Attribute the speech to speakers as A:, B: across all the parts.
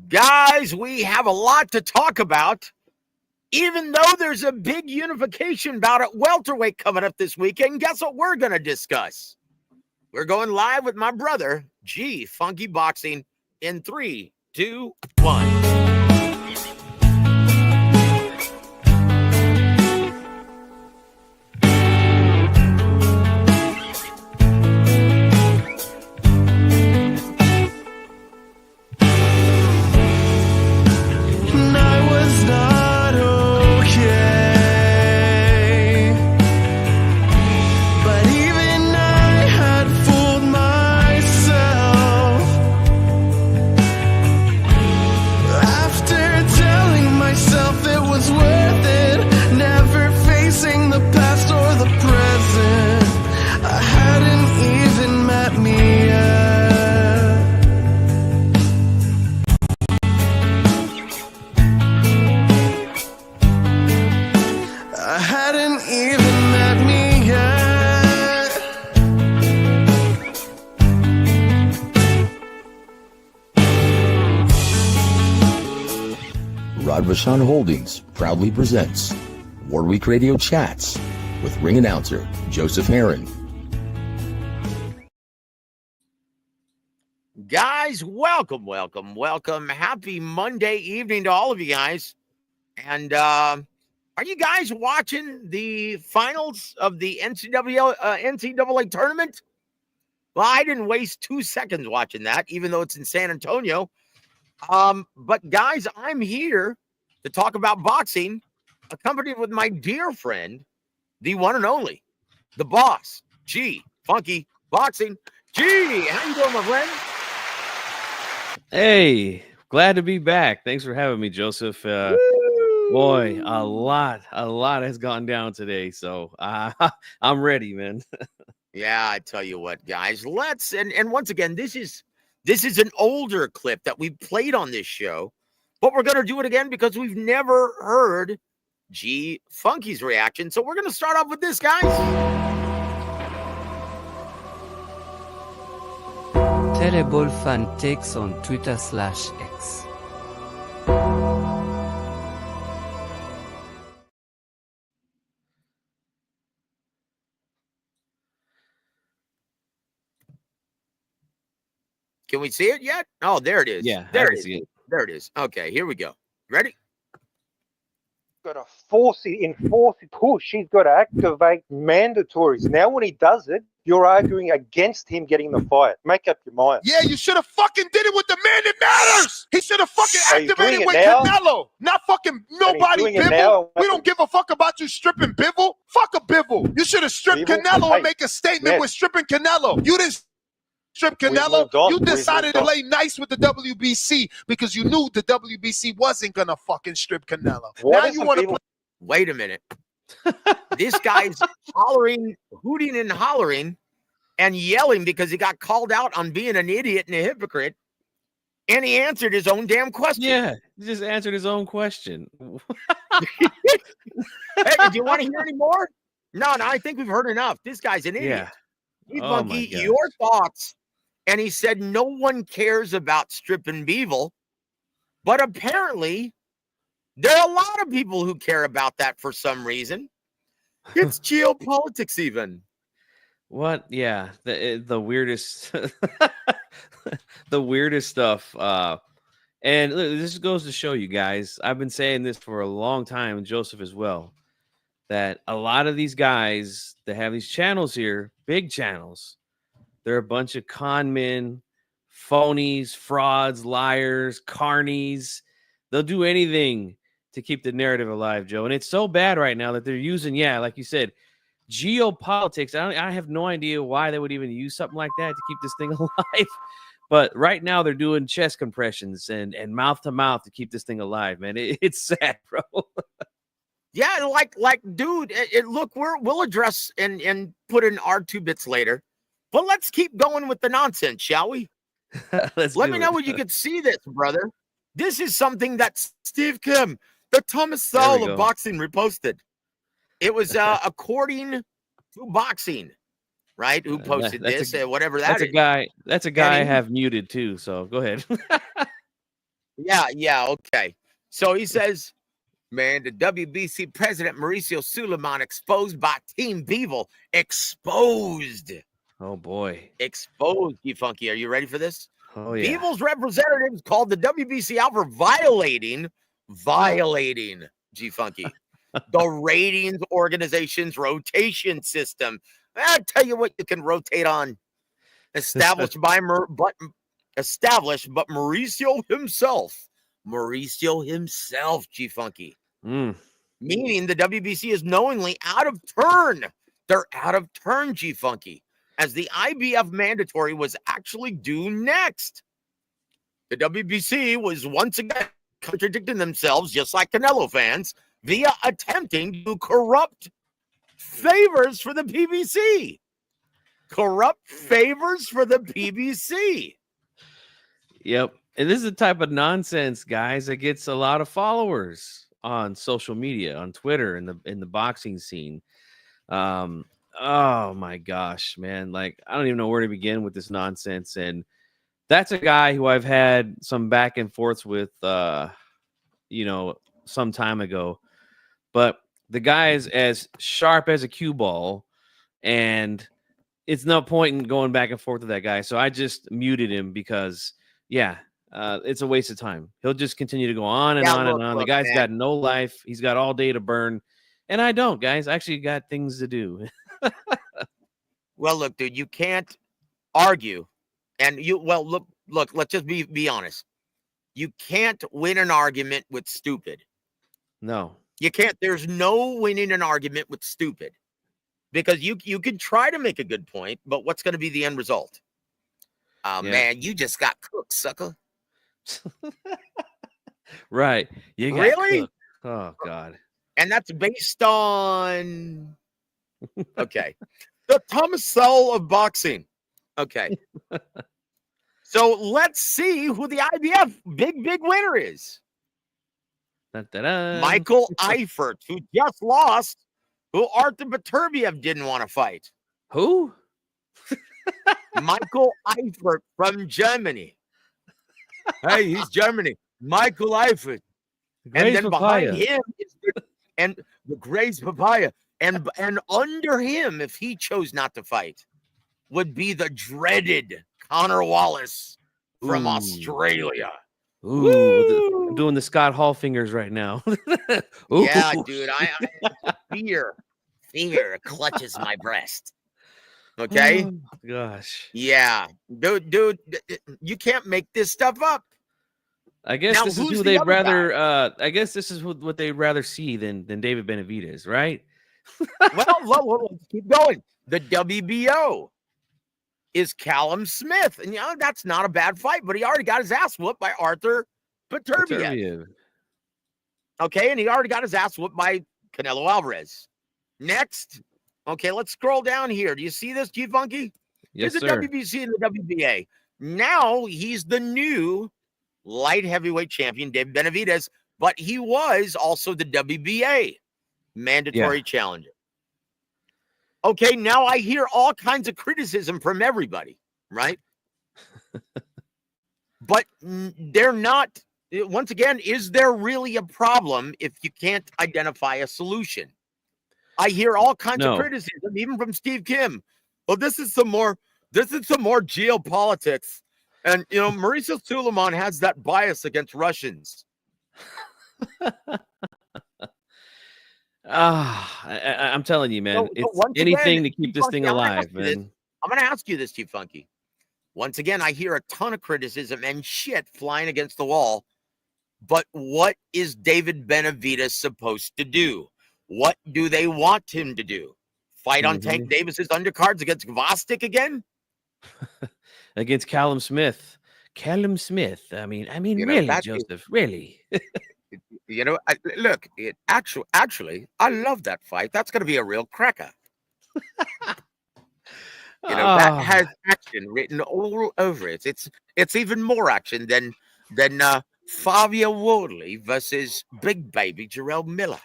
A: Guys, we have a lot to talk about, even though there's a big unification bout at welterweight coming up this weekend. Guess what we're going to discuss? We're going live with my brother, G Funky Boxing, in 3, 2, 1.
B: Vashon Holdings proudly presents Warweek Radio Chats with ring announcer Joseph Herron.
A: Guys, welcome. Happy Monday evening to all of you guys. And are you guys watching the finals of the NCAA tournament? Well, I didn't waste 2 seconds watching that, even though it's in San Antonio. But guys, I'm here to talk about boxing, accompanied with my dear friend, the one and only, the boss, G Funky Boxing. G, how you doing, my friend?
C: Hey, glad to be back. Thanks for having me, Joseph. Boy, a lot has gone down today, so I'm ready, man.
A: Yeah, I tell you what, guys, let's and once again, this is an older clip that we played on this show. But we're going to do it again because we've never heard G Funky's reaction. So we're going to start off with this, guys.
D: Terrible fan takes on Twitter/X.
A: Can we see it yet? Oh, there it is.
C: Yeah,
A: there
C: I
A: it is.
C: see it.
A: There it is. Okay, here we go. Ready?
E: Got to enforce it, push. He's got to activate mandatories. Now, when he does it, you're arguing against him getting the fight. Make up your mind.
F: Yeah, you should have fucking did it with the man that matters. He should have fucking activated with
E: now?
F: Canelo, not fucking nobody. Bivol. We don't give a fuck about you stripping Bivol. Fuck a Bivol. You should have stripped Canelo and make a statement with stripping Canelo. You didn't strip Canelo. You decided to play nice with the WBC because you knew the WBC wasn't gonna fucking strip Canelo. Now you want to play.
A: Wait a minute. This guy's hooting and hollering and yelling because he got called out on being an idiot and a hypocrite. And he answered his own damn question.
C: Yeah, he just answered his own question.
A: Hey, do you want to hear any more? No, I think we've heard enough. This guy's an idiot.
C: Yeah.
A: Funky, your thoughts. And he said no one cares about stripping Bivol. But apparently, there are a lot of people who care about that for some reason. It's geopolitics even.
C: What? Yeah, the weirdest, the weirdest stuff. And this goes to show you guys, I've been saying this for a long time, and Joseph as well, that a lot of these guys that have these channels here, big channels, they're a bunch of con men, phonies, frauds, liars, carnies. They'll do anything to keep the narrative alive, Joe. And it's so bad right now that they're using, like you said, geopolitics. I have no idea why they would even use something like that to keep this thing alive. But right now they're doing chest compressions and mouth to mouth to keep this thing alive, man. It's sad, bro.
A: Yeah, like, dude, look, we'll address and put in our 2 bits later. But let's keep going with the nonsense, shall we? Let me know when you can see this, brother. This is something that Steve Kim, the Thomas Sowell of boxing, reposted. It was according to boxing, right? Who posted this? Whatever that is.
C: That's a guy I have muted too. So go ahead.
A: Yeah, okay. So he says, man, the WBC president Mauricio Suleiman exposed by Team Bivol. Exposed.
C: Oh boy.
A: Exposed, you funky. Are you ready for this?
C: Oh yeah.
A: Bevil's representatives called the WBC out for violating G Funky, the ratings organization's rotation system. I'll tell you what you can rotate on. Established but Mauricio himself, G Funky. Meaning the WBC is knowingly out of turn. They're out of turn, G Funky, as the IBF mandatory was actually due next. The WBC was once again contradicting themselves, just like Canelo fans, via attempting to corrupt favors for the PBC. Corrupt favors for the PBC.
C: Yep. And this is the type of nonsense, guys, that gets a lot of followers on social media, on Twitter, in the boxing scene. Oh my gosh, man. Like, I don't even know where to begin with this nonsense. And that's a guy who I've had some back and forths with, some time ago. But the guy is as sharp as a cue ball, and it's no point in going back and forth with that guy. So I just muted him because, it's a waste of time. He'll just continue to go on and on and on. The guy's got no life. He's got all day to burn. And I don't, guys. I actually got things to do.
A: Well, look, dude, you can't argue. And look, let's just be honest. You can't win an argument with stupid.
C: No. You
A: can't. There's no winning an argument with stupid. Because you can try to make a good point, but what's going to be the end result? Man, you just got cooked, sucker.
C: Right. You got
A: really?
C: Cooked. Oh, God.
A: And that's based on, okay, the Thomas Sowell of boxing. Okay. So let's see who the IBF big winner is.
C: Dun-dun-dun.
A: Michael Eifert, who just lost, who Arthur Beterbiev didn't want to fight.
C: Who?
A: Michael Eifert from Germany. Hey, he's Germany. Michael Eifert. And then behind him is the Grace Papaya. And under him, if he chose not to fight, would be the dreaded Connor Wallace from Australia.
C: Ooh, I'm doing the Scott Hall fingers right now.
A: Yeah, dude. I fear clutches my breast. Okay.
C: Oh, gosh.
A: Yeah, dude, you can't make this stuff up.
C: I guess now, this is who they'd rather. I guess this is what they'd rather see than David Benavidez, right?
A: well, let's keep going. The WBO is Callum Smith, and that's not a bad fight, but he already got his ass whooped by Arthur Beterbiev. Okay, and he already got his ass whooped by Canelo Alvarez. Next, okay, let's scroll down here. Do you see this, G Funky?
C: Yes,
A: Here's the
C: sir.
A: WBC and the WBA. Now he's the new light heavyweight champion, David Benavidez, but he was also the WBA mandatory challenger. Okay, now I hear all kinds of criticism from everybody, right? But they're not, once again, is there really a problem if you can't identify a solution? I hear all kinds of criticism, even from Steve Kim. Well, this is some more geopolitics. And, Mauricio Suleiman has that bias against Russians.
C: I'm telling you, man, it's anything to keep this thing alive, man.
A: I'm going to ask you this, Chief Funky. Once again, I hear a ton of criticism and shit flying against the wall. But what is David Benavidez supposed to do? What do they want him to do? Fight on Tank Davis's undercards against Gvosdik again?
C: Against Callum Smith. Callum Smith. I mean, really, Joseph, really.
A: Actually, I love that fight. That's going to be a real cracker. That has action written all over it. It's even more action than Fabio Wardley versus Big Baby Jarrell Miller.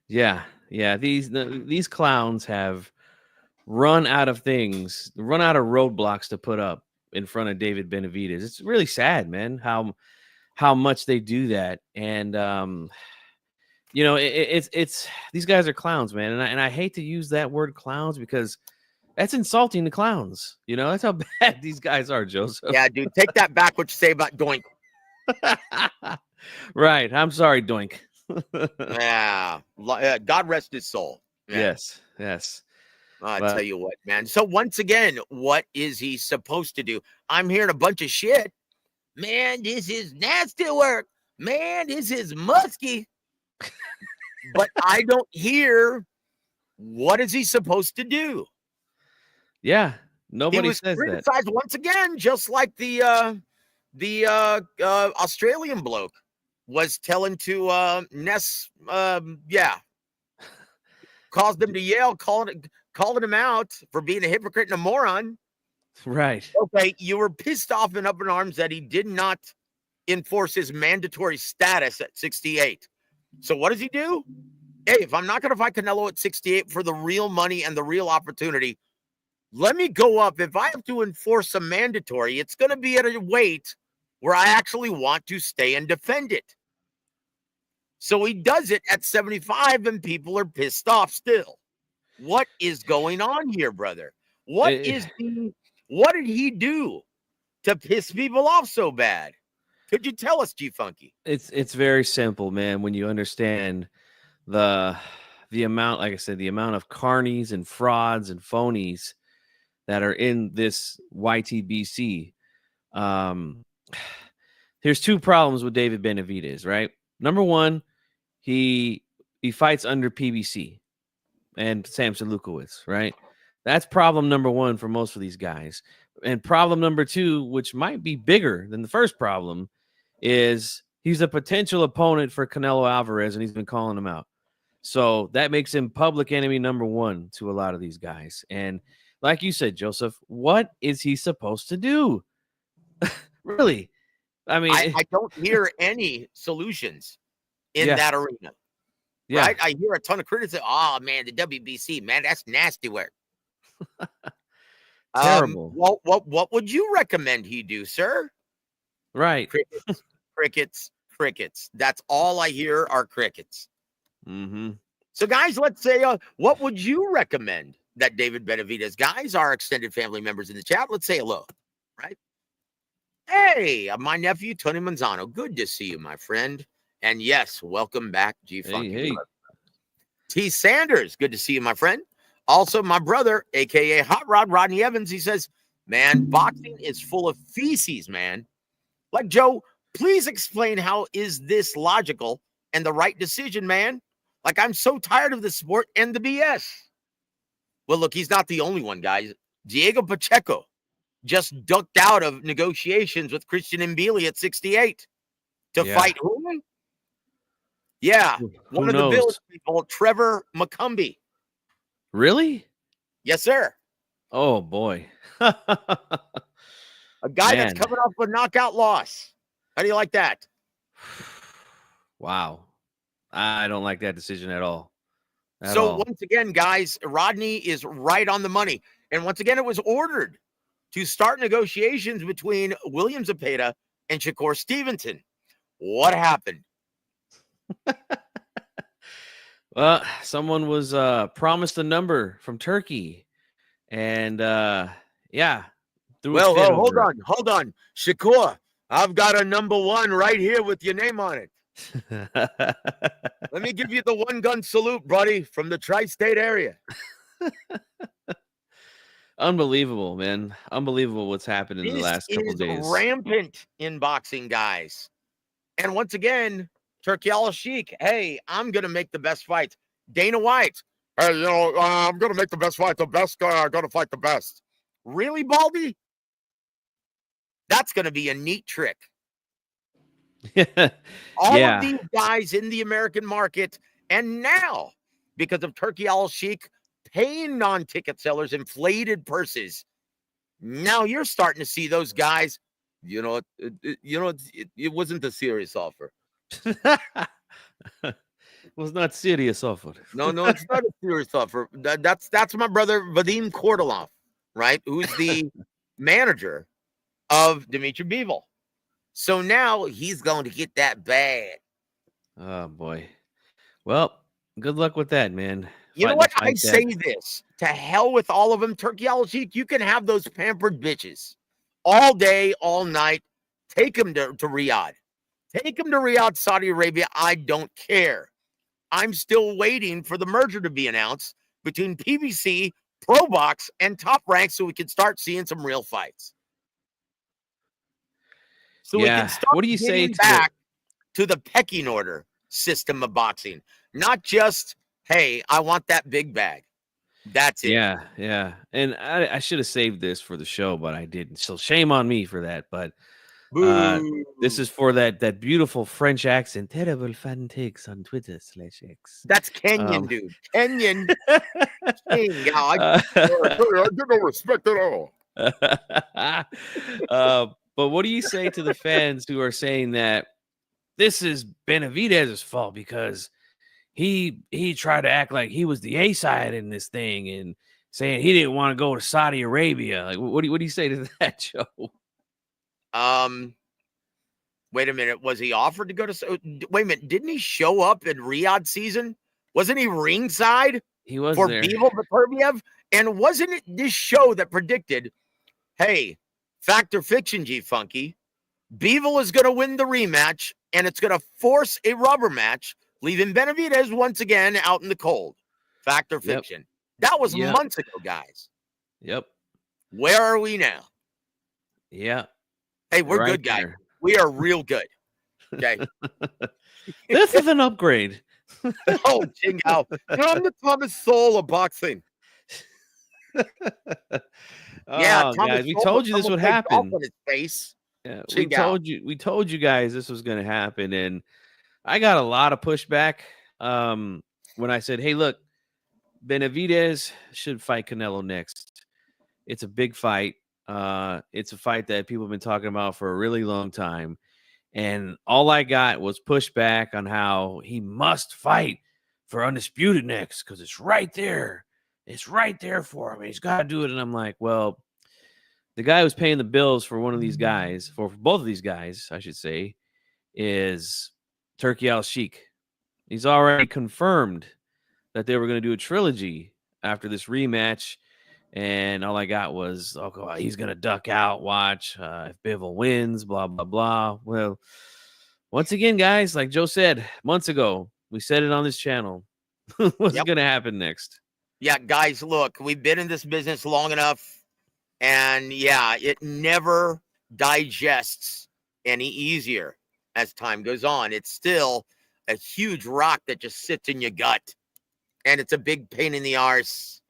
C: Yeah. These clowns have run out of roadblocks to put up in front of David Benavidez. It's really sad, man, how how much they do that. And it's these guys are clowns, man. And I hate to use that word clowns because that's insulting the clowns. That's how bad these guys are, Joseph.
A: Yeah, dude, take that back. What you say about Doink?
C: Right. I'm sorry, Doink.
A: Yeah. God rest his soul. Yeah.
C: Yes.
A: I'll tell you what, man. So once again, what is he supposed to do? I'm hearing a bunch of shit. Man, this is nasty work. Man, this is musky. But I don't hear what is he supposed to do.
C: Yeah, nobody says that.
A: Criticized once again, just like the Australian bloke was telling to Ness, caused him to yell, calling him out for being a hypocrite and a moron.
C: Right.
A: Okay, you were pissed off and up in arms that he did not enforce his mandatory status at 68. So what does he do? Hey, if I'm not going to fight Canelo at 68 for the real money and the real opportunity, let me go up. If I have to enforce a mandatory, it's going to be at a weight where I actually want to stay and defend it. So he does it at 75 and people are pissed off still. What is going on here, brother? What did he do to piss people off so bad? Could you tell us, G Funky?
C: It's very simple, man. When you understand the amount, like I said, the amount of carnies and frauds and phonies that are in this YTBC. There's two problems with David Benavidez, right? Number one, he fights under PBC and Samson Lukowicz, right? That's problem number one for most of these guys. And problem number two, which might be bigger than the first problem, is he's a potential opponent for Canelo Alvarez, and he's been calling him out. So that makes him public enemy number one to a lot of these guys. And like you said, Joseph, what is he supposed to do? Really? I mean,
A: I don't hear any solutions in that arena. Yeah. Right? I hear a ton of criticism. Oh, man, the WBC, man, that's nasty work.
C: Terrible.
A: What would you recommend he do, sir?
C: Right.
A: Crickets. That's all I hear are crickets.
C: Mm-hmm.
A: So, guys, let's say, what would you recommend that David Benavidez, guys, our extended family members in the chat, let's say hello, right? Hey, my nephew, Tony Manzano. Good to see you, my friend. And yes, welcome back, G Funky.
C: Hey.
A: T. Sanders, good to see you, my friend. Also, my brother, a.k.a. Hot Rod Rodney Evans, he says, man, boxing is full of feces, man. Like, Joe, please explain how is this logical and the right decision, man? Like, I'm so tired of the sport and the BS. Well, look, he's not the only one, guys. Diego Pacheco just ducked out of negotiations with Christian Mbili at 68 to fight who? Yeah, one of the Village people, Trevor McCumbee.
C: Really?
A: Yes, sir.
C: Oh, boy.
A: A guy that's coming off a knockout loss. How do you like that?
C: Wow. I don't like that decision at all.
A: Once again, guys, Rodney is right on the money. And once again, it was ordered to start negotiations between William Zepeda and Shakur Stevenson. What happened?
C: Well, someone was promised a number from Turkey. And, hold
A: on. Shakur, I've got a number one right here with your name on it. Let me give you the one gun salute, buddy, from the tri-state area.
C: Unbelievable, man. Unbelievable what's happened in the last couple of days.
A: Rampant in boxing, guys. And once again, Turki Al-Sheikh, hey, I'm going to make the best fights. Dana White, hey, I'm going to make the best fight. The best guy, I'm going to fight the best. Really, Baldy? That's going to be a neat trick. All of these guys in the American market, and now, because of Turki Al-Sheikh paying non-ticket sellers inflated purses, now you're starting to see those guys, it wasn't a serious offer.
C: It was not serious offer.
A: No, it's not a serious offer. That's my brother Vadim Kordolov, right? Who's the manager of Dimitri Bivol. So now he's going to get that bag.
C: Oh boy. Well, good luck with that, man.
A: You know what? I say this. To hell with all of them. Turkey Al-Sheikh, you can have those pampered bitches all day, all night. Take them to Riyadh. Take them to Riyadh, Saudi Arabia. I don't care. I'm still waiting for the merger to be announced between PBC, Pro Box, and Top Rank so we can start seeing some real fights. So we can start
C: what do you say
A: back to the pecking order system of boxing, not just, hey, I want that big bag. That's it.
C: Yeah. And I should have saved this for the show, but I didn't. So shame on me for that. But this is for that beautiful French accent. Terrible fan takes on Twitter /X.
A: That's Kenyan, dude. Kenyan. I get no respect at all.
C: But what do you say to the fans who are saying that this is Benavidez's fault because he tried to act like he was the A side in this thing and saying he didn't want to go to Saudi Arabia? Like, what do you say to that, Joe?
A: Wait a minute. Was he offered to go to? Wait a minute. Didn't he show up in Riyadh season? Wasn't he ringside?
C: He was
A: for
C: there.
A: Bivol Beterbiev? And wasn't it this show that predicted, hey, fact or fiction, G Funky, Bivol is going to win the rematch and it's going to force a rubber match, leaving Benavidez once again out in the cold. Fact or fiction? That was months ago, guys.
C: Yep.
A: Where are we now?
C: Yeah.
A: Hey, we're
C: right
A: good, guys.
C: there.
A: We are real good. Okay.
C: This is an upgrade.
A: Oh, Jingo. I'm the Thomas Sowell of boxing.
C: Yeah, guys, we told you this would happen.
A: On his face.
C: Yeah, we told you guys this was going to happen, and I got a lot of pushback when I said, "Hey, look, Benavidez should fight Canelo next. It's a big fight. It's a fight that people have been talking about for a really long time." And all I got was pushback on how he must fight for undisputed next because it's right there. It's right there for him. He's got to do it. And I'm like, well, the guy who's paying the bills for one of these guys, for both of these guys, I should say, is Turkey Al-Sheikh. He's already confirmed that they were going to do a trilogy after this rematch. And all I got was, oh, God, he's going to duck out, watch if Bivol wins, blah, blah, blah. Well, once again, guys, like Joe said months ago, we said it on this channel. What's going to happen next?
A: Yeah, guys, look, we've been in this business long enough. And yeah, it never digests any easier as time goes on. It's still a huge rock that just sits in your gut. And it's a big pain in the arse.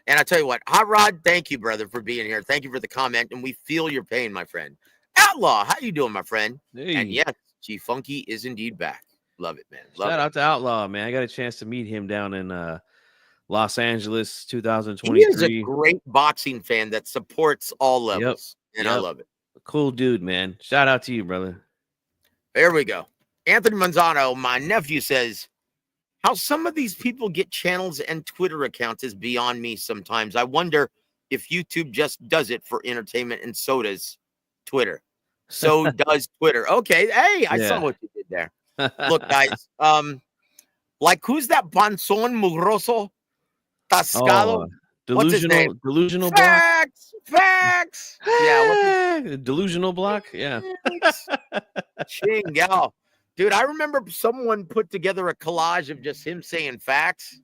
A: And I tell you what, Hot Rod, thank you, brother, for being here. Thank you for the comment. And we feel your pain, my friend. Outlaw, how you doing, my friend?
C: Hey.
A: And yes, G Funky is indeed back. Love it, man.
C: Shout out to Outlaw, man. I got a chance to meet him down in Los Angeles 2023.
A: He is a great boxing fan that supports all levels. And I love it.
C: Cool dude, man. Shout out to you, brother.
A: There we go. Anthony Manzano, my nephew, says, how some of these people get channels and Twitter accounts is beyond me sometimes. I wonder if YouTube just does it for entertainment and so does Twitter. So does Twitter. Okay. Hey, I saw what you did there. Look, guys, like who's that Panzon Mugroso? Tascado?
C: Delusional
A: facts, block? Facts. Yeah.
C: Delusional block? Yeah.
A: Chingal. Dude, I remember someone put together a collage of just him saying facts.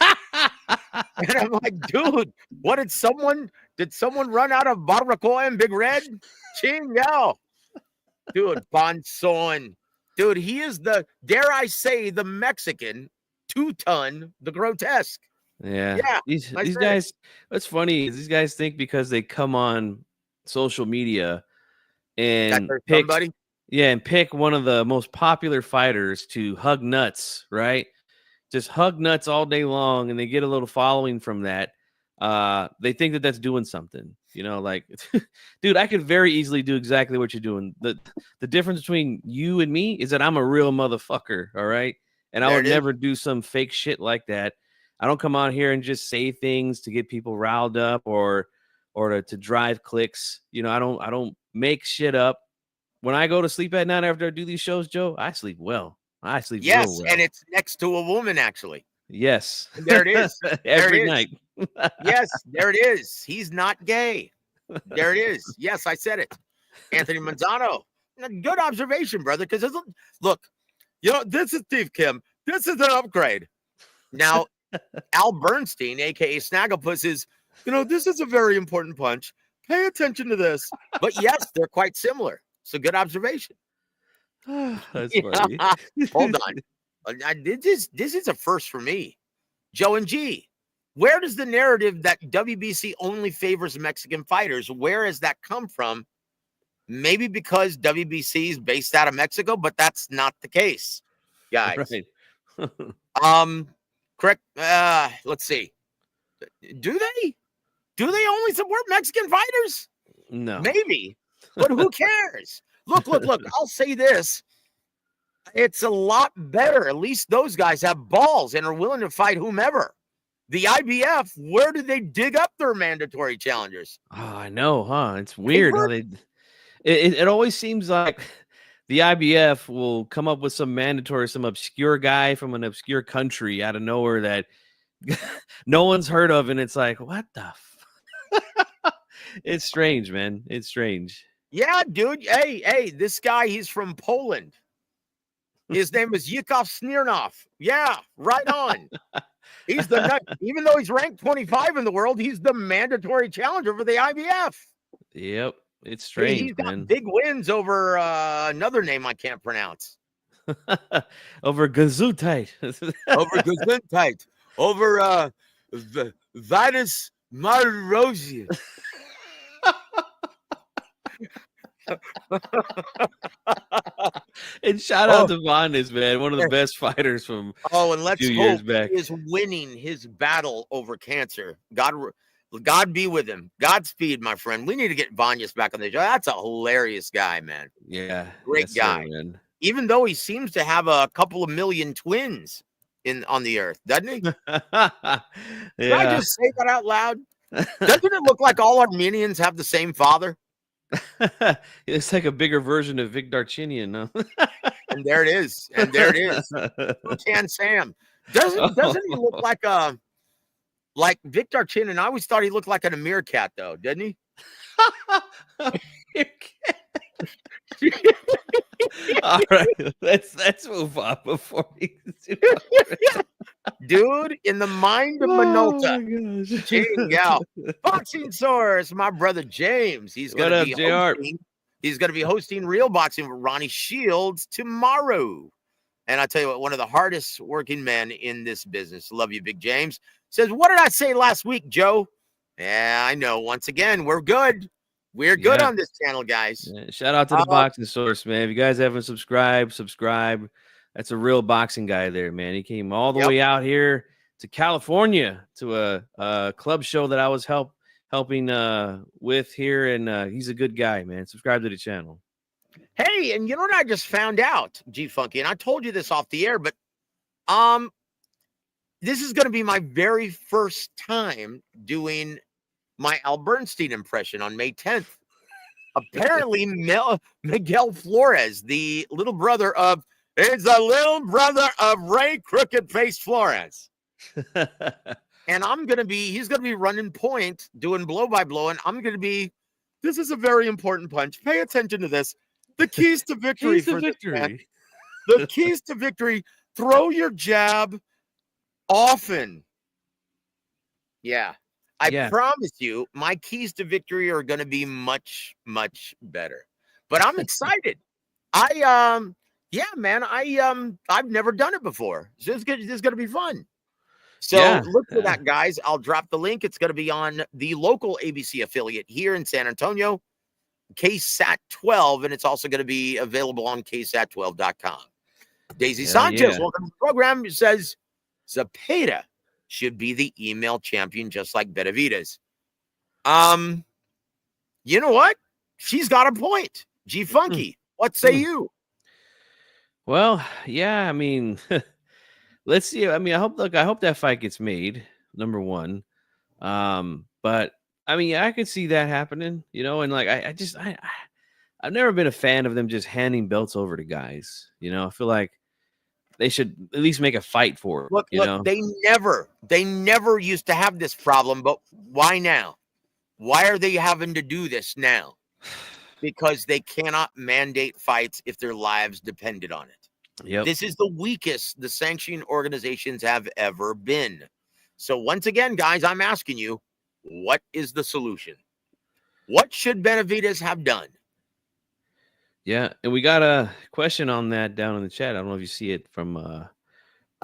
A: And I'm like, dude, what did someone run out of barbacoa and Big Red? Chingal. Dude, Panzon. Dude, he is the, dare I say, the Mexican 2-ton, the grotesque.
C: Yeah. These guys, what's funny is these guys think because they come on social media and pick one of the most popular fighters to hug nuts, right? Just hug nuts all day long, and they get a little following from that. They think that that's doing something, you know, like, dude, I could very easily do exactly what you're doing. The difference between you and me is that I'm a real motherfucker, all right? And I would never do some fake shit like that. I don't come on here and just say things to get people riled up or to drive clicks. You know, I don't make shit up when I go to sleep at night after I do these shows, Joe, I sleep well. I sleep real
A: Yes,
C: well.
A: and it's next to a woman, actually.
C: Yes.
A: And there it is.
C: Every night.
A: Yes, there it is. He's not gay. There it is. Yes, I said it. Anthony Manzano. Good observation, brother. Because look, this is Steve Kim. This is an upgrade. Now, Al Bernstein, aka Snagglepuss, is, this is a very important punch. Pay attention to this. But yes, they're quite similar. So good observation.
C: That's funny.
A: Hold on. This is a first for me. Joe and G, where does the narrative that WBC only favors Mexican fighters, where has that come from? Maybe because WBC is based out of Mexico, but that's not the case, guys.
C: Right.
A: Correct. Let's see. Do they only support Mexican fighters?
C: No.
A: Maybe, but who cares? Look. I'll say this. It's a lot better. At least those guys have balls and are willing to fight whomever. The IBF, where do they dig up their mandatory challengers?
C: Oh, I know, huh? It's weird how it always seems like the IBF will come up with some obscure guy from an obscure country out of nowhere that no one's heard of, and it's like, what the it's strange, man. It's strange.
A: Yeah, dude. Hey, this guy, he's from Poland. His name is Yakov Smirnov. Yeah, right on. He's even though he's ranked 25 in the world, he's the mandatory challenger for the IBF.
C: Yep. It's strange,
A: he's got
C: man.
A: Big wins over another name I can't pronounce.
C: Over Gesundheit.
A: Over Gesundheit. Over Vitus Marozia.
C: And shout out to Vandes, man, one of the best fighters from
A: and let's
C: few
A: hope
C: years back.
A: He is winning his battle over cancer. God be with him. Godspeed, my friend. We need to get Vandes back on the show. That's a hilarious guy, man.
C: Yeah,
A: great guy.
C: Man.
A: Even though he seems to have a couple of million twins on the earth, doesn't he?
C: Yeah.
A: Did I just say that out loud? Doesn't it look like all Armenians have the same father?
C: It's like a bigger version of Vic Darchinyan, huh?
A: And there it is. Can Sam. Doesn't he look like Vic Darchinyan? I always thought he looked like an Amir cat, though, didn't he?
C: All right, let's move on before we
A: dude, in the mind of Minolta, boxing source, my brother James. He's gonna be hosting Real Boxing with Ronnie Shields tomorrow. And I tell you what, one of the hardest working men in this business. Love you, Big James. Says, what did I say last week, Joe? Yeah, I know. Once again, we're good. We're good on this channel, guys.
C: Yeah, shout out to the boxing source, man. If you guys haven't subscribe. That's a real boxing guy there, man. He came all the way out here to California to a club show that I was helping with here, and he's a good guy, man. Subscribe to the channel.
A: Hey, and you know what I just found out, G Funky, and I told you this off the air, but this is going to be my very first time doing my Al Bernstein impression on May 10th. Apparently, Miguel Flores, the little brother of Ray Crooked Face Flores. And he's going to be running point, doing blow by blow. And I'm going to be, this is a very important punch. Pay attention to this. The keys to victory. The keys to victory. Throw your jab often. Yeah. I promise you, my keys to victory are going to be much, much better. But I'm excited. I've never done it before. So this is going to be fun. So look for that, guys. I'll drop the link. It's going to be on the local ABC affiliate here in San Antonio, KSAT 12, and it's also going to be available on KSAT12.com. Daisy Sanchez, welcome to the program. Says Zepeda should be the email champion, just like Benavidez. You know what? She's got a point. G Funky, what say you?
C: Well, yeah, I mean, let's see. I mean, I hope that fight gets made, number one. But I mean, I could see that happening, and like I I've never been a fan of them just handing belts over to guys. You know, I feel like they should at least make a fight for it.
A: Look, they never used to have this problem, but why now? Why are they having to do this now? Because they cannot mandate fights if their lives depended on it.
C: Yep.
A: This is the weakest the sanctioning organizations have ever been. So once again, guys, I'm asking you, what is the solution? What should Benavidez have done?
C: Yeah, and we got a question on that down in the chat. I don't know if you see it from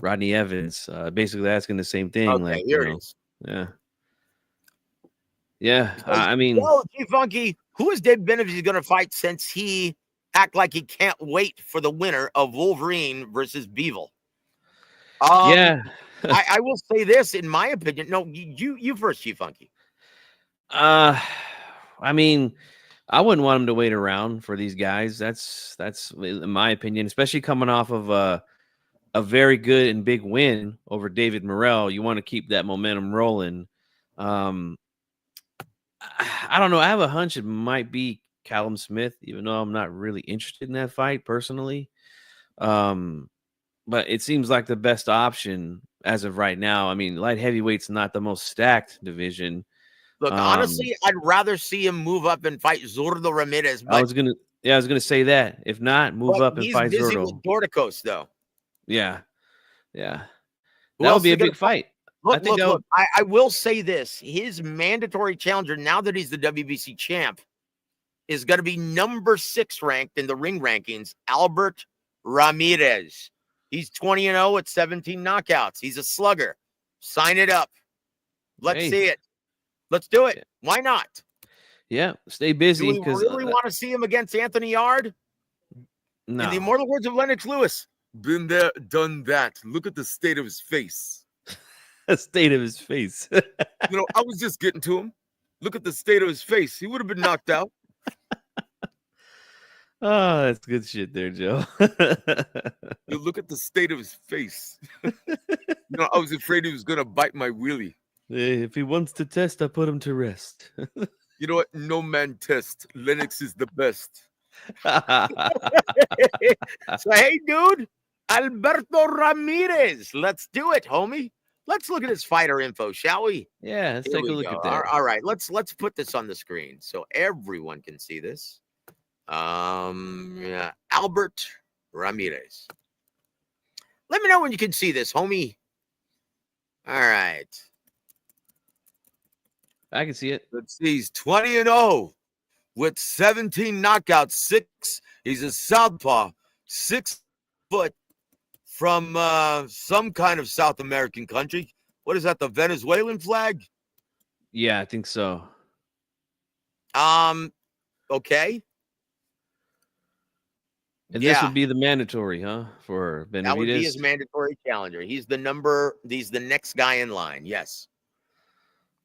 C: Rodney Evans, basically asking the same thing.
A: Okay,
C: like,
A: here it is.
C: Yeah. Yeah, I mean,
A: well, G-Funky, who is Dave Benavidez going to fight since he act like he can't wait for the winner of Wolverine versus Bivol?
C: Yeah.
A: I will say this, in my opinion. No, you first, G-Funky.
C: I mean, I wouldn't want him to wait around for these guys. That's in my opinion, especially coming off of a very good and big win over David Morrell. You want to keep that momentum rolling. I don't know. I have a hunch it might be Callum Smith, even though I'm not really interested in that fight personally. But it seems like the best option as of right now. I mean, light heavyweight's not the most stacked division.
A: Look, honestly, I'd rather see him move up and fight Zurdo Ramirez. But
C: I was gonna say that. If not, move up and fight
A: he's busy
C: Zurdo.
A: with Dorticos, though.
C: Yeah.
A: That
C: would be a big fight.
A: Look, I will say this. His mandatory challenger, now that he's the WBC champ, is going to be number 6 ranked in the ring rankings, Albert Ramirez. He's 20-0 with 17 knockouts. He's a slugger. Sign it up. Let's see it. Let's do it. Why not?
C: Yeah, stay busy.
A: Do we really want to see him against Anthony Yard?
C: No.
A: In the immortal words of Lennox Lewis, been there, done that. Look at the state of his face.
C: The state of his face.
A: I was just getting to him. Look at the state of his face. He would have been knocked out.
C: Oh, that's good shit there, Joe.
A: You look at the state of his face. I was afraid he was going to bite my wheelie.
C: If he wants to test, I put him to rest.
A: You know what? No man test. Lennox is the best. So, hey, dude, Alberto Ramirez. Let's do it, homie. Let's look at his fighter info, shall we?
C: Yeah, let's take a look at that.
A: All right, let's put this on the screen so everyone can see this. Albert Ramirez. Let me know when you can see this, homie. All right.
C: I can see it.
A: Let's see. He's 20-0 with 17 knockouts. 6. He's a southpaw. 6 foot from some kind of South American country. What is that? The Venezuelan flag?
C: Yeah, I think so.
A: Okay.
C: And this would be the mandatory, huh? For Benavidez.
A: That would be his mandatory challenger. He's the next guy in line. Yes.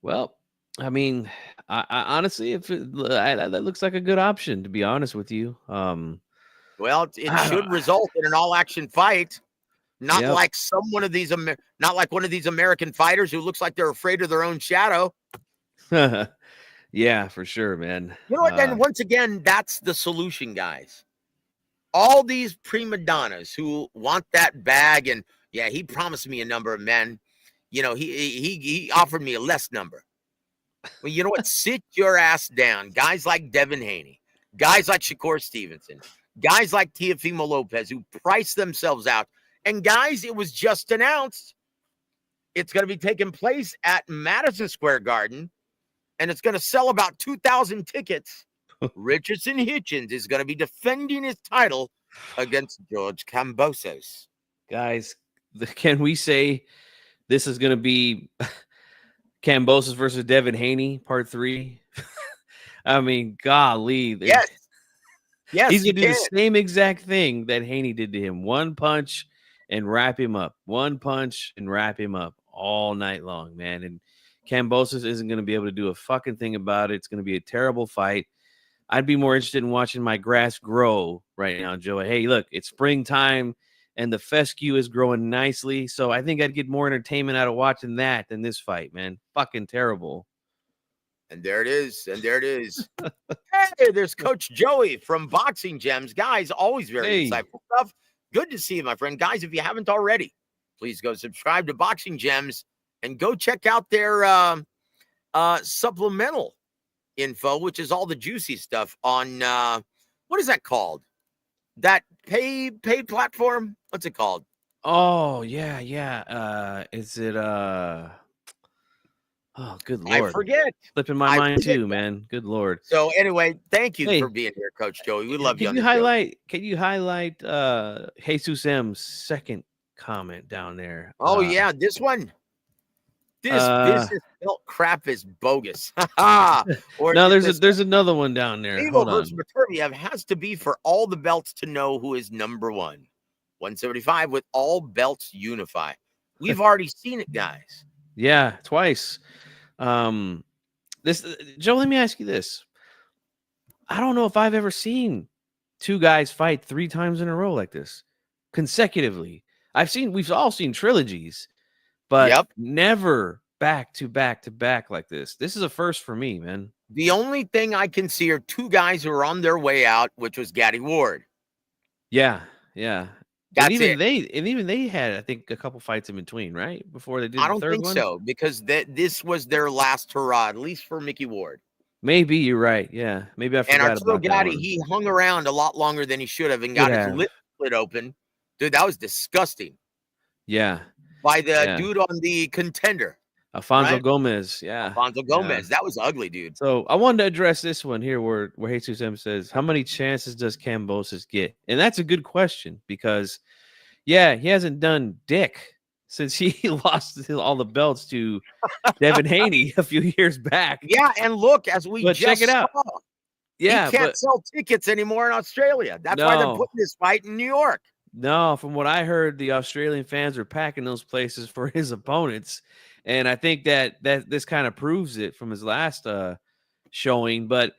C: Well, I mean, I honestly, that looks like a good option, to be honest with you.
A: Well, it should result in an all-action fight, not like one of these American fighters who looks like they're afraid of their own shadow.
C: Yeah, for sure, man.
A: You know what? Then once again, that's the solution, guys. All these prima donnas who want that bag, and he promised me a number of men. He offered me a less number. Well, you know what? Sit your ass down. Guys like Devin Haney, guys like Shakur Stevenson, guys like Teofimo Lopez who price themselves out. And guys, it was just announced it's going to be taking place at Madison Square Garden, and it's going to sell about 2,000 tickets. Richardson Hitchens is going to be defending his title against George Kambosos.
C: Guys, can we say this is going to be Kambosos versus Devin Haney, part 3? I mean, golly.
A: Yes.
C: He's going to do the same exact thing that Haney did to him. One punch and wrap him up. One punch and wrap him up all night long, man. And Kambosos isn't going to be able to do a fucking thing about it. It's going to be a terrible fight. I'd be more interested in watching my grass grow right now, Joe. Hey, look, it's springtime and the fescue is growing nicely. So I think I'd get more entertainment out of watching that than this fight, man. Fucking terrible.
A: And there it is. And there it is. Hey, there's Coach Joey from Boxing Gems. Guys, always very insightful stuff. Good to see you, my friend. Guys, if you haven't already, please go subscribe to Boxing Gems and go check out their supplemental info, which is all the juicy stuff on what is that called? That pay platform? What's it called?
C: Oh, yeah. Is it oh, good Lord.
A: I forget.
C: Slipping my mind too, man. Good Lord.
A: So anyway, thank you for being here, Coach Joey. We love you.
C: Can you highlight Jesus M's second comment down there?
A: Oh yeah, this one. This business belt crap is bogus. Or
C: no, there's another one down there.
A: Bivol versus Beterbiev has to be for all the belts to know who is number one. 175 with all belts unify. We've already seen it, guys.
C: Yeah, twice. This Joe, let me ask you this. I don't know if I've ever seen two guys fight 3 times in a row like this consecutively. We've all seen trilogies, but never back to back to back like this. This is a first for me, man.
A: The only thing I can see are 2 guys who are on their way out, which was Gaddy Ward.
C: Yeah.
A: That's
C: even they had, I think, a couple fights in between, right? Before they did the third one? I don't think
A: so, because this was their last hurrah, at least for Mickey Ward.
C: Maybe you're right. Yeah. Maybe I forgot about that.
A: Gaddy, he hung around a lot longer than he should have and got his lip split open. Dude, that was disgusting.
C: Yeah.
A: By the dude on the Contender.
C: Alfonso Gomez. Yeah.
A: Alfonso Gomez. That was ugly, dude.
C: So I wanted to address this one here where Jesus M says, how many chances does Kambosos get? And that's a good question because, he hasn't done dick since he lost all the belts to Devin Haney a few years back.
A: Yeah, and look, as we just
C: check it out.
A: saw, he can't sell tickets anymore in Australia. That's why they're putting this fight in New York.
C: No, from what I heard, the Australian fans are packing those places for his opponents. And I think that this kind of proves it from his last showing. But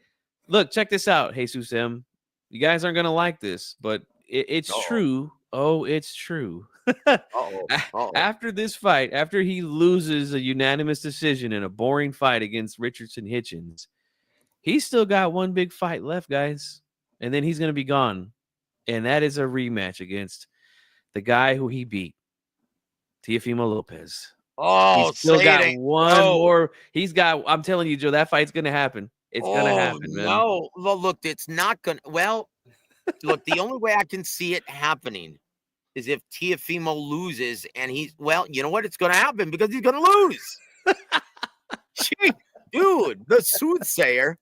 C: look, check this out, Jesus M. You guys aren't going to like this, but it's true. Oh, it's true. After this fight, after he loses a unanimous decision in a boring fight against Richardson Hitchens, he's still got one big fight left, guys. And then he's going to be gone. And that is a rematch against the guy who he beat, Teofimo Lopez.
A: Oh,
C: he's still got one more. I'm telling you, Joe, that fight's going to happen. It's going to happen, man.
A: No, look, it's not going to. Well, look, the only way I can see it happening is if Teofimo loses and you know what? It's going to happen because he's going to lose. Dude, the soothsayer.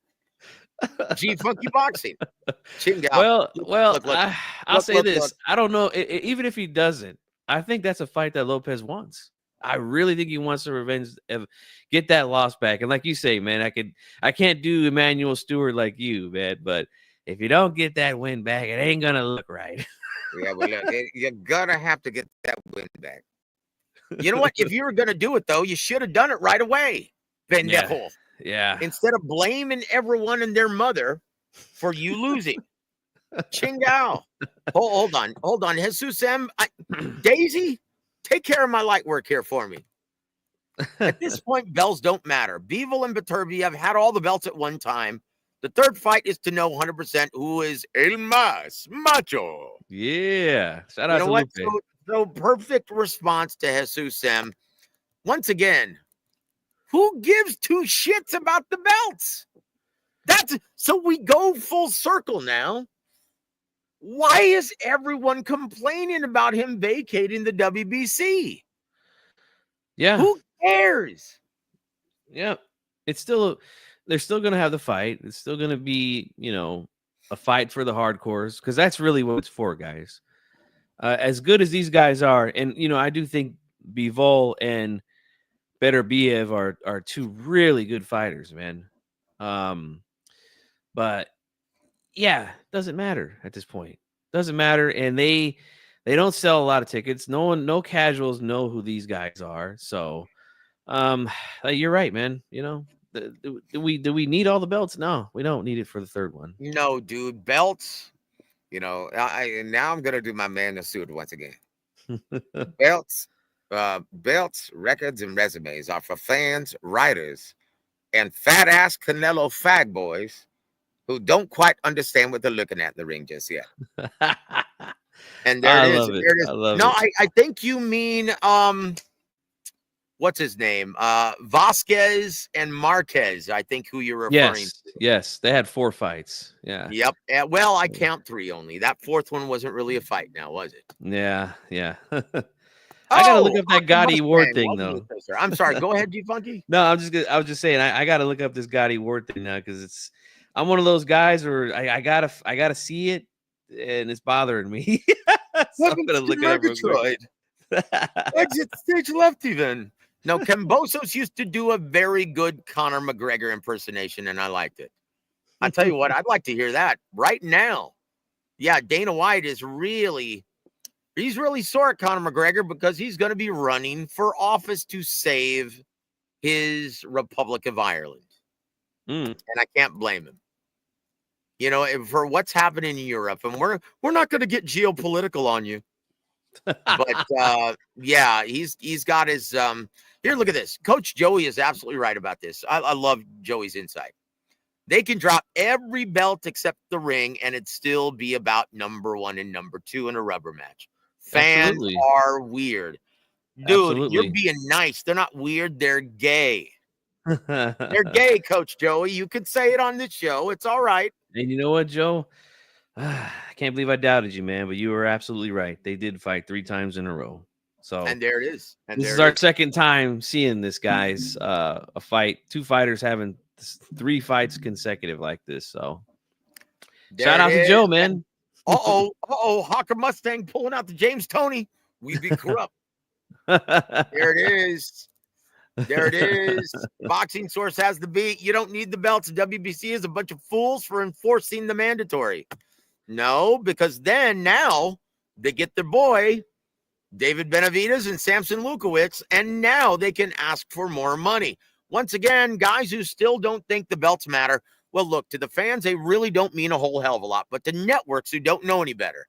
A: Funky Boxing.
C: Well, I'll say this. I don't know. Even if he doesn't, I think that's a fight that Lopez wants. I really think he wants to revenge, get that loss back. And like you say, man, I can't do Emmanuel Stewart like you, man. But if you don't get that win back, it ain't gonna look right.
A: Yeah, well, look, you're gonna have to get that win back. You know what? If you were gonna do it though, you should have done it right away, Pendejo.
C: Yeah.
A: Instead of blaming everyone and their mother for you losing. Chingao. Hold on. Jesus M. Daisy, take care of my light work here for me. At this point, belts don't matter. Bivol and Beterbiev have had all the belts at one time. The third fight is to know 100% who is El Mas Macho.
C: Yeah. Shout out to
A: what?
C: Lupe.
A: So perfect response to Jesus M. Once again, who gives 2 shits about the belts? So we go full circle now. Why is everyone complaining about him vacating the WBC?
C: Yeah.
A: Who cares?
C: Yeah. They're still going to have the fight. It's still going to be, a fight for the hardcores because that's really what it's for, guys. As good as these guys are, and, I do think Bivol and Beterbiev are 2 really good fighters, man. But yeah, doesn't matter at this point. Doesn't matter, and they don't sell a lot of tickets. No casuals know who these guys are. So, you're right, man. Do we need all the belts? No, we don't need it for the third one.
A: No, dude, belts. Now I'm gonna do my man the suit once again. Belts, records, and resumes are for fans, writers, and fat ass Canelo fag boys who don't quite understand what they're looking at in the ring just yet. And there
C: I
A: it is.
C: love it.
A: There it is.
C: I love
A: No,
C: it.
A: I think you mean what's his name? Vasquez and Marquez, I think who you're referring to.
C: Yes, they had 4 fights. Yeah.
A: Yep. Well, I count 3 only. That 4th one wasn't really a fight now, was it?
C: Yeah. I gotta look up that Gotti Ward thing though.
A: I'm sorry. Go ahead, G Funky.
C: No, I was just saying I gotta look up this Gotti Ward thing now because I'm one of those guys where I gotta see it and it's bothering me. So I'm gonna look it up real quick.
A: Exit stage left even. No, Cambosos used to do a very good Conor McGregor impersonation, and I liked it. I tell you what, I'd like to hear that right now. Yeah, Dana White is he's really sore at Conor McGregor because he's going to be running for office to save his Republic of Ireland. And I can't blame him. You know, for what's happening in Europe, and we're not going to get geopolitical on you. But yeah, he's got his here, look at this. Coach Joey is absolutely right about this. I love Joey's insight. They can drop every belt except the ring, and it'd still be about number 1 and number 2 in a rubber match. Fans are weird. Dude, you're being nice. They're not weird. They're gay. They're gay, Coach Joey. You could say it on this show. It's all right.
C: And you know what, Joe? I can't believe I doubted you, man, but you were absolutely right. They did fight 3 times in a row. So
A: and there it is. And
C: this is our second time seeing this, guys. A fight, 2 fighters having 3 fights consecutive like this. So shout out to Joe, man.
A: Hawker Mustang pulling out the James Toney. We be corrupt. There it is. There it is. Boxing Source has the beat. You don't need the belts. WBC is a bunch of fools for enforcing the mandatory. No, because then now they get their boy David Benavidez and Samson Lukowicz, and now they can ask for more money. Once again, guys who still don't think the belts matter. Well, look, to the fans, they really don't mean a whole hell of a lot, but to networks who don't know any better,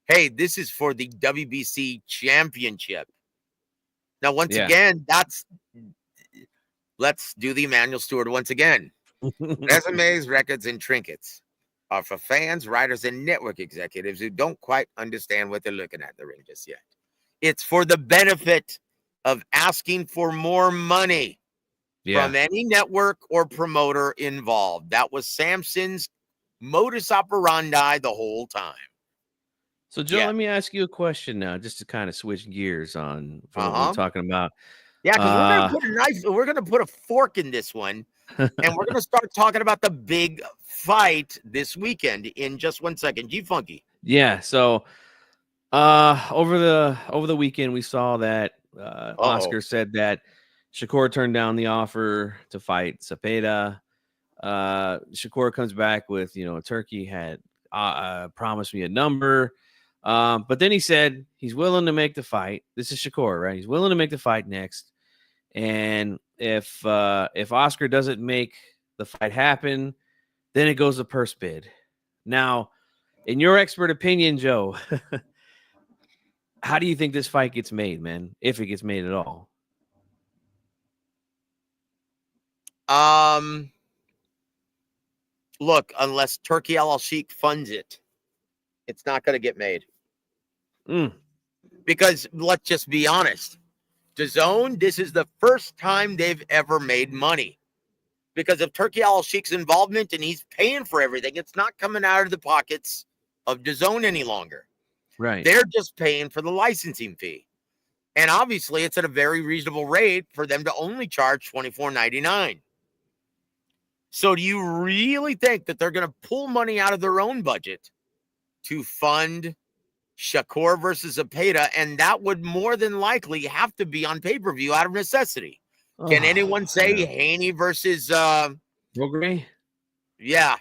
A: hey, this is for the WBC championship. Now, once again, let's do the Emmanuel Stewart once again. Resumes, records, and trinkets are for fans, writers, and network executives who don't quite understand what they're looking at the ring just yet. It's for the benefit of asking for more money from any network or promoter involved. That was Samson's modus operandi the whole time.
C: So, Joe, let me ask you a question now, just to kind of switch gears on what we're talking about.
A: Yeah, because we're going to put a knife, we're going to put a fork in this one, and we're going to start talking about the big fight this weekend in just 1 second. G-Funky.
C: Yeah, so over the weekend, we saw that Oscar said that Shakur turned down the offer to fight Zepeda. Shakur comes back with, Turkey had promised me a number. But then he said he's willing to make the fight. This is Shakur, right? He's willing to make the fight next. And if Oscar doesn't make the fight happen, then it goes to purse bid. Now, in your expert opinion, Joe, how do you think this fight gets made, man? If it gets made at all?
A: Look, unless Turkey Al-Sheikh funds it, it's not going to get made. Because let's just be honest. DAZN, this is the first time they've ever made money. Because of Turkey Al-Sheikh's involvement and he's paying for everything, it's not coming out of the pockets of DAZN any longer.
C: Right.
A: They're just paying for the licensing fee. And obviously, it's at a very reasonable rate for them to only charge $24.99. So do you really think that they're going to pull money out of their own budget to fund Shakur versus Zepeda? And that would more than likely have to be on pay-per-view out of necessity. Can anyone say Haney versus
C: Prograis?
A: Yeah.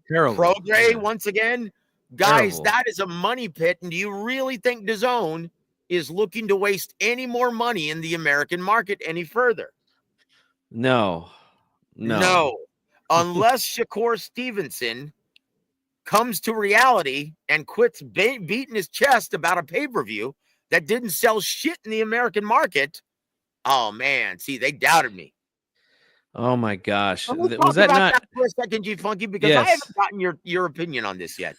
C: Terrible.
A: Prograis once again? Guys, that is a money pit. And do you really think DAZN is looking to waste any more money in the American market any further?
C: No.
A: Unless Shakur Stevenson comes to reality and quits beating his chest about a pay-per-view that didn't sell shit in the American market. Oh, man. See, they doubted me.
C: Oh my gosh.
A: Let's
C: Was
A: talk
C: that
A: about
C: not
A: that for a second, G Funky, because I
C: Yes.
A: haven't gotten your opinion on this yet.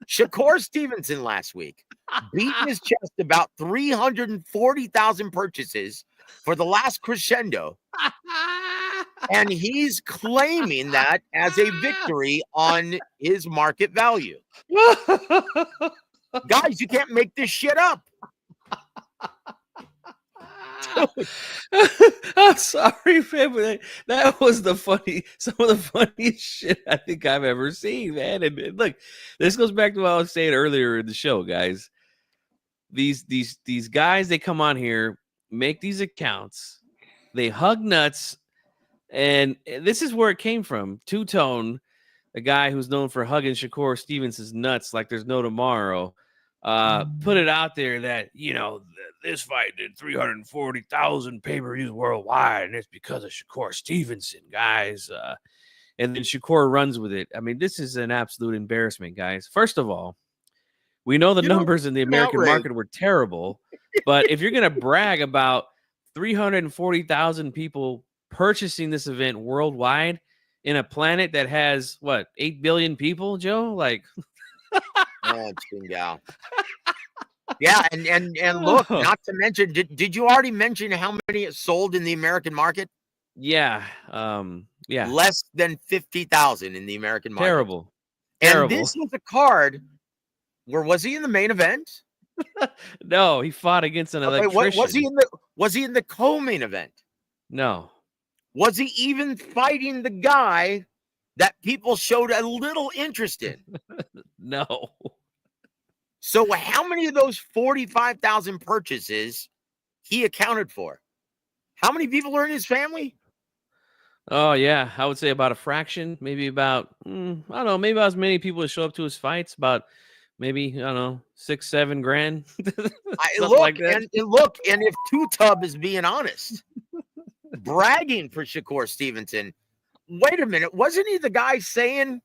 A: Shakur Stevenson last week beating his chest about 340,000 purchases for the last crescendo. And he's claiming that as a victory on his market value. Guys, you can't make this shit up.
C: I'm sorry, man, but that was some of the funniest shit I think I've ever seen, man. And look, this goes back to what I was saying earlier in the show, guys. These guys, they come on here, make these accounts, they hug nuts, and this is where it came from. Two-Tone, a guy who's known for hugging Shakur Stevenson's nuts like there's no tomorrow, put it out there that, this fight did 340,000 pay-per-views worldwide, and it's because of Shakur Stevenson, guys. And then Shakur runs with it. I mean, this is an absolute embarrassment, guys. First of all, we know the numbers in the American market were terrible, but if you're going to brag about 340,000 people purchasing this event worldwide in a planet that has, 8 billion people, Joe? Like,
A: yeah, and look, not to mention, did you already mention how many it sold in the American market?
C: Yeah,
A: less than 50,000 in the American market.
C: Terrible.
A: And this was a card. Where was he in the main event?
C: No, he fought against an electrician.
A: Was he in the co-main event?
C: No.
A: Was he even fighting the guy that people showed a little interest in?
C: No.
A: So how many of those 45,000 purchases he accounted for? How many people are in his family?
C: Oh, yeah. I would say about a fraction, maybe about, I don't know, maybe about as many people that show up to his fights, about maybe, I don't know, 6-7 grand.
A: And if Two-Tub is being honest, bragging for Shakur Stevenson, wait a minute, wasn't he the guy saying,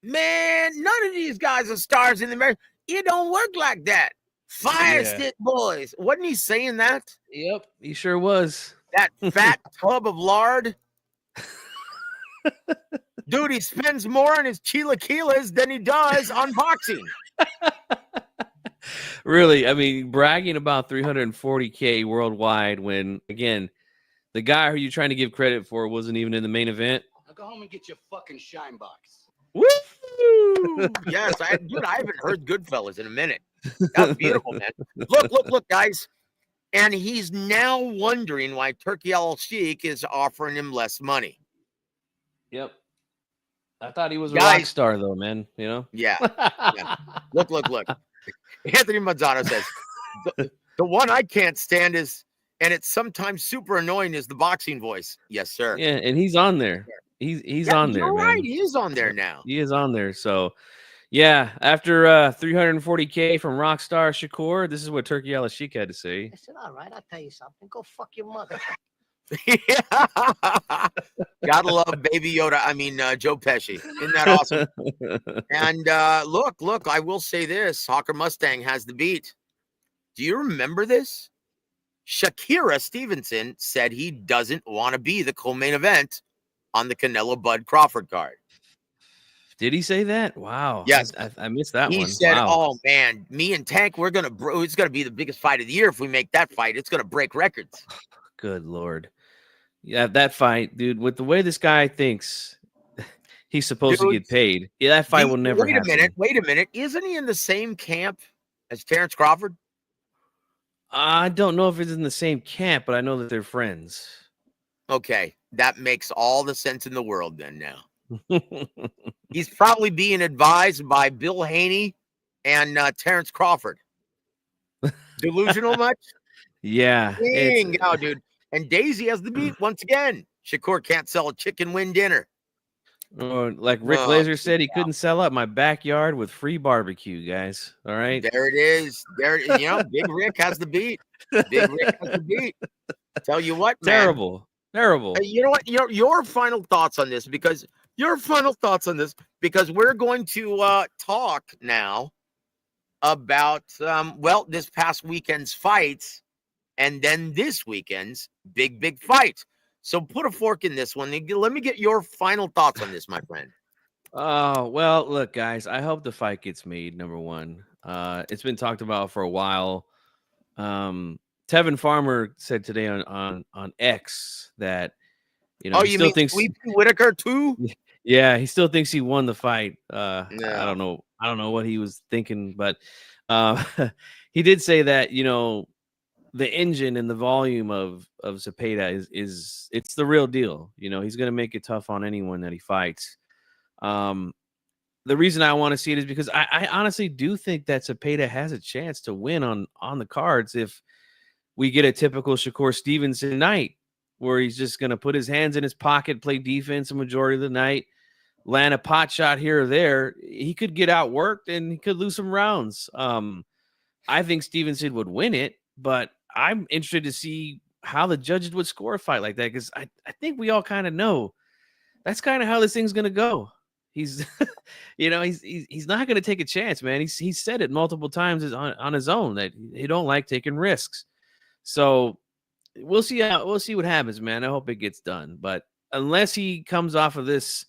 A: man, none of these guys are stars in the American? It don't work like that. Fire stick boys. Wasn't he saying that?
C: Yep, he sure was.
A: That fat tub of lard. Dude, he spends more on his chilaquiles than he does on boxing.
C: Really, I mean, bragging about 340K worldwide when, again, the guy who you're trying to give credit for wasn't even in the main event.
G: I'll go home and get your fucking shine box.
A: Woo! Yes, I haven't heard Goodfellas in a minute. That was beautiful, man. Look, guys. And he's now wondering why Turkey Al-Sheikh is offering him less money.
C: Yep. I thought he was a rock star, though, man.
A: Yeah. Look. Anthony Mazzano says, the one I can't stand is, and it's sometimes super annoying, is the boxing voice. Yes, sir.
C: Yeah, and he's on there. He's on there,
A: you're
C: man.
A: Right, he is on there now.
C: He is on there. So, yeah, after 340K from Rockstar Shakur, this is what Turkey Al-Sheikh had to say.
G: I said, all right, I'll tell you something. Go fuck your mother.
A: Yeah. Gotta love Baby Yoda. I mean, Joe Pesci. Isn't that awesome? And look, I will say this. Hawker Mustang has the beat. Do you remember this? Shakira Stevenson said he doesn't want to be the co-main event on the Canelo Bud Crawford card.
C: Did he say that? Wow.
A: Yes.
C: I missed that one.
A: He said,
C: wow.
A: oh, man, me and Tank, it's going to be the biggest fight of the year if we make that fight. It's going to break records.
C: Good Lord. Yeah, that fight, dude, with the way this guy thinks he's supposed to get paid, that fight will never happen.
A: Wait a minute. Isn't he in the same camp as Terrence Crawford?
C: I don't know if it's in the same camp, but I know that they're friends.
A: Okay. That makes all the sense in the world then now. He's probably being advised by Bill Haney and Terrence Crawford. Delusional much?
C: Yeah.
A: Dang, dude. And Daisy has the beat once again. Shakur can't sell a chicken wing dinner.
C: Or like Rick Laser said, he couldn't sell out my backyard with free barbecue, guys. All right.
A: There it is. Big Rick has the beat. Big Rick has the beat. Tell you what, man.
C: Terrible.
A: You know what? Your final thoughts on this, because we're going to talk now about this past weekend's fights and then this weekend's big fight. So put a fork in this one. Let me get your final thoughts on this, my friend.
C: Oh, well, look, guys, I hope the fight gets made, number one. It's been talked about for a while. Tevin Farmer said today on X that,
A: Oh,
C: he
A: you
C: still
A: mean
C: thinks
A: Sweepy Whitaker too?
C: yeah, he still thinks he won the fight. I
A: No.
C: don't know. I don't know what he was thinking, but he did say that, the engine and the volume of Zepeda is it's the real deal. He's going to make it tough on anyone that he fights. The reason I want to see it is because I honestly do think that Zepeda has a chance to win on the cards if we get a typical Shakur Stevenson night where he's just going to put his hands in his pocket, play defense a majority of the night, land a pot shot here or there. He could get outworked and he could lose some rounds. I think Stevenson would win it, but I'm interested to see how the judges would score a fight like that, because I think we all kind of know that's kind of how this thing's going to go. He's, he's not going to take a chance, man. He's said it multiple times on his own that he don't like taking risks. So we'll see what happens, man. I hope it gets done, but unless he comes off of this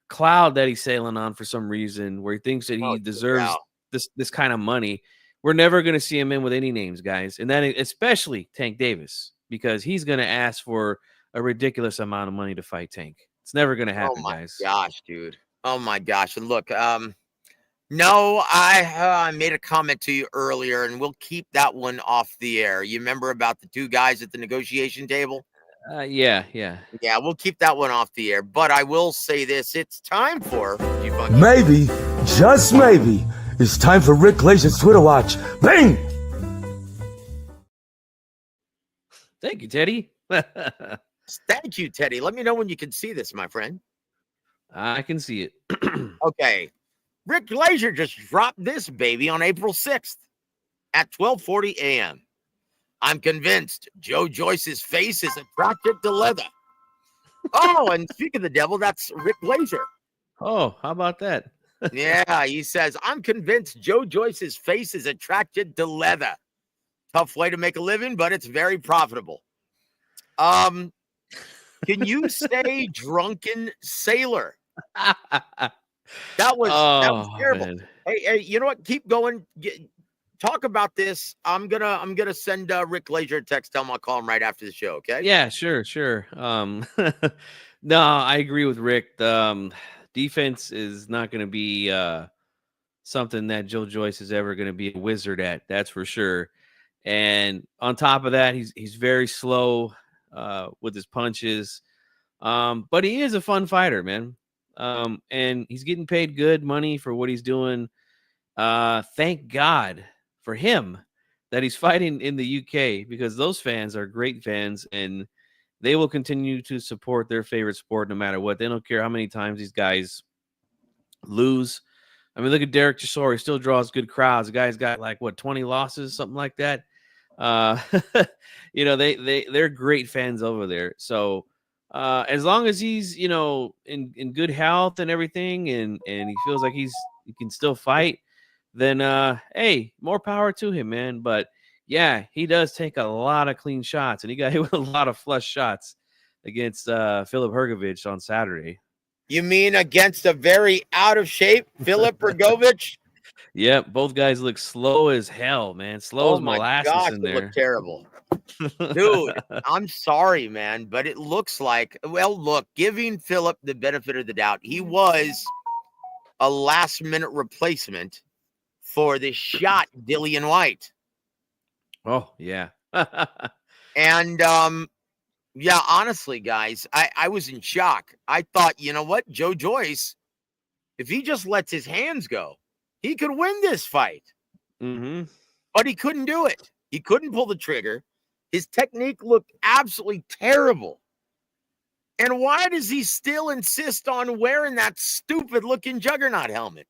C: cloud that he's sailing on for some reason, where he thinks that he deserves this kind of money, we're never going to see him in with any names, guys, and then especially Tank Davis, because he's going to ask for a ridiculous amount of money to fight Tank. It's never going to happen, guys.
A: Oh my gosh, dude. Oh my gosh. And look, no, I made a comment to you earlier, and we'll keep that one off the air. You remember about the two guys at the negotiation table?
C: Yeah.
A: Yeah, we'll keep that one off the air. But I will say this: it's time for
H: maybe, just maybe, it's time for Rick Glazer's Twitter watch. Bing!
C: Thank you, Teddy.
A: Thank you, Teddy. Let me know when you can see this, my friend.
C: I can see it.
A: Okay. Rick Glazier just dropped this baby on April 6th at 12:40 a.m. I'm convinced Joe Joyce's face is attracted to leather. Oh, and speaking of the devil, that's Rick Glazier.
C: Oh, how about that?
A: Yeah, he says, I'm convinced Joe Joyce's face is attracted to leather. Tough way to make a living, but it's very profitable. Can you say drunken sailor? That was terrible. Man. Hey, you know what? Keep going. Talk about this. I'm gonna send Rick Glazier a text. Tell him I'll call him right after the show. Okay?
C: Yeah, sure. No, I agree with Rick. Defense is not going to be something that Joe Joyce is ever going to be a wizard at. That's for sure. And on top of that, he's very slow with his punches. But he is a fun fighter, man. And he's getting paid good money for what he's doing. Thank God for him that he's fighting in the UK, because those fans are great fans and they will continue to support their favorite sport no matter what. They don't care how many times these guys lose. I mean, look at Derek Chisora. He still draws good crowds. The guy's got 20 losses, something like that. They're great fans over there. So as long as he's, in good health and everything, and he feels like he can still fight, then hey, more power to him, man. But yeah, he does take a lot of clean shots, and he got hit with a lot of flush shots against Filip Hrgović on Saturday.
A: You mean against a very out of shape Filip Hrgović?
C: Yep, both guys look slow as hell, man. Slow as molasses in there.
A: Look terrible. Dude, I'm sorry, man, but it looks like, look, giving Filip the benefit of the doubt, he was a last-minute replacement for the shot Dillian White.
C: Oh, yeah.
A: And, yeah, honestly, guys, I was in shock. I thought, you know what? Joe Joyce, if he just lets his hands go, he could win this fight.
C: Mm-hmm.
A: But he couldn't do it. He couldn't pull the trigger. His technique looked absolutely terrible. And why does he still insist on wearing that stupid-looking Juggernaut helmet?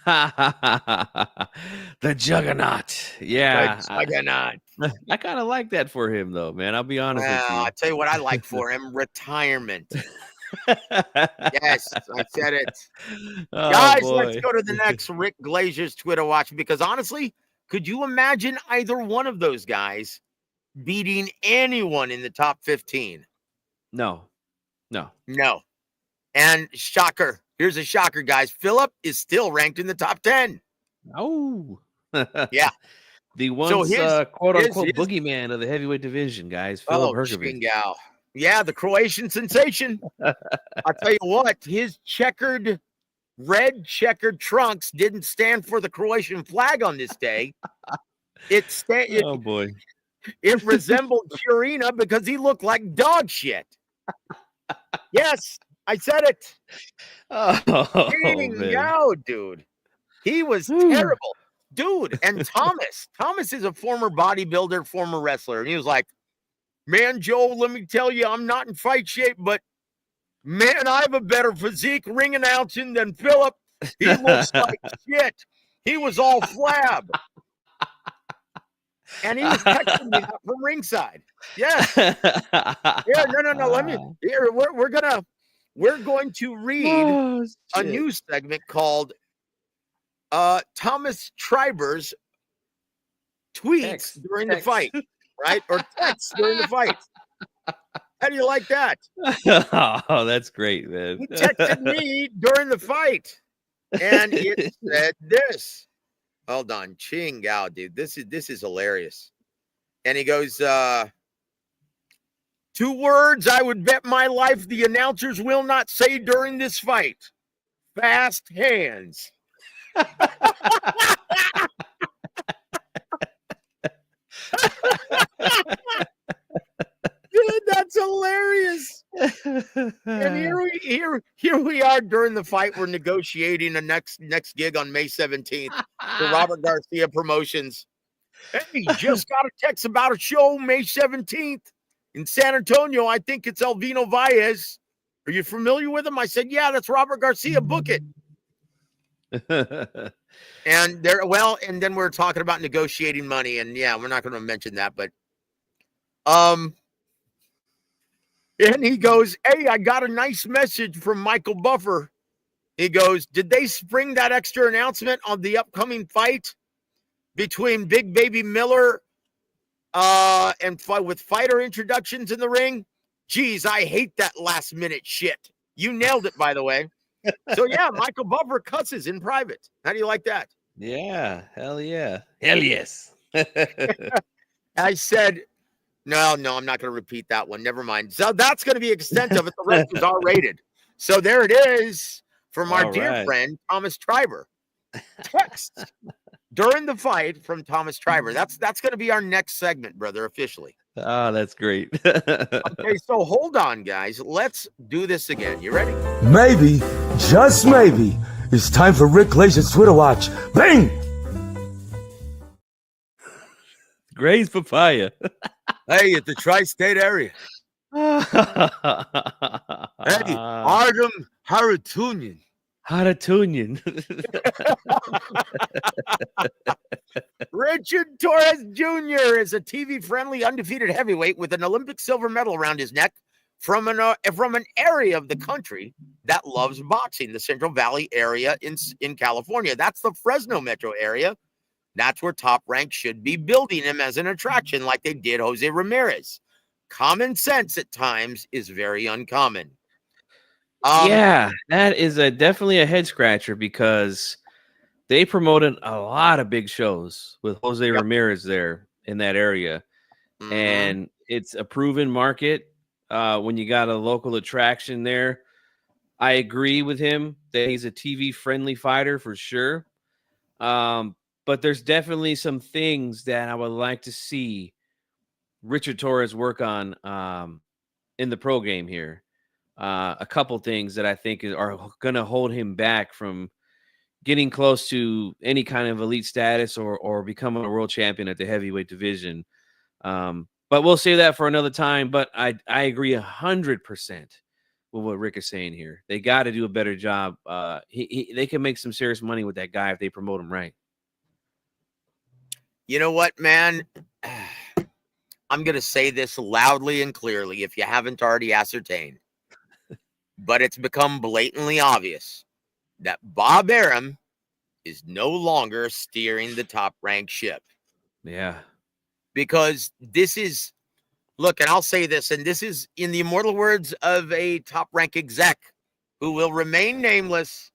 C: The Juggernaut. Yeah.
A: The Juggernaut.
C: I kind of like that for him, though, man. I'll be honest with you.
A: I'll tell you what I like for him. Retirement. Yes, I said it.
C: Oh,
A: guys,
C: boy.
A: Let's go to the next Rick Glazer's Twitter watch, because honestly, could you imagine either one of those guys beating anyone in the top 15?
C: No.
A: And shocker. Here's a shocker, guys. Philip is still ranked in the top 10.
C: Oh.
A: Yeah.
C: The
A: So
C: once quote-unquote boogeyman of the heavyweight division, guys. Philip Hergovich.
A: Chingao. Yeah, the Croatian sensation. I'll tell you what, his red checkered trunks didn't stand for the Croatian flag on this day.
C: Oh, boy.
A: It resembled Purina because he looked like dog shit. Yes, I said it.
C: Oh,
A: Yo, dude. He was terrible. Dude, and Thomas is a former bodybuilder, former wrestler. And he was like, man, Joe, let me tell you, I'm not in fight shape, but man, I have a better physique ring announcing than Philip. He looks like shit. He was all flab. And he was texting me that from ringside. Yes. Yeah, no. Let me here. We're going to read a news segment called Thomas Triber's tweets during the fight, right? Or texts during the fight. How do you like that?
C: Oh, that's great, man.
A: He texted me during the fight, and it said this. Hold on, Chingao, dude. This is hilarious. And he goes, 2 words I would bet my life the announcers will not say during this fight. Fast hands. Dude, that's hilarious. And here we are during the fight. We're negotiating a next gig on May 17th for Robert Garcia Promotions. Hey, just got a text about a show May 17th in San Antonio. I think it's Elvino Valles. Are you familiar with him? I said, yeah, that's Robert Garcia. Book it. And then we're talking about negotiating money, and yeah, we're not going to mention that, but and he goes, hey, I got a nice message from Michael Buffer. He goes, did they spring that extra announcement on the upcoming fight between Big Baby Miller and with fighter introductions in the ring? Geez, I hate that last minute shit. You nailed it, by the way. So yeah, Michael Buffer cusses in private. How do you like that?
C: Yeah, hell yeah. Hell yes.
A: I said, no, I'm not going to repeat that one. Never mind. So that's going to be the extent of it. The rest is R-rated. So there it is from our dear friend, Thomas Triber. Text during the fight from Thomas Triber. That's going to be our next segment, brother, officially.
C: Oh, that's great.
A: Okay, so hold on, guys. Let's do this again. You ready?
H: Maybe, just maybe, it's time for Rick Glacier's Twitter watch. Bang!
C: Gray's papaya.
A: Hey, at the tri-state area. Hey, Artem Haratunian. Richard Torres Jr. is a TV-friendly undefeated heavyweight with an Olympic silver medal around his neck from an area of the country that loves boxing, the Central Valley area in California. That's the Fresno metro area. That's where Top Rank should be building him as an attraction like they did Jose Ramirez. Common sense at times is very uncommon.
C: Yeah, that is definitely a head scratcher because they promoted a lot of big shows with Jose Ramirez there in that area. Mm-hmm. And it's a proven market when you got a local attraction there. I agree with him that he's a TV-friendly fighter for sure. But there's definitely some things that I would like to see Richard Torres work on in the pro game here. A couple things that I think are going to hold him back from getting close to any kind of elite status or becoming a world champion at the heavyweight division. But we'll save that for another time. But I agree 100% with what Rick is saying here. They got to do a better job. They can make some serious money with that guy if they promote him right.
A: You know what, man? I'm going to say this loudly and clearly if you haven't already ascertained. But it's become blatantly obvious that Bob Arum is no longer steering the Top Rank ship.
C: Yeah.
A: Because this is Look, and I'll say this, and this is in the immortal words of a top rank exec who will remain nameless,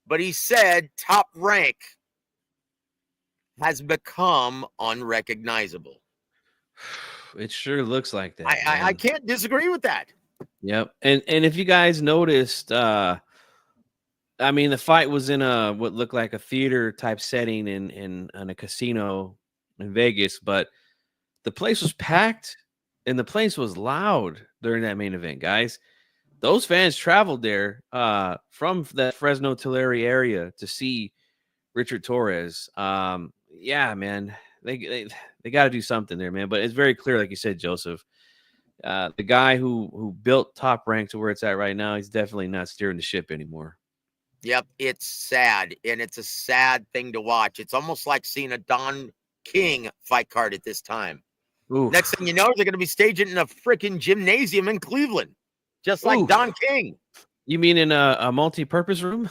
A: but he said Top Rank has become unrecognizable.
C: It sure looks like that.
A: I can't disagree with that.
C: Yep. And if you guys noticed, I mean, the fight was in what looked like a theater type setting in a casino in Vegas, but the place was packed and the place was loud during that main event, guys. Those fans traveled there from that Fresno Tulare area to see Richard Torres. Yeah, man, they got to do something there, man. But it's very clear, like you said, Joseph, the guy who built Top Rank to where it's at right now, he's definitely not steering the ship anymore.
A: Yep, it's sad, and it's a sad thing to watch. It's almost like seeing a Don King fight card at this time.
C: Oof.
A: Next thing you know, they're going to be staging in a freaking gymnasium in Cleveland, just like Don King.
C: You mean in a multi-purpose room?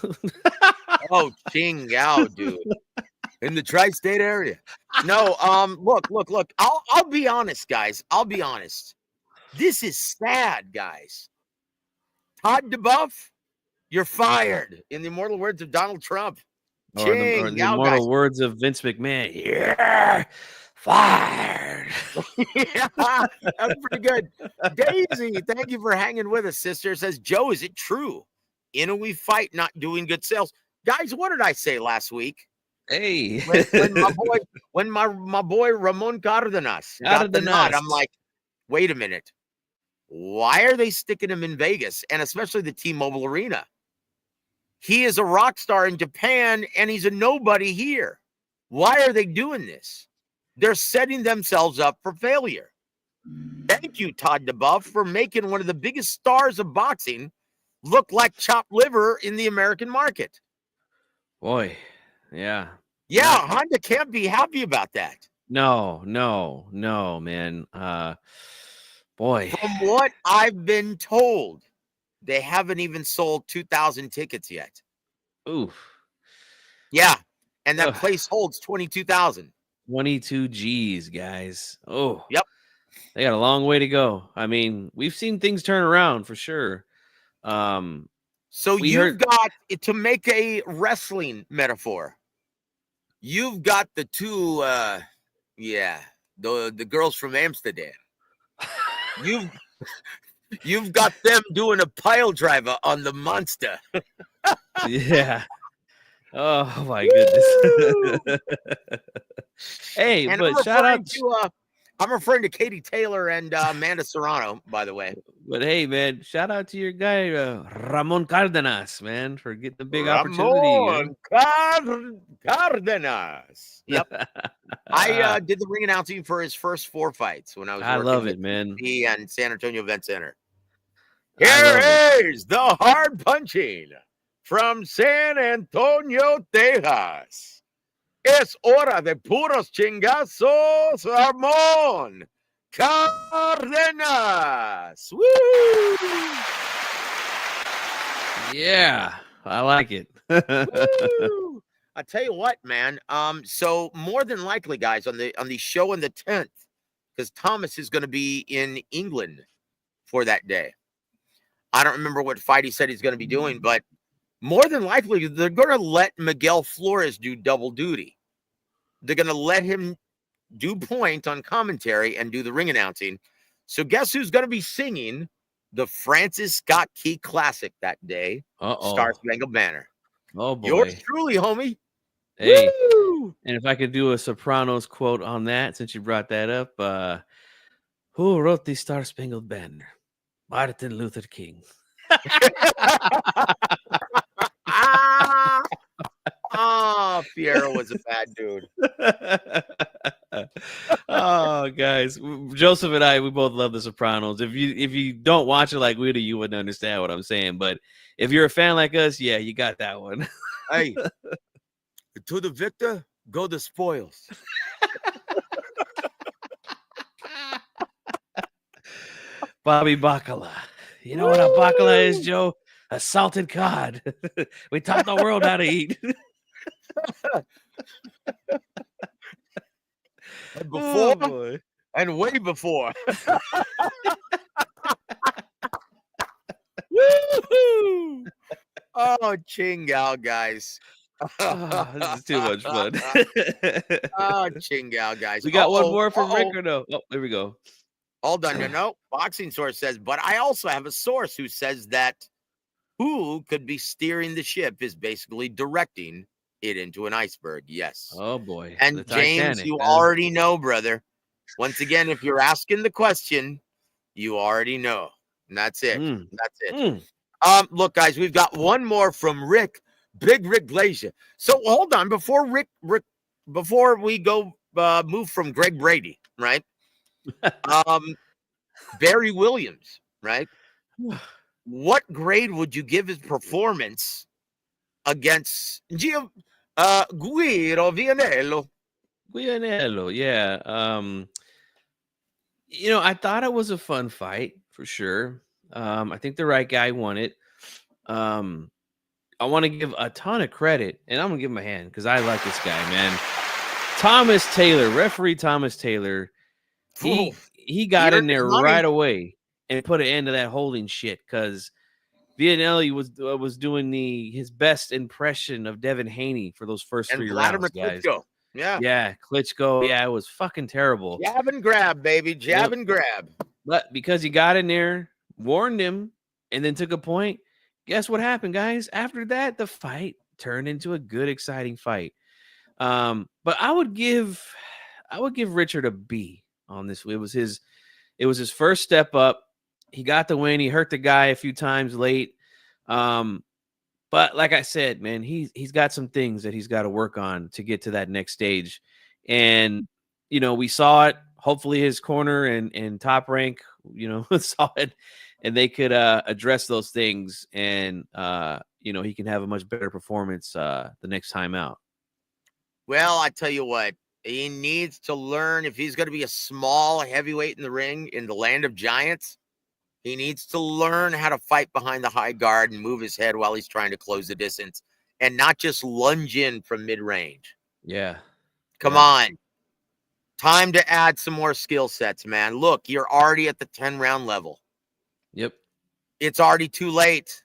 A: Oh, Ching Yao, dude. In the tri-state area. No, look. I'll be honest, guys. I'll be honest. This is sad, guys. Todd DeBuff, you're fired. In the immortal words of Donald Trump.
C: Or the immortal words of Vince McMahon. Yeah, fired.
A: Yeah, that's pretty good. Daisy, thank you for hanging with us, sister. Says, Joe, is it true? Inoue fight not doing good sales. Guys, what did I say last week?
C: Hey,
A: when my boy Ramon Cardenas got the nod, I'm like, wait a minute. Why are they sticking him in Vegas, and especially the T-Mobile Arena? He is a rock star in Japan, and he's a nobody here. Why are they doing this? They're setting themselves up for failure. Thank you, Todd DeBuff, for making one of the biggest stars of boxing look like chopped liver in the American market.
C: Boy, yeah.
A: Yeah, Honda can't be happy about that.
C: No, man. Boy.
A: From what I've been told, they haven't even sold 2,000 tickets yet.
C: Oof.
A: Yeah, and that place holds 22,000.
C: 22 G's, guys. Oh,
A: yep.
C: They got a long way to go. I mean, we've seen things turn around for sure.
A: So you've got, to make a wrestling metaphor, you've got the two, the girls from Amsterdam. You've got them doing a pile driver on the monster.
C: Yeah. Oh my goodness. Hey,
A: and
C: but shout out
A: to I'm referring to Katie Taylor and Amanda Serrano, by the way.
C: But hey, man, shout out to your guy Ramon Cardenas, man, for getting the big opportunity.
A: Cardenas. Yep. I did the ring announcing for his first 4 fights when I was.
C: I love it, man.
A: And San Antonio Event Center. Here is the hard punching from San Antonio, Texas. Es hora de puros chingazos, Ramon Cardenas. Woo!
C: Yeah, I like it.
A: I tell you what, man. So more than likely, guys, on the show on the 10th, because Thomas is going to be in England for that day. I don't remember what fight he said he's going to be doing, but more than likely, they're going to let Miguel Flores do double duty. They're going to let him do point on commentary and do the ring announcing. So guess who's going to be singing the Francis Scott Key Classic that day? Star Spangled Banner.
C: Oh, boy.
A: Yours truly, homie.
C: Hey,
A: woo!
C: And if I could do a Sopranos quote on that, since you brought that up, who wrote the Star Spangled Banner? Martin Luther King.
A: Fierro was a bad dude.
C: Oh, guys, Joseph and I, we both love The Sopranos. If you don't watch it like we do, you wouldn't understand what I'm saying. But if you're a fan like us, yeah, you got that one.
A: Hey, to the victor, go the spoils.
C: Bobby Bacala. You know what a bacala is, Joe? A salted cod. We taught the world how to eat.
A: and way before. Woo-hoo! Oh, Chingao, guys.
C: Oh, this is too much fun.
A: Oh, Chingao, guys.
C: We got one more from Rick or no? Oh, there we go.
A: All done. No, boxing source says, but I also have a source who says that who could be steering the ship is basically directing it into an iceberg. Yes.
C: Oh boy.
A: And James, you already know, brother. Once again, if you're asking the question, you already know. And that's it. That's it. Look, guys, we've got one more from Rick, Big Rick Glazier. So hold on, before we go move from Greg Brady, right? Barry Williams, right? What grade would you give his performance against Guido Vianello?
C: Vianello, yeah. I thought it was a fun fight for sure. I think the right guy won it. I want to give a ton of credit, and I'm gonna give him a hand because I like this guy, man. Thomas Taylor, referee Thomas Taylor. He got in there right away and put an end to that holding shit because Vianelli was doing his best impression of Devin Haney for those first three rounds, guys.
A: Klitschko.
C: Yeah, Klitschko. Yeah, it was fucking terrible.
A: Jab and grab, baby. Jab and grab.
C: But because he got in there, warned him, and then took a point, guess what happened, guys? After that, the fight turned into a good, exciting fight. But I would give Richard a B on this. It was his first step up. He got the win. He hurt the guy a few times late. But like I said, man, he's got some things that he's got to work on to get to that next stage. And, we saw it. Hopefully his corner and Top Rank, saw it and they could address those things. And, he can have a much better performance the next time out.
A: Well, I tell you what, he needs to learn if he's going to be a small heavyweight in the ring in the land of giants. He needs to learn how to fight behind the high guard and move his head while he's trying to close the distance and not just lunge in from mid-range.
C: Yeah.
A: Come on. Time to add some more skill sets, man. Look, you're already at the 10-round level.
C: Yep.
A: It's already too late.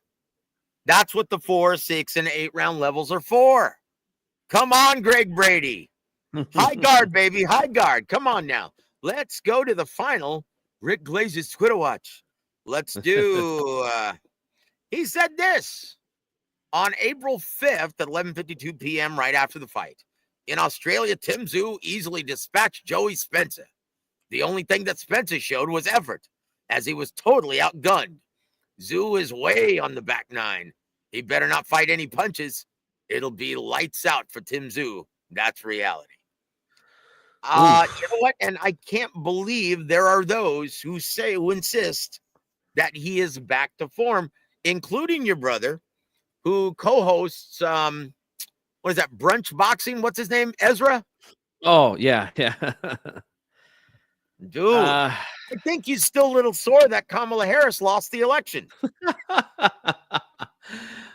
A: That's what the 4, 6, and 8-round levels are for. Come on, Greg Brady. High guard, baby. High guard. Come on now. Let's go to the final Rick Glazer's Twitter watch. Let's do, he said this on April 5th at 11:52 p.m. right after the fight. In Australia, Tim Tszyu easily dispatched Joey Spencer. The only thing that Spencer showed was effort, as he was totally outgunned. Tszyu is way on the back nine. He better not fight any punches. It'll be lights out for Tim Tszyu. That's reality. You know what? And I can't believe there are those who insist that he is back to form, including your brother, who co-hosts, what is that, Brunch Boxing? What's his name? Ezra?
C: Oh, yeah.
A: Dude, I think he's still a little sore that Kamala Harris lost the election.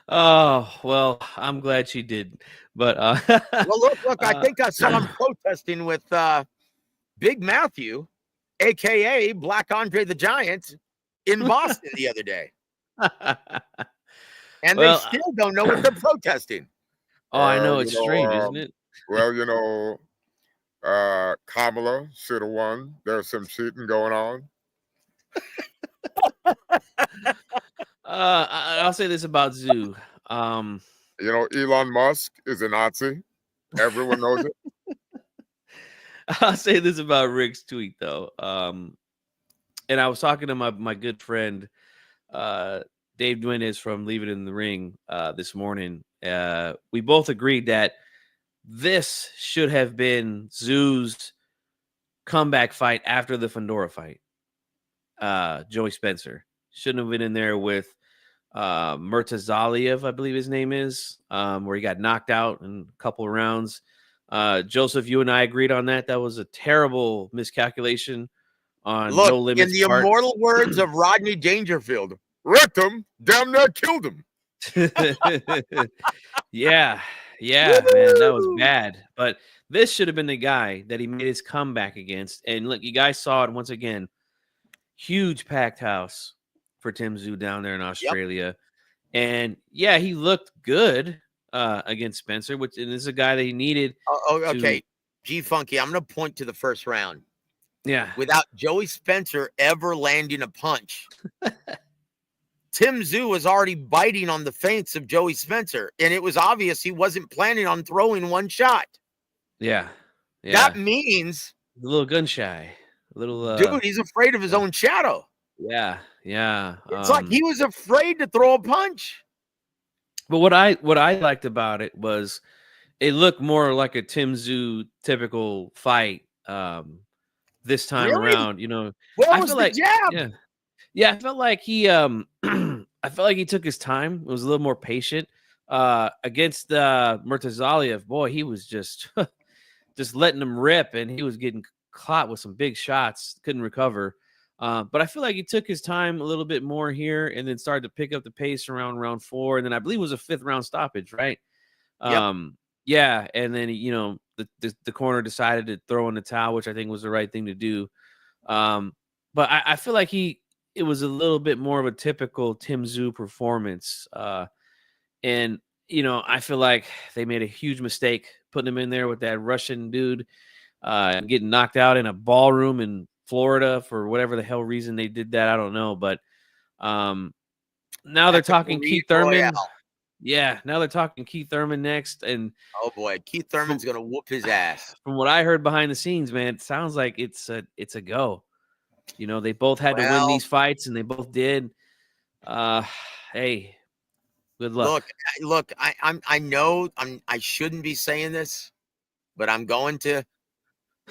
C: Oh, well, I'm glad she did. But
A: well, look, I think I saw him protesting with Big Matthew, a.k.a. Black Andre the Giant, in Boston the other day. And they still don't know what they're protesting.
C: Oh, I know. It's strange, isn't it?
F: Well, Kamala should have won. There's some cheating going on.
C: I'll say this about Tszyu.
F: Elon Musk is a Nazi. Everyone knows it.
C: I'll say this about Rick's tweet, though. And I was talking to my good friend, Dave Duenes from Leave It in the Ring this morning. We both agreed that this should have been Tszyu's comeback fight after the Fundora fight. Joey Spencer shouldn't have been in there with Murtazaliev, I believe his name is, where he got knocked out in a couple of rounds. Joseph, you and I agreed on that. That was a terrible miscalculation on No Limits.
A: In the immortal words of Rodney Dangerfield, wrecked him, damn near killed him.
C: Yeah, man, that was bad. But This should have been the guy that he made his comeback against. And look, you guys saw it once again. Huge packed house for Tim Tszyu down there in Australia. And yeah, he looked good against Spencer, and this is a guy that he needed.
A: Okay. G Funky, I'm going to point to the first round.
C: Yeah.
A: Without Joey Spencer ever landing a punch, Tim Tszyu was already biting on the feints of Joey Spencer, and it was obvious he wasn't planning on throwing one shot.
C: Yeah.
A: That means
C: a little gun shy. A little
A: dude, he's afraid of his own shadow.
C: Yeah.
A: It's like he was afraid to throw a punch.
C: But what I liked about it was it looked more like a Tim Tszyu typical fight this time around. You know,
A: where
C: I
A: was
C: feel
A: the
C: like
A: jab?
C: Yeah, I felt like he I felt like he took his time. It was a little more patient. Against Murtazaliev, boy, he was just just letting him rip, and he was getting caught with some big shots, couldn't recover. But I feel like he took his time a little bit more here, and then started to pick up the pace around round 4, and then I believe it was a 5th round stoppage, right? Yeah, and then the corner decided to throw in the towel, which I think was the right thing to do. But I feel like it was a little bit more of a typical Tim Tszyu performance. And, I feel like they made a huge mistake putting him in there with that Russian dude getting knocked out in a ballroom in Florida for whatever the hell reason they did that. I don't know. But now they're talking Keith Thurman. Yeah, now they're talking Keith Thurman next. And
A: oh, boy, Keith Thurman's going to whoop his ass.
C: From what I heard behind the scenes, man, it sounds like it's a go. They both had to win these fights, and they both did. Hey, good luck.
A: Look, I know I shouldn't be saying this, but I'm going to.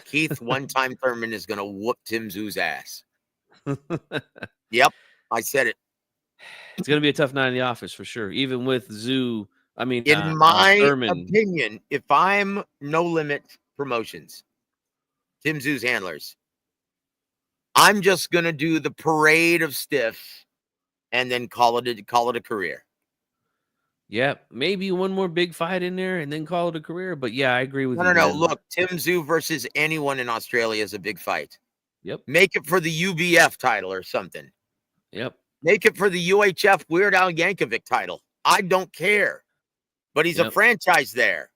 A: Keith one-time Thurman is going to whoop Tim Tszyu's ass. Yep, I said it.
C: It's going to be a tough night in the office for sure, even with Tszyu. I mean,
A: in my
C: Thurman.
A: opinion, if I'm No Limit Promotions, Tim Tszyu's handlers, I'm just going to do the parade of stiffs and then call it a career.
C: Yeah, maybe one more big fight in there and then call it a career. But yeah, I agree with you.
A: No. Look, Tim Tszyu versus anyone in Australia is a big fight.
C: Yep.
A: Make it for the UBF title or something.
C: Yep.
A: Make it for the UHF Weird Al Yankovic title. I don't care. But he's a franchise there.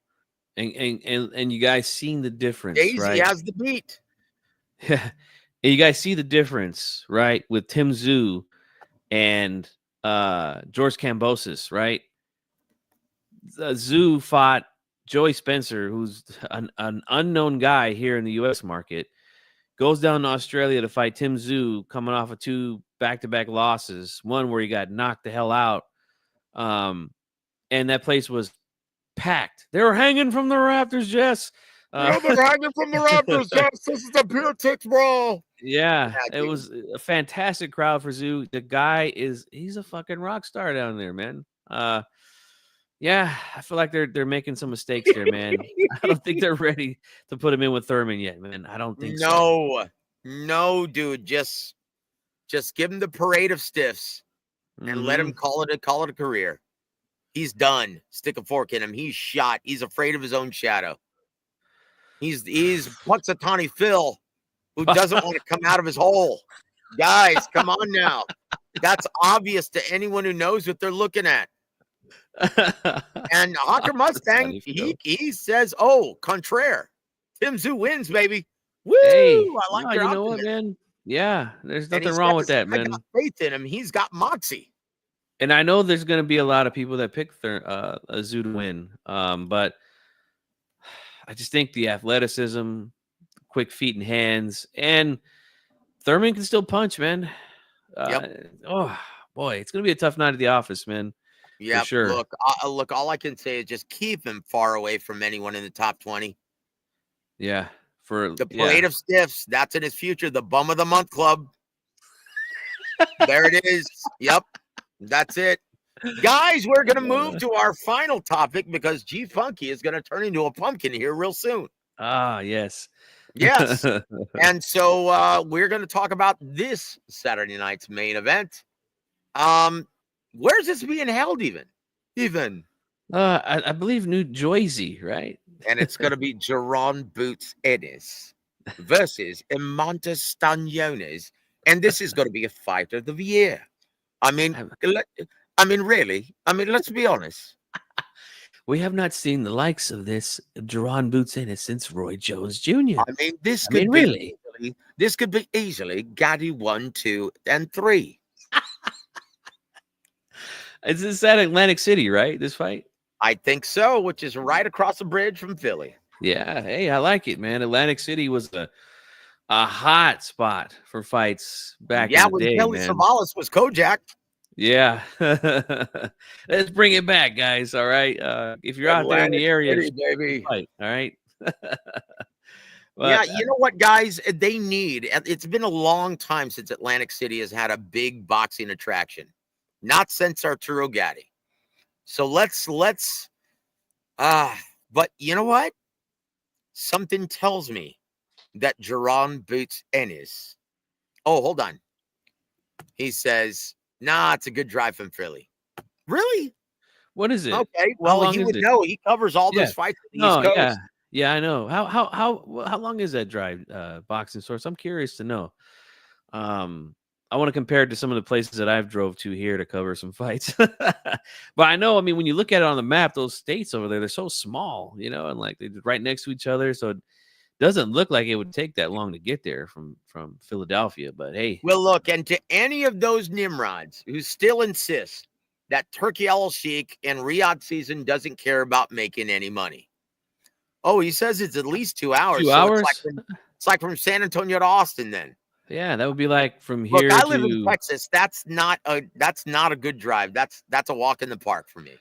C: And you guys seen the difference,
A: Daisy
C: right?
A: has the beat.
C: Yeah. And you guys see the difference, right? With Tim Tszyu and George Kambosos, right? Tszyu fought Joey Spencer, who's an unknown guy here in the U.S. market, goes down to Australia to fight Tim Tszyu, coming off of 2 back-to-back losses, one where he got knocked the hell out. And that place was packed. They were hanging from the rafters, Jess.
A: They're hanging from the rafters, Jess. This is a beer tits brawl.
C: Yeah, it was a fantastic crowd for Tszyu. The guy he's a fucking rock star down there, man. Yeah, I feel like they're making some mistakes there, man. I don't think they're ready to put him in with Thurman yet, man. I don't think so.
A: No, dude. Just give him the parade of stiffs and let him call it a career. He's done. Stick a fork in him. He's shot. He's afraid of his own shadow. He's Punxsutawney Phil, who doesn't want to come out of his hole. Guys, come on now. That's obvious to anyone who knows what they're looking at. And Hawker Mustang, he says, "Oh, contraire. Tim Tszyu wins, baby." Woo!
C: Hey,
A: I like your
C: you know what, man? Yeah, there's nothing wrong with that, man.
A: Got faith in him. He's got moxie.
C: And I know there's going to be a lot of people that pick Tszyu to win, but I just think the athleticism, quick feet and hands, and Thurman can still punch, man. Oh boy, it's going to be a tough night at the office, man.
A: Yeah,
C: for sure.
A: Look. All I can say is just keep him far away from anyone in the top 20.
C: Yeah, for
A: the parade of stiffs. That's in his future. The Bum of the Month Club. There it is. Yep, that's it, guys. We're gonna move to our final topic because G Funky is gonna turn into a pumpkin here real soon.
C: Ah, yes.
A: Yes. And so we're going to talk about this Saturday night's main event. Where's this being held even?
C: I believe New Jersey, right?
A: and it's going to be Jaron Boots Ennis versus Imanta Staniones, and this is going to be a fight of the year. I mean, really. I mean, let's be honest.
C: We have not seen the likes of this Jaron Boots Ennis since Roy Jones Jr.
A: I mean, this could be easily, this could be easily Gaddy 1, 2, and 3.
C: Is this at Atlantic City, right? This fight?
A: I think so, which is right across the bridge from Philly.
C: Yeah. Hey, I like it, man. Atlantic City was a hot spot for fights back in the day,
A: Kelly
C: man.
A: Savalas was Kojak.
C: Yeah. Let's bring it back, guys. All right. If you're out there in the area,
A: baby.
C: Fight, all right.
A: Yeah, you know what, guys? They need. It's been a long time since Atlantic City has had a big boxing attraction. Not since Arturo Gatti. So let's. But you know what? Something tells me that Jaron Boots Ennis. Oh, hold on. He says, "Nah, it's a good drive from Philly." Really?
C: What is it?
A: Okay, well, he would know. He covers all those fights on the East Coast.
C: Yeah, I know. How long is that drive, boxing source? I'm curious to know. I want to compare it to some of the places that I've drove to here to cover some fights. But I know, I mean, when you look at it on the map, those states over there, they're so small, you know, and like they're right next to each other. So it doesn't look like it would take that long to get there from Philadelphia. But hey.
A: Well, look, and to any of those Nimrods who still insist that Turkey Al-Sheikh and Riyadh season doesn't care about making any money. Oh, he says it's at least 2 hours.
C: 2 hours?
A: It's like from San Antonio to Austin then.
C: Yeah, that would be like from here.
A: Look, I live in Texas. That's not a good drive. That's a walk in the park for me.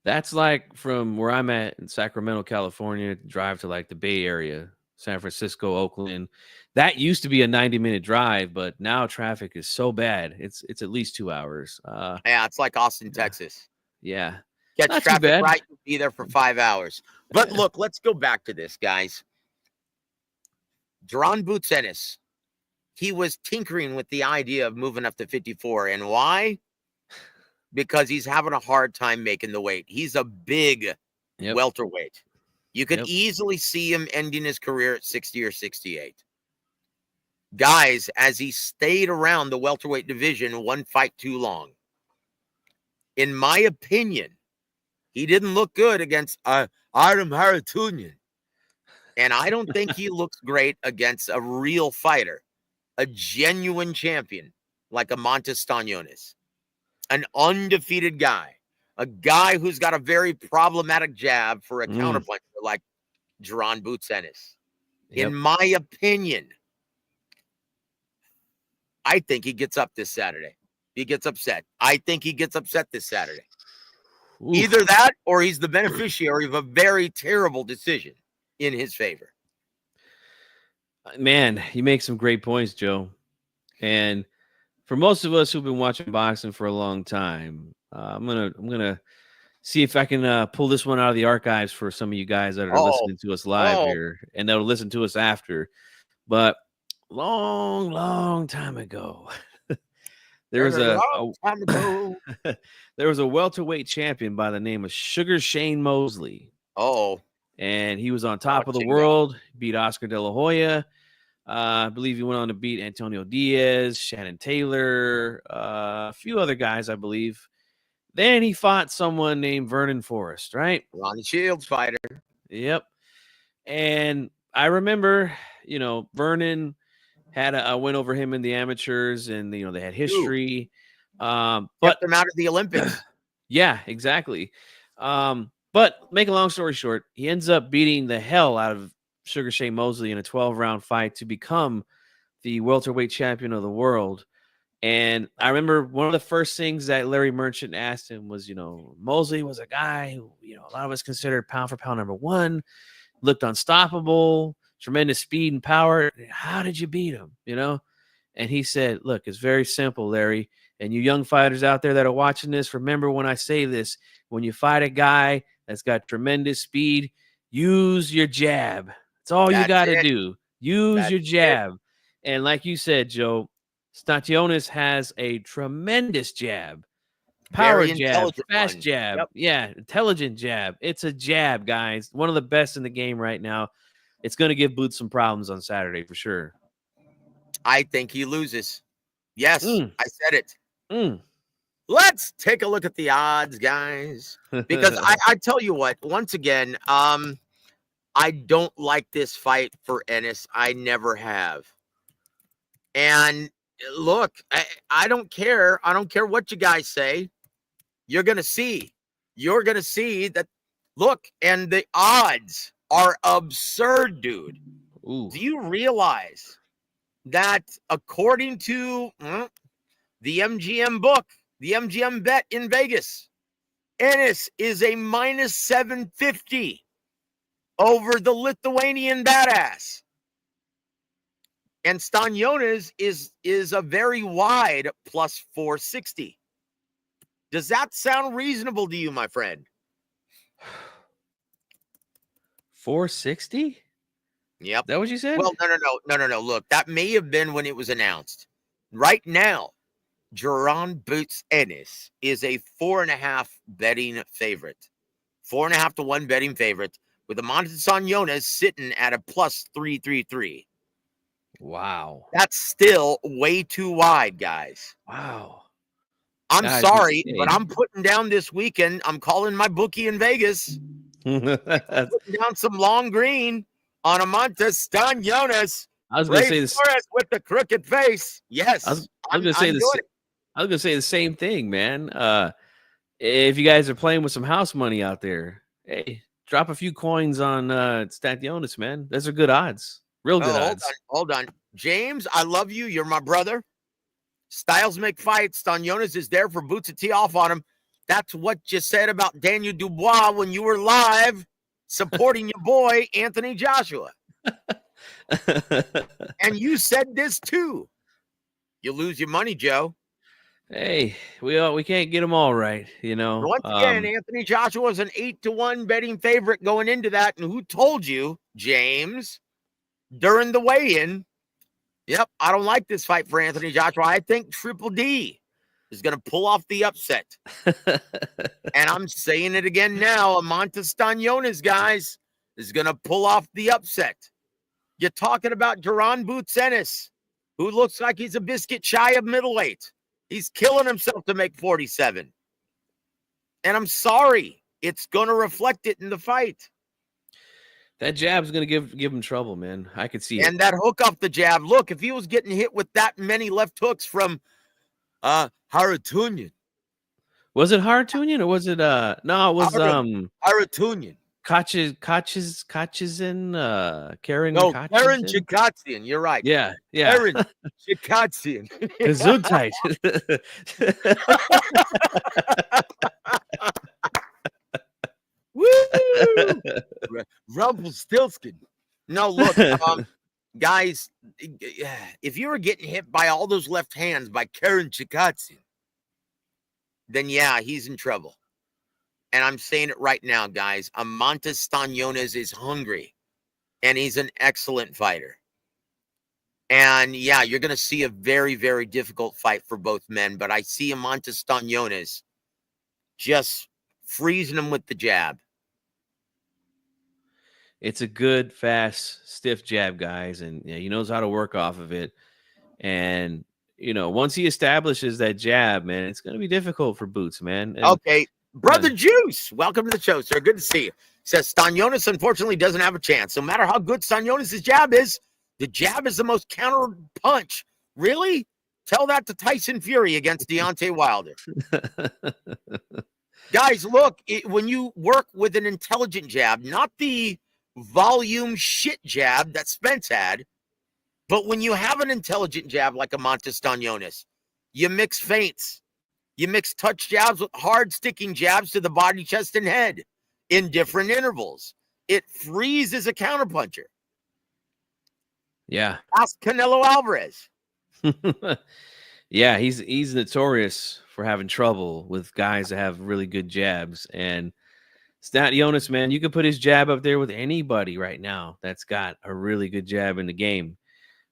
C: That's like from where I'm at in Sacramento, California, drive to like the Bay Area, San Francisco, Oakland. That used to be a 90-minute drive, but now traffic is so bad. It's at least 2 hours.
A: Yeah, it's like Austin, Texas.
C: Yeah.
A: Catch
C: not
A: traffic
C: too bad.
A: right, you'll be there for 5 hours. But look, let's go back to this, guys. Jaron Boots Ennis. He was tinkering with the idea of moving up to 54. And why? Because he's having a hard time making the weight. He's a big welterweight. You could easily see him ending his career at 60 or 68. Guys, as he stayed around the welterweight division, one fight too long. In my opinion, he didn't look good against Artem Haratunian. And I don't think he looks great against a real fighter. A genuine champion like Imanta Staniones, an undefeated guy, a guy who's got a very problematic jab for a counterpuncher like Jaron Boots Ennis. In my opinion, I think he gets up this Saturday. He gets upset. I think he gets upset this Saturday. Oof. Either that or he's the beneficiary of a very terrible decision in his favor.
C: Man, you make some great points, Joe. And for most of us who've been watching boxing for a long time, I'm gonna see if I can pull this one out of the archives for some of you guys that are listening to us live here and that'll listen to us after. But long time ago, there was a welterweight champion by the name of Sugar Shane Mosley. And he was on top of the world, beat Oscar De La Hoya. I believe he went on to beat Antonio Diaz, Shannon Taylor, a few other guys, I believe. Then he fought someone named Vernon Forrest, right?
A: Ronnie Shields fighter.
C: Yep. And I remember, you know, Vernon had a win over him in the amateurs, and you know they had history. But
A: kept them out of the Olympics.
C: Yeah, exactly. But make a long story short, he ends up beating the hell out of Sugar Shane Mosley in a 12-round fight to become the welterweight champion of the world. And I remember one of the first things that Larry Merchant asked him was, you know, Mosley was a guy who, you know, a lot of us considered pound for pound number one, looked unstoppable, tremendous speed and power. How did you beat him? You know? And he said, look, it's very simple, Larry. And you young fighters out there that are watching this, remember when I say this, when you fight a guy that's got tremendous speed, use your jab. That's all you got to do. Use your jab. And like you said, Joe, Staniones has a tremendous jab. Power
A: Very
C: jab,
A: intelligent
C: fast
A: one.
C: jab.
A: Yep.
C: Yeah, intelligent jab. It's a jab, guys. One of the best in the game right now. It's going to give Boots some problems on Saturday for sure.
A: I think he loses. Yes, I said it. Let's take a look at the odds, guys. Because I tell you what, once again, I don't like this fight for Ennis. I never have. And look, I don't care. I don't care what you guys say. You're going to see. You're going to see that. Look, and the odds are absurd, dude.
C: Ooh.
A: Do you realize that according to the MGM book, the MGM bet in Vegas, Ennis is a minus 750 over the Lithuanian badass. And Stanionis is a very wide plus 460. Does that sound reasonable to you, my friend?
C: 460?
A: Yep.
C: Is that what you said?
A: Well, no. Look, that may have been when it was announced. Right now, Jaron Boots Ennis is a 4.5 betting favorite. 4.5 to 1 betting favorite, with Amantis Stanionis sitting at a plus 333.
C: Wow.
A: That's still way too wide, guys.
C: Wow.
A: I'm
C: Guys,
A: sorry,
C: insane.
A: but I'm putting down this weekend. I'm calling my bookie in Vegas. Putting down some long green on Amantis Stanionis.
C: I was going to say this
A: with the crooked face. Yes,
C: I was going to say the same thing, man. If you guys are playing with some house money out there, hey, drop a few coins on Stanionis, man. Those are good odds. Real good odds.
A: Hold on. James, I love you. You're my brother. Styles make fights. Stanionis is there for Boots to tee off on him. That's what you said about Daniel Dubois when you were live supporting your boy, Anthony Joshua. And you said this too. You lose your money, Joe.
C: Hey, we can't get them all right, you know.
A: Once again, Anthony Joshua is an 8 to 1 betting favorite going into that. And who told you, James, during the weigh-in? Yep, I don't like this fight for Anthony Joshua. I think Triple D is going to pull off the upset. And I'm saying it again now. Amantis Stanionis, guys, is going to pull off the upset. You're talking about Jaron Boots Ennis, who looks like he's a biscuit shy of middleweight. He's killing himself to make 47. And I'm sorry, it's going to reflect it in the fight.
C: That jab's going to give him trouble, man. I could see it.
A: And that hook off the jab. Look, if he was getting hit with that many left hooks from Haratunian.
C: Was it Haratunian or was it no, it was
A: Haratunian.
C: Kachizin, Karen.
A: No, Karen Chikatsian. You're right.
C: Yeah.
A: Karen Chikatsian.
C: Gesundheit.
A: Woo! Rumpelstiltskin. No, look, guys, if you were getting hit by all those left hands by Karen Chikatsian, then yeah, he's in trouble. And I'm saying it right now, guys. Amantis Stanionis is hungry, and he's an excellent fighter. And yeah, you're going to see a very, very difficult fight for both men. But I see Amantis Stanionis just freezing him with the jab.
C: It's a good, fast, stiff jab, guys, and he knows how to work off of it. And once he establishes that jab, man, it's going to be difficult for Boots, man. And,
A: okay. Brother Juice, welcome to the show, sir. Good to see you. Says Stanionis unfortunately doesn't have a chance. No matter how good Stanionis' jab is, the jab is the most counter punch. Really? Tell that to Tyson Fury against Deontay Wilder. Guys, look, when you work with an intelligent jab, not the volume shit jab that Spence had, but when you have an intelligent jab like Amantis Stanionis, you mix feints. You mix touch jabs with hard sticking jabs to the body, chest, and head in different intervals. It freezes a counterpuncher.
C: Yeah.
A: Ask Canelo Alvarez.
C: Yeah, he's notorious for having trouble with guys that have really good jabs. And Stanionis, man, you can put his jab up there with anybody right now that's got a really good jab in the game.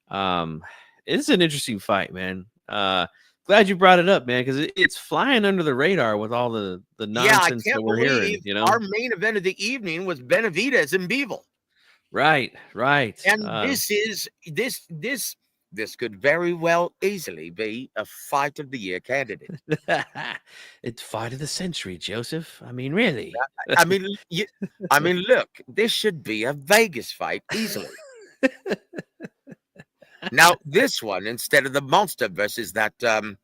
C: It's an interesting fight, man. Glad you brought it up, man, because it's flying under the radar with all the nonsense
A: I
C: that
A: can't
C: we're hearing.
A: believe our main event of the evening was Benavidez and Bivol.
C: Right.
A: And this could very well easily be a fight of the year candidate.
C: It's fight of the century, Joseph. I mean, really.
A: I mean, look, this should be a Vegas fight easily. Now, this one, instead of the monster versus that San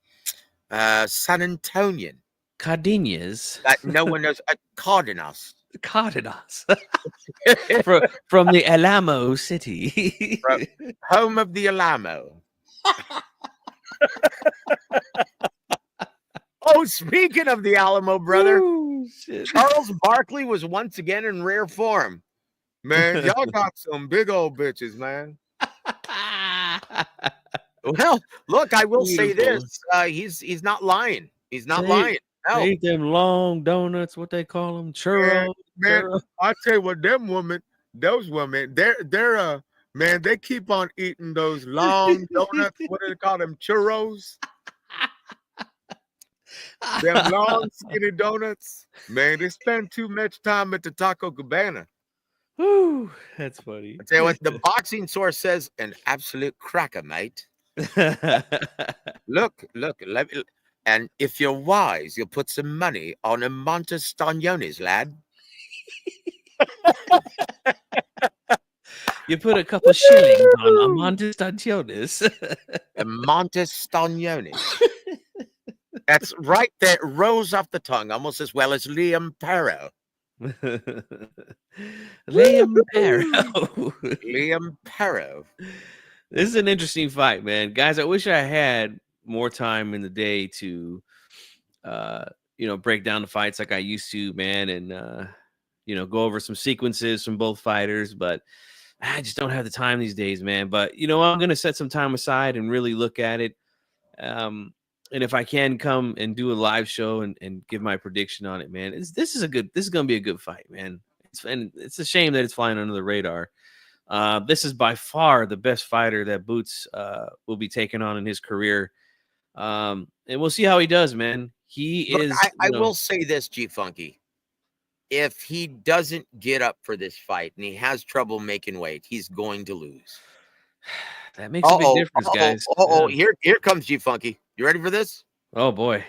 A: Antonian.
C: Cardenas.
A: That no one knows. Cardenas.
C: from the Alamo City.
A: Home of the Alamo. Oh, speaking of the Alamo, brother,
C: Ooh, shit.
A: Charles Barkley was once again in rare form. Man, y'all got some big old bitches, man. Well, look, I will say this. He's not lying. He's not lying. No.
C: Eat them long donuts, what they call them, churros.
I: Man, I tell you what, those women, they're man, they keep on eating those long donuts. What do they call them? Churros. Them long skinny donuts. Man, they spend too much time at the Taco Cabana.
C: Whew, that's funny.
A: I tell you what, the boxing source says an absolute cracker, mate. Look, let me. And if you're wise, you'll put some money on a Montes Staniones, lad.
C: You put a couple shillings on a Montes Staniones.
A: A Montes Staniones. That's right there. It rolls off the tongue almost as well as Liam Perro.
C: Liam
A: Perro.
C: This is an interesting fight, man. Guys, I wish I had more time in the day to break down the fights like I used to, man, and go over some sequences from both fighters, but I just don't have the time these days, man. But I'm gonna set some time aside and really look at it. And if I can come and do a live show and give my prediction on it, man, this is gonna be a good fight, man. It's a shame that it's flying under the radar. This is by far the best fighter that Boots will be taking on in his career. And we'll see how he does, man.
A: I will say this, G Funky. If he doesn't get up for this fight and he has trouble making weight, he's going to lose.
C: That makes a big difference, guys.
A: Here comes G Funky. You ready for this?
C: Oh boy.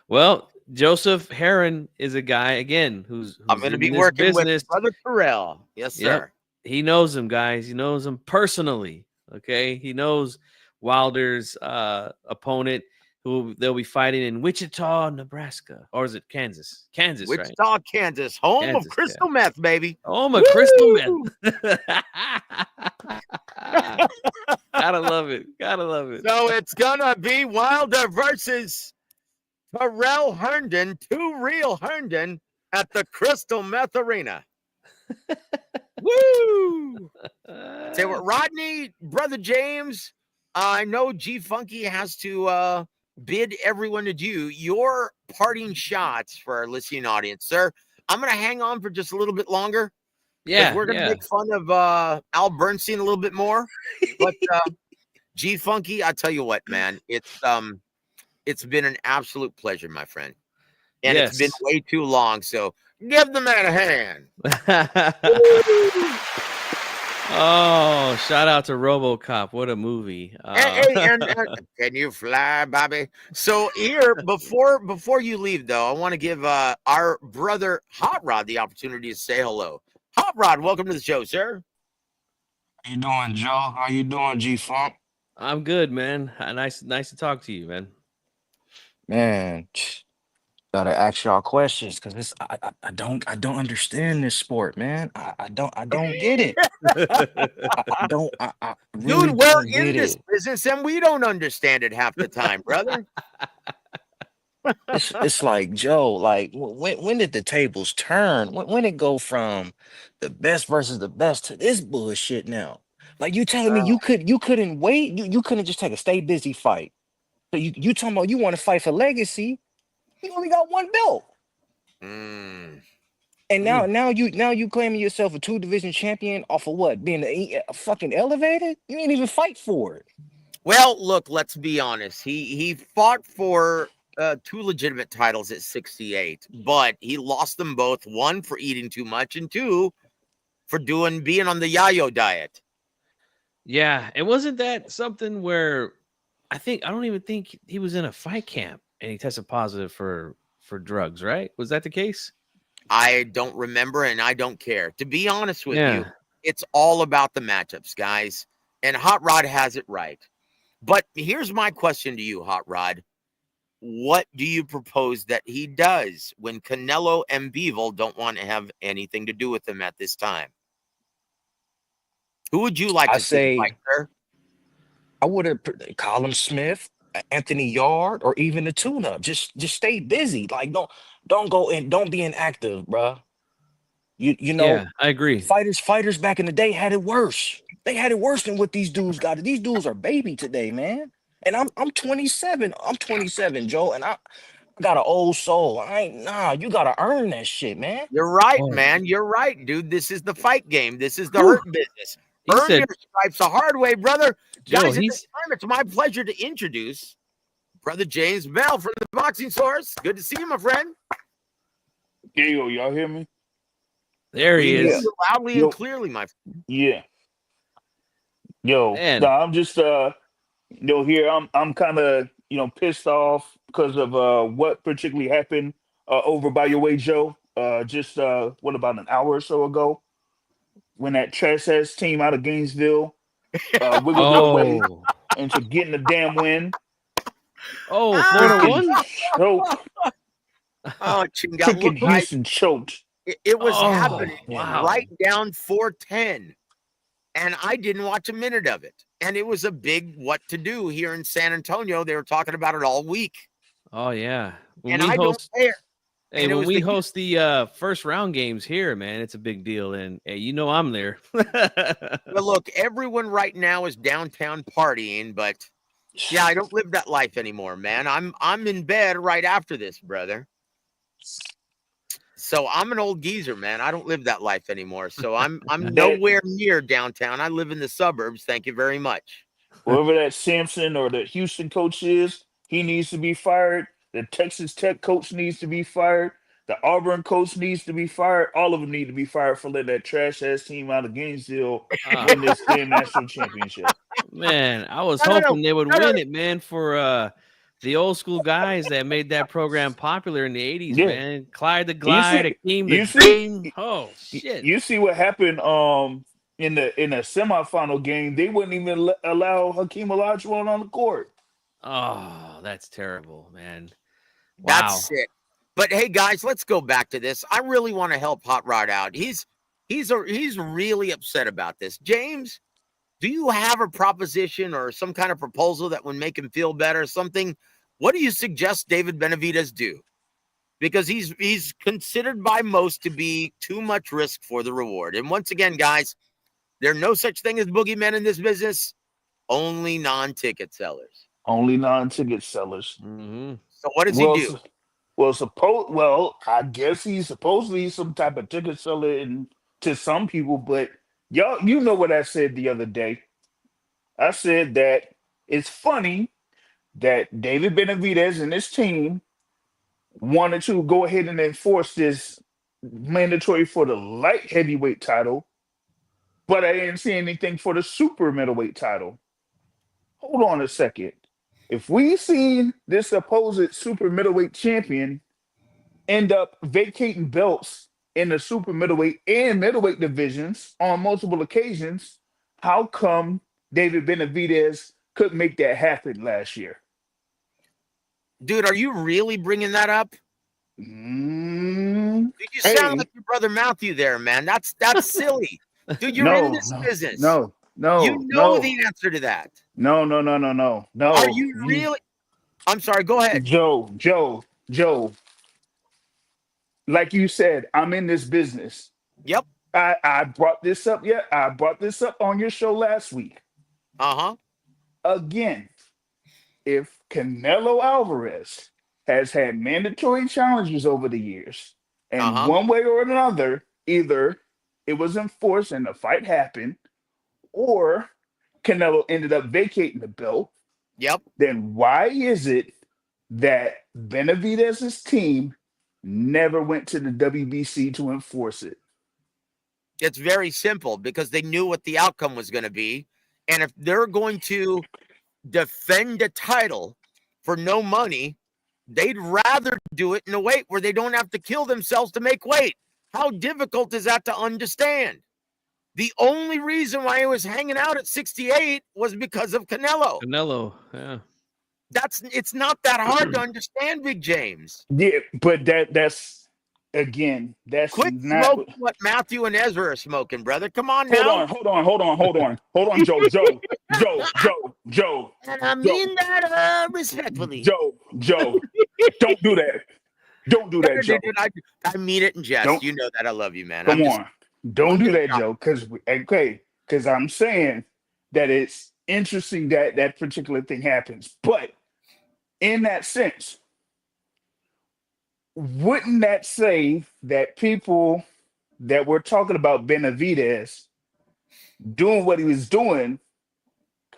C: Well, Joseph Heron is a guy again who's
A: I'm going to be working with Brother Terrell. Yes, sir.
C: Yep. He knows him, guys. He knows him personally. Okay, he knows Wilder's opponent, who they'll be fighting in Wichita, Nebraska, or is it Kansas?
A: Wichita,
C: right?
A: Kansas, home of crystal meth, baby.
C: Home of crystal meth. Gotta love it.
A: So it's gonna be Wilder versus Terrell Herndon, two real Herndon at the Crystal Meth Arena. Woo! Say what, Rodney, Brother James. I know G Funky has to bid everyone adieu. Your parting shots for our listening audience, sir. I'm gonna hang on for just a little bit longer.
C: Yeah,
A: we're gonna make fun of Al Bernstein a little bit more. But G Funky, I tell you what, man, it's been an absolute pleasure, my friend. And It's been way too long, so give the man a hand.
C: Oh, shout out to RoboCop. What a movie.
A: And can you fly, Bobby? So here, before you leave, though, I want to give our brother Hot Rod the opportunity to say hello. Hot Rod, welcome to the show, sir.
J: How you doing, Joe? How you doing, G-Funk?
C: I'm good, man. Nice to talk to you, man.
J: Man, gotta ask y'all questions because I don't understand this sport, man. I don't get it. I really
A: Dude, we're
J: don't
A: in
J: get
A: this
J: it.
A: business and we don't understand it half the time, brother.
J: It's like, Joe, like when did the tables turn? When it go from the best versus the best to this bullshit now? Like you telling me you couldn't wait? You couldn't just take a stay busy fight. So you talking about you want to fight for legacy? You only got one belt. And now you claiming yourself a 2-division champion off of what? Being a fucking elevated? You ain't even fight for it.
A: Well, look, let's be honest. He fought for 2 legitimate titles at 68, but he lost them both. 1 for eating too much, and 2 for being on the yayo diet.
C: Yeah, and wasn't that something where I don't even think he was in a fight camp and he tested positive for drugs, right? Was that the case?
A: I don't remember, and I don't care. To be honest with you,
C: Yeah.
A: it's all about the matchups, guys. And Hot Rod has it right. But here's my question to you, Hot Rod. What do you propose that he does when Canelo and Bivol don't want to have anything to do with him at this time? Who would you like
J: I
A: to see
J: say
A: fight, sir?
J: I would have Colin Smith, Anthony Yard, or even the tune-up. Just stay busy. Like don't go and don't be inactive, bruh. You know,
C: Yeah, I agree.
J: fighters back in the day had it worse. They had it worse than what these dudes got. These dudes are baby today, man. And I'm 27. I'm 27, Joe, and I got an old soul. You gotta earn that shit, man.
A: You're right,
C: Oh.
A: man. You're right, dude. This is the fight game. This is the
C: Whew.
A: hurt business.
C: He
A: Earn
C: said,
A: your stripes the hard way, brother.
C: Joe,
A: Guys, at this time, it's my pleasure to introduce Brother James Bell from the Boxing Source. Good to see you, my friend.
K: Yo, y'all hear me?
C: There he
A: We hear
C: is.
A: you loudly
K: Yo.
A: and clearly, my friend.
K: Yeah. Yo,
C: Man.
K: nah, I'm just here I'm kind of pissed off because of what particularly happened over by your way, Joe. Just what about an hour or so ago when that trash ass team out of Gainesville wiggled their way
C: Oh.
K: into getting a damn win.
C: Oh, Florida
K: Freaking
C: won?
K: choke.
A: Oh, Chinga,
K: Freaking
A: look, guys,
K: Houston choked.
A: it was
C: Oh,
A: happening
C: wow.
A: right down 410, and I didn't watch a minute of it. And it was a big what to do here in San Antonio. They were talking about it all week,
C: Oh yeah.
A: and I don't care.
C: Hey,
A: And it
C: when
A: was
C: we
A: the
C: host the first round games here, man, it's a big deal. And hey, I'm there.
A: Well, look, everyone right now is downtown partying, but yeah, I don't live that life anymore, man. I'm in bed right after this, brother. So I'm an old geezer, man. I don't live that life anymore. So I'm nowhere near downtown. I live in the suburbs. Thank you very much.
K: Whoever that Sampson or the Houston coach is, he needs to be fired. The Texas Tech coach needs to be fired. The Auburn coach needs to be fired. All of them need to be fired for letting that trash ass team out of Gainesville win this damn national championship.
C: Man, I was
A: No,
C: hoping they would win it, man, for the old school guys that made that program popular in the 80s,
K: Yeah.
C: man. Clyde the Glide, Akeem the Dream. Oh, shit.
K: You see what happened in the semifinal game? They wouldn't even allow Hakeem Olajuwon on the court.
C: Oh, that's terrible, man. Wow.
A: That's it. But hey, guys, let's go back to this. I really want to help Hot Rod out. He's really upset about this. James, do you have a proposition or some kind of proposal that would make him feel better? Something? What do you suggest David Benavidez do? Because he's considered by most to be too much risk for the reward. And once again, guys, there's no such thing as boogeymen in this business. Only non-ticket sellers.
K: Only non-ticket sellers.
C: Mm-hmm.
K: So
A: what does he do?
K: I guess he's supposedly some type of ticket seller to some people, but y'all, you know what I said the other day. I said that it's funny that David Benavidez and his team wanted to go ahead and enforce this mandatory for the light heavyweight title, but I didn't see anything for the super middleweight title. Hold on a second. If we seen this supposed super middleweight champion end up vacating belts in the super middleweight and middleweight divisions on multiple occasions, how come David Benavidez couldn't make that happen last year?
A: Dude, are you really bringing that up? Dude, you sound like your brother Matthew there, man. That's silly. Dude, you're in this business.
K: No.
A: You know the answer to that.
K: No.
A: Are you really? I'm sorry. Go ahead.
K: Joe. Like you said, I'm in this business.
A: Yep.
K: I brought this up. Yeah, I brought this up on your show last week. Again, if Canelo Alvarez has had mandatory challenges over the years, and one way or another, either it was enforced and the fight happened, or Canelo ended up vacating the belt,
A: Yep.
K: then why is it that Benavidez's team never went to the WBC to enforce it?
A: It's very simple because they knew what the outcome was going to be. And if they're going to defend a title for no money, they'd rather do it in a weight where they don't have to kill themselves to make weight. How difficult is that to understand? The only reason why he was hanging out at 68 was because of Canelo.
C: Canelo, yeah.
A: It's not that hard to understand, Big James.
K: Yeah, but that's again, that's
A: Quit
K: not.
A: smoking what Matthew and Ezra are smoking, brother. Come on
K: Hold
A: now.
K: on, Joe.
A: And I mean that respectfully.
K: Joe, don't do that. Don't do that, Joe.
A: I mean it in jest.
K: Don't-
A: You know that I love you, man.
K: Come on. Don't do that, Joe. Because I'm saying that it's interesting that that particular thing happens. But in that sense, wouldn't that say that people that were talking about Benavidez doing what he was doing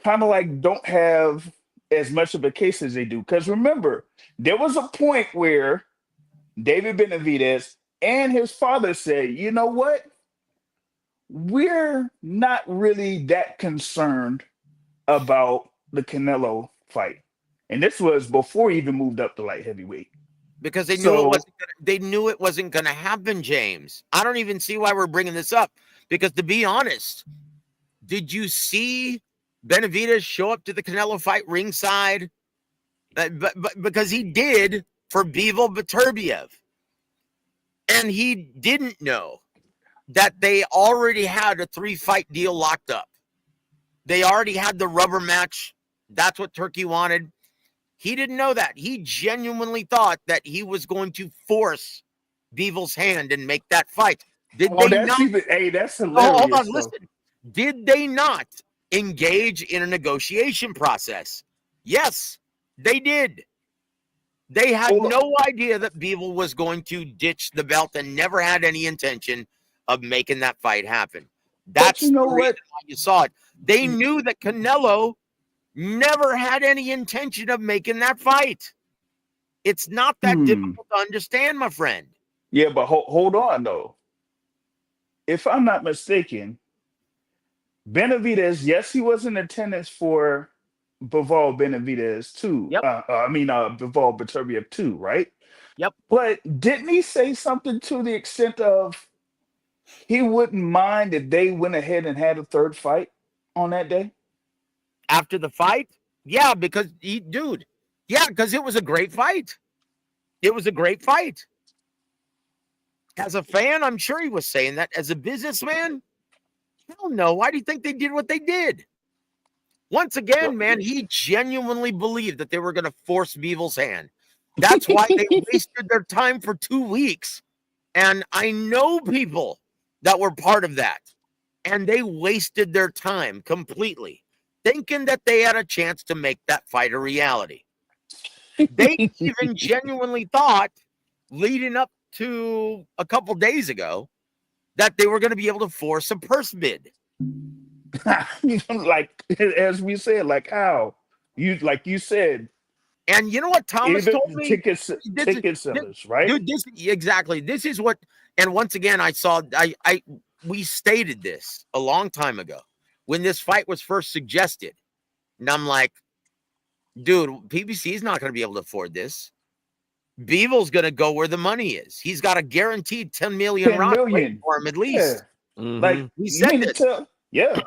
K: kind of like don't have as much of a case as they do? Because remember, there was a point where David Benavidez and his father said, you know what? We're not really that concerned about the Canelo fight. And this was before he even moved up to light heavyweight.
A: Because they knew it wasn't gonna happen, James. I don't even see why we're bringing this up. Because to be honest, did you see Benavidez show up to the Canelo fight ringside? But because he did for Bivol W.A.W. And he didn't know that they already had a 3-fight deal locked up. They already had the rubber match. That's what Turkey wanted. He didn't know that. He genuinely thought that he was going to force Bivol's hand and make that fight. Did they not?
K: That's hilarious.
A: Hold on, listen. Did they not engage in a negotiation process? Yes, they did. They had no idea that Bivol was going to ditch the belt and never had any intention of making that fight happen. That's the reason why you saw it. They knew that Canelo never had any intention of making that fight. It's not that difficult to understand, my friend.
K: Yeah, but hold on, though. If I'm not mistaken, Benavidez, yes, he was in attendance for Bivol Benavidez too.
A: Yep.
K: Bivol W.A.W. too, right?
A: Yep.
K: But didn't he say something to the extent of he wouldn't mind if they went ahead and had a third fight on that day?
A: After the fight? Yeah, because because it was a great fight. It was a great fight. As a fan, I'm sure he was saying that. As a businessman, hell no. Why do you think they did what they did? Once again, man, he genuinely believed that they were going to force Bivol's hand. That's why they wasted their time for 2 weeks. And I know people that were part of that. And they wasted their time completely, thinking that they had a chance to make that fight a reality. They even genuinely thought, leading up to a couple days ago, that they were going to be able to force a purse bid.
K: Like, as we said, like how you said.
A: And you know what Thomas told me?
K: Ticket sellers, right?
A: Dude, exactly. This is what, and once again, we stated this a long time ago when this fight was first suggested. And I'm like, dude, PBC is not going to be able to afford this. Bivol's going to go where the money is. He's got a guaranteed 10 million for him at least.
K: Yeah. Like
A: he said this.
K: Yeah.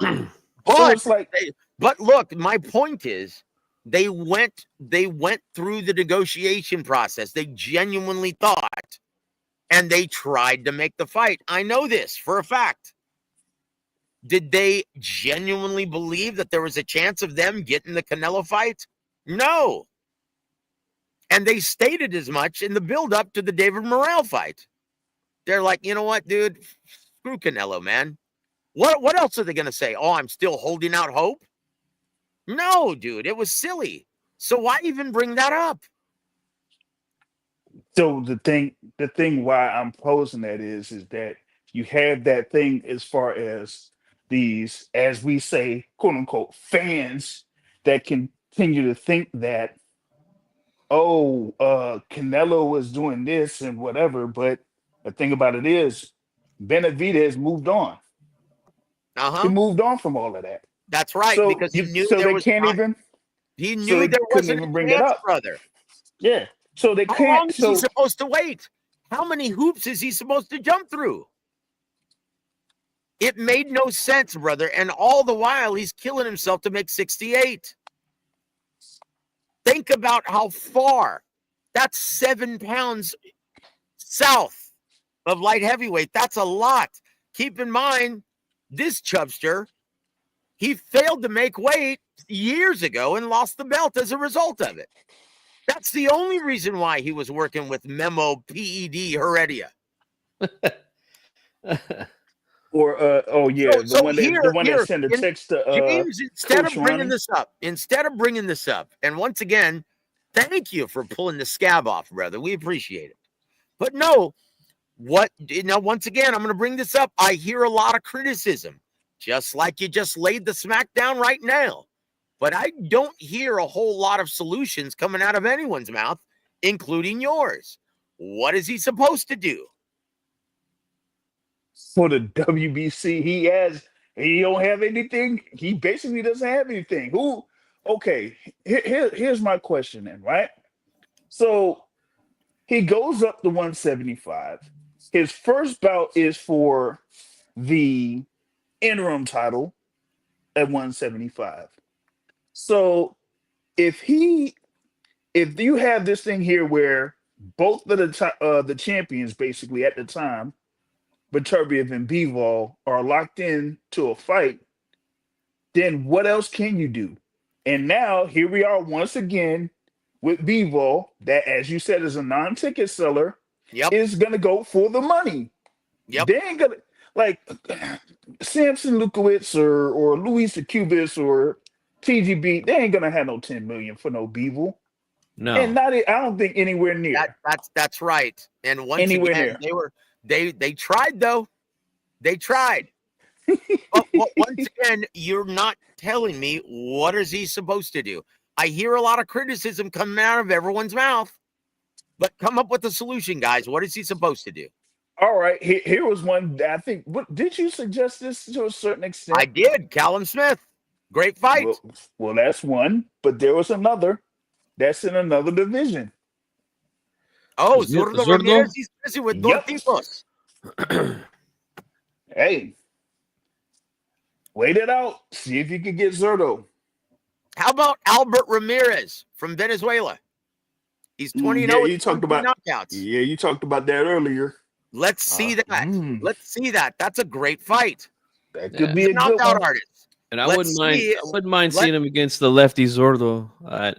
A: But
K: so it's like,
A: but look, my point is they went through the negotiation process. They genuinely thought, and they tried to make the fight. I know this for a fact. Did they genuinely believe that there was a chance of them getting the Canelo fight? No. And they stated as much in the build-up to the David Morrell fight. They're like, you know what, dude? Screw Canelo, man. What else are they going to say? Oh, I'm still holding out hope? No, dude, it was silly. So why even bring that up?
K: So the thing why I'm posing that is that you have that thing as far as these, as we say, quote unquote, fans that can continue to think that, oh, Canelo was doing this and whatever. But the thing about it is, Benavidez moved on. He moved on from all of that.
A: That's right,
K: So
A: because he knew
K: so
A: there
K: they
A: was
K: can't
A: not.
K: even.
A: He
K: So
A: knew
K: they
A: there
K: couldn't
A: wasn't
K: even
A: a
K: bring it
A: chance,
K: up.
A: brother.
K: Yeah. So they
A: How
K: can't.
A: long is he
K: So
A: supposed to wait? How many hoops is he supposed to jump through? It made no sense, brother. And all the while, he's killing himself to make 68. Think about how far. That's 7 pounds south of light heavyweight. That's a lot. Keep in mind, this chubster, he failed to make weight years ago and lost the belt as a result of it. That's the only reason why he was working with Memo PED Heredia.
K: or oh yeah,
A: So
K: the one that sent a text to
A: James, instead
K: Coach
A: of bringing
K: Ronnie.
A: this up, and once again, thank you for pulling the scab off, brother. We appreciate it. But no, once again, I'm going to bring this up. I hear a lot of criticism, just like you just laid the smack down right now. But I don't hear a whole lot of solutions coming out of anyone's mouth, including yours. What is he supposed to do?
K: For the WBC, he don't have anything. He basically doesn't have anything. Who? Okay, here's my question then, right? So he goes up to 175. His first bout is for the interim title at 175. So if you have this thing here where both of the champions basically at the time, Beterbiev and Bivol, are locked in to a fight, then what else can you do? And now here we are once again with Bivol, that, as you said, is a non-ticket seller, is gonna go for the money.
A: Yep.
K: They ain't gonna like Samson Lukowitz or Luis Cubis or TGB. They ain't gonna have no 10 million for no Bivol.
C: No,
K: and I don't think anywhere near.
A: That's right. And once
K: Anywhere
A: again,
K: near.
A: they tried though. They tried. But once again, you're not telling me what is he supposed to do. I hear a lot of criticism coming out of everyone's mouth, but come up with a solution, guys. What is he supposed to do?
K: All right, here was one. I think. What did you suggest this to a certain extent?
A: I did. Callum Smith, great fight.
K: Well, that's one, but there was another. That's in another division.
A: Oh, Zurdo Ramirez. He's busy with dos tipos.
K: Hey, wait it out. See if you can get Zurdo.
A: How about Albert Ramirez from Venezuela? He's 20-0
K: you talked about
A: knockouts.
K: Yeah, you talked about that earlier.
A: Let's see that. Let's see that. That's a great fight.
K: That could be a
A: knockout
K: good one.
A: artist.
C: And I wouldn't mind seeing him against the lefty Zurdo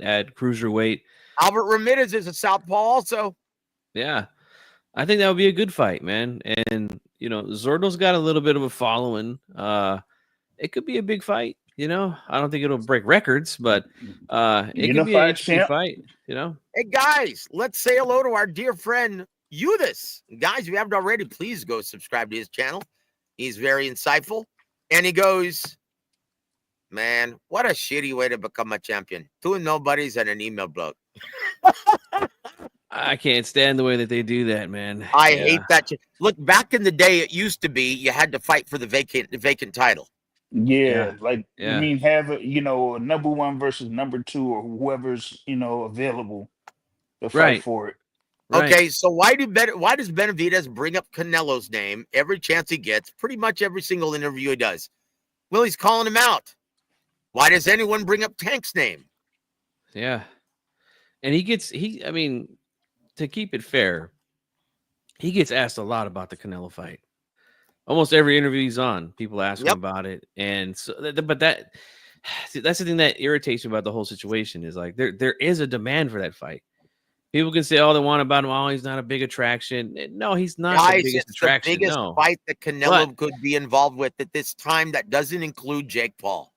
C: at cruiserweight.
A: Albert Ramirez is a southpaw also.
C: Yeah. I think that would be a good fight, man. And, Zurdo's got a little bit of a following. It could be a big fight, I don't think it'll break records, but it could be an interesting fight,
A: Hey, guys, let's say hello to our dear friend, Udis. Guys, if you haven't already, please go subscribe to his channel. He's very insightful. And he goes, man, what a shitty way to become a champion. 2 nobodies and an email bloke.
C: I can't stand the way that they do that, man.
A: I hate that. Look, back in the day, it used to be you had to fight for the vacant title.
K: Yeah. I mean, have a number 1 versus number 2 or whoever's available to fight for it.
A: Okay, so why does Benavidez bring up Canelo's name every chance he gets? Pretty much every single interview he does. Well, he's calling him out. Why does anyone bring up Tank's name?
C: Yeah, and I mean, to keep it fair, he gets asked a lot about the Canelo fight. Almost every interview he's on, people ask him about it, and so, but that's the thing that irritates me about the whole situation is like there is a demand for that fight. People can say all they want about him. Oh, he's not a big attraction. No, he's not the biggest attraction.
A: The biggest fight that Canelo could be involved with at this time that doesn't include Jake Paul.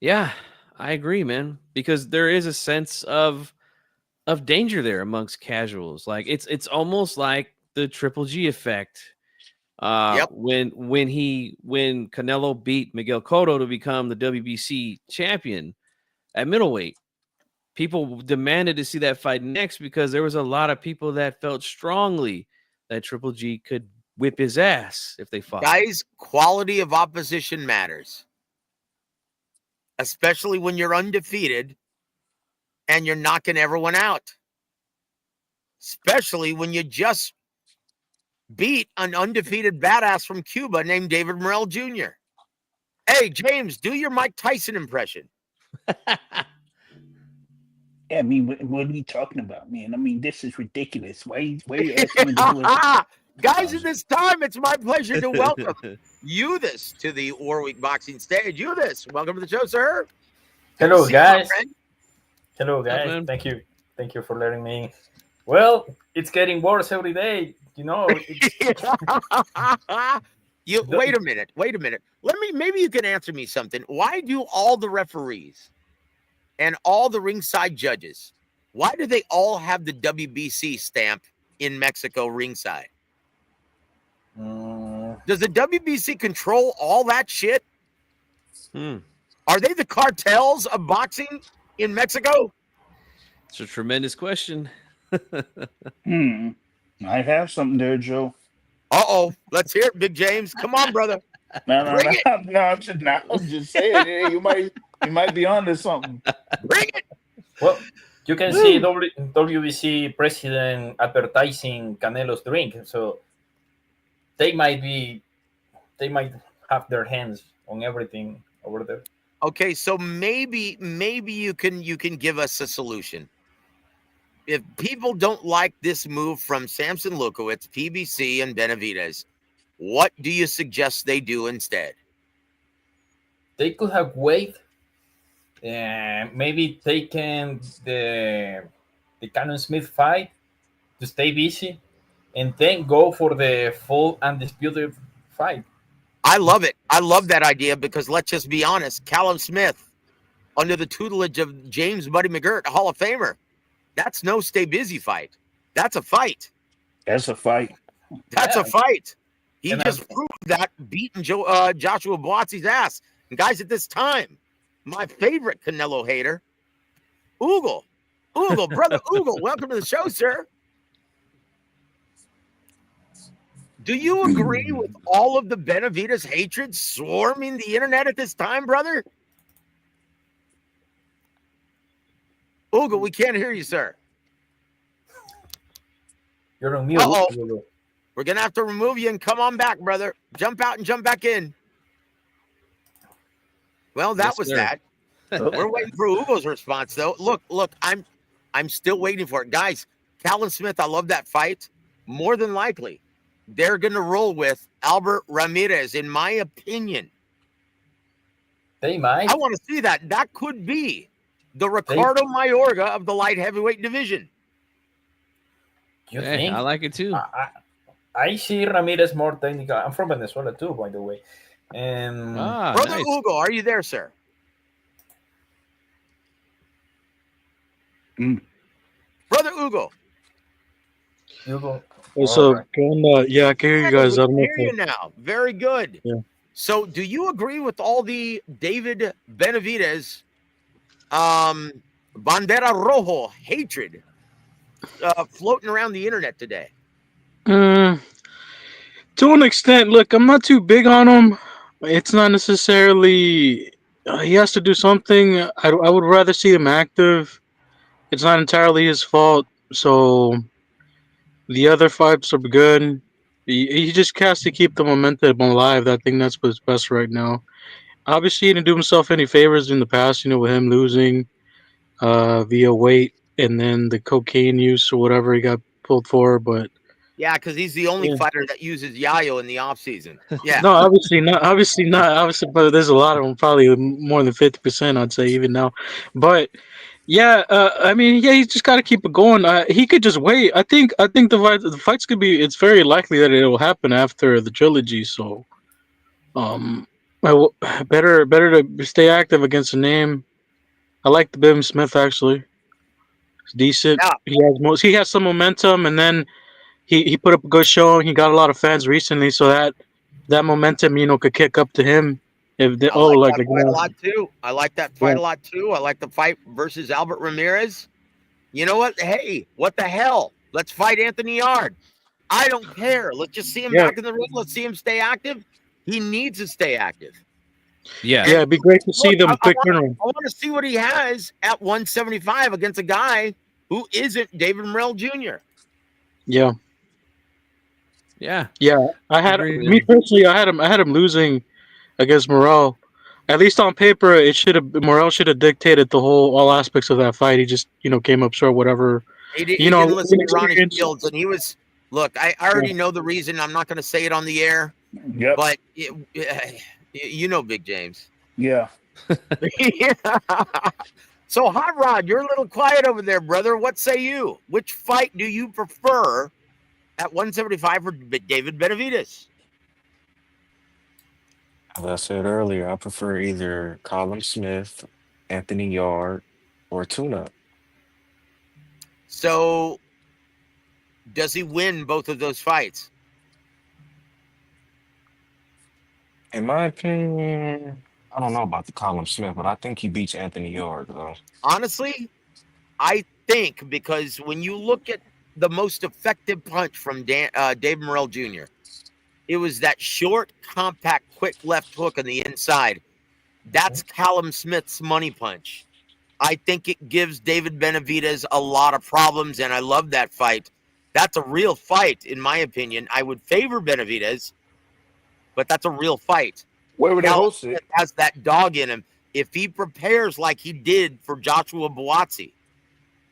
C: Yeah, I agree, man. Because there is a sense of danger there amongst casuals. Like it's almost like the Triple G effect. When Canelo beat Miguel Cotto to become the WBC champion. at middleweight. People demanded to see that fight next because there was a lot of people that felt strongly that Triple G could whip his ass if they fought.
A: Guys, quality of opposition matters, especially when you're undefeated and you're knocking everyone out, especially when you just beat an undefeated badass from Cuba named David Morrell Jr. Hey, James, do your Mike Tyson impression.
K: Yeah, I mean, what are you talking about, man? I mean, this is ridiculous. Why are you asking me to do it?
A: Guys, at this time, it's my pleasure to welcome Uthis to the Warwick Boxing stage. Uthis, welcome to the show, sir.
L: Hello, guys. Hello,
C: Hi,
L: guys.
C: man.
L: Thank you. Thank you for letting me. Well, it's getting worse every day. You know.
A: Wait a minute. Maybe you can answer me something. Why do all the referees and all the ringside judges, why do they all have the WBC stamp in Mexico ringside? Does the WBC control all that shit? Are they the cartels of boxing in Mexico?
C: It's a tremendous question.
K: I have something there, Joe.
A: Let's hear it, Big James. Come on, brother.
K: No, I'm just saying. Yeah, you might be onto something.
A: Bring it.
L: Well, you can see WBC president advertising Canelo's drink, so they might have their hands on everything over there.
A: Okay, so maybe you can give us a solution. If people don't like this move from Samson Lukowicz, PBC, and Benavidez, what do you suggest they do instead?
L: They could have waited and maybe taken the Cannon Smith fight to stay busy and then go for the full undisputed fight.
A: I love it. I love that idea because let's just be honest, Callum Smith, under the tutelage of James Buddy McGirt, Hall of Famer, that's no stay busy fight. That's a fight.
K: That's a fight.
A: That's a fight. He just proved that beating Joshua Buatsi's ass. And guys, at this time, my favorite Canelo hater, Ugo, brother Ugo, welcome to the show, sir. Do you agree with all of the Benavidez hatred swarming the internet at this time, brother? Ugo, we can't hear you, sir.
L: You're on mute.
A: Uh-oh. We're going to have to remove you and come on back, brother. Jump out and jump back in. Well, that was that. We're waiting for Ugo's response, though. Look, I'm still waiting for it. Guys, Callum Smith, I love that fight. More than likely, they're going to roll with Albert Ramirez, in my opinion.
L: They might.
A: I want to see that. That could be the Ricardo Mayorga of the light heavyweight division.
L: You think?
C: I like it too.
L: I see Ramirez more technical. I'm from Venezuela too, by the way. And
A: Brother Ugo, are you there, sir? Brother Ugo.
M: What's up? Yeah, I can hear you guys. I don't know
A: hear you now. Very good.
M: Yeah.
A: So, do you agree with all the David Benavidez Bandera Rojo hatred floating around the internet today?
M: To an extent, look, I'm not too big on him. It's not necessarily he has to do something. I would rather see him active. It's not entirely his fault. So the other fights are good. He just has to keep the momentum alive. I think that's what's best right now. Obviously, he didn't do himself any favors in the past, with him losing via weight and then the cocaine use or whatever he got pulled for. But
A: yeah, because he's the only fighter that uses Yayo in the offseason. Yeah.
M: No, obviously not. Obviously, but there's a lot of them, probably more than 50%, I'd say, even now. But yeah, he's just got to keep it going. He could just wait. I think the fights could be. It's very likely that it will happen after the trilogy. So, better to stay active against a name. I like the Bim Smith actually. It's decent. Yeah. He has some momentum, and then he put up a good showing. He got a lot of fans recently, so that momentum, could kick up to him. If they,
A: I like
M: like
A: that
M: you
A: fight a
M: know,
A: lot too. I like that fight a lot too. I like the fight versus Albert Ramirez. You know what? Hey, what the hell? Let's fight Anthony Yard. I don't care. Let's just see him
M: yeah,
A: back in the ring. Let's see him stay active. He needs to stay active.
C: Yeah.
A: And
M: yeah, it'd be great to see
A: look,
M: them quick turnaround.
A: I want to see what he has at 175 against a guy who isn't David Morrell Jr.
M: Yeah,
C: Yeah.
M: yeah. I had
C: Agreed,
M: me
C: man.
M: personally. I had him losing against Morel. At least on paper, it should have Morel should have dictated the whole all aspects of that fight. He just came up short, whatever.
A: He
M: You know,
A: didn't listen to Ronnie
M: inexperience.
A: Fields, and he was. Look, I already know the reason. I'm not going to say it on the air,
K: Yep.
A: but you know, Big James.
K: Yeah.
A: So, Hot Rod, you're a little quiet over there, brother. What say you? Which fight do you prefer at 175 for David Benavidez?
J: As I said earlier, I prefer either Colin Smith, Anthony Yard, or Tuna.
A: So, does he win both of those fights?
J: In my opinion, I don't know about the Colin Smith, but I think he beats Anthony Yard, though.
A: Honestly, I think because when you look at the most effective punch from David Morrell Jr., it was that short, compact, quick left hook on the inside. That's Callum Smith's money punch. I think it gives David Benavidez a lot of problems, and I love that fight. That's a real fight, in my opinion. I would favor Benavidez, but that's a real fight.
K: Where would they
A: Callum
K: host it?
A: Smith has that dog in him. If he prepares like he did for Joshua Buatsi,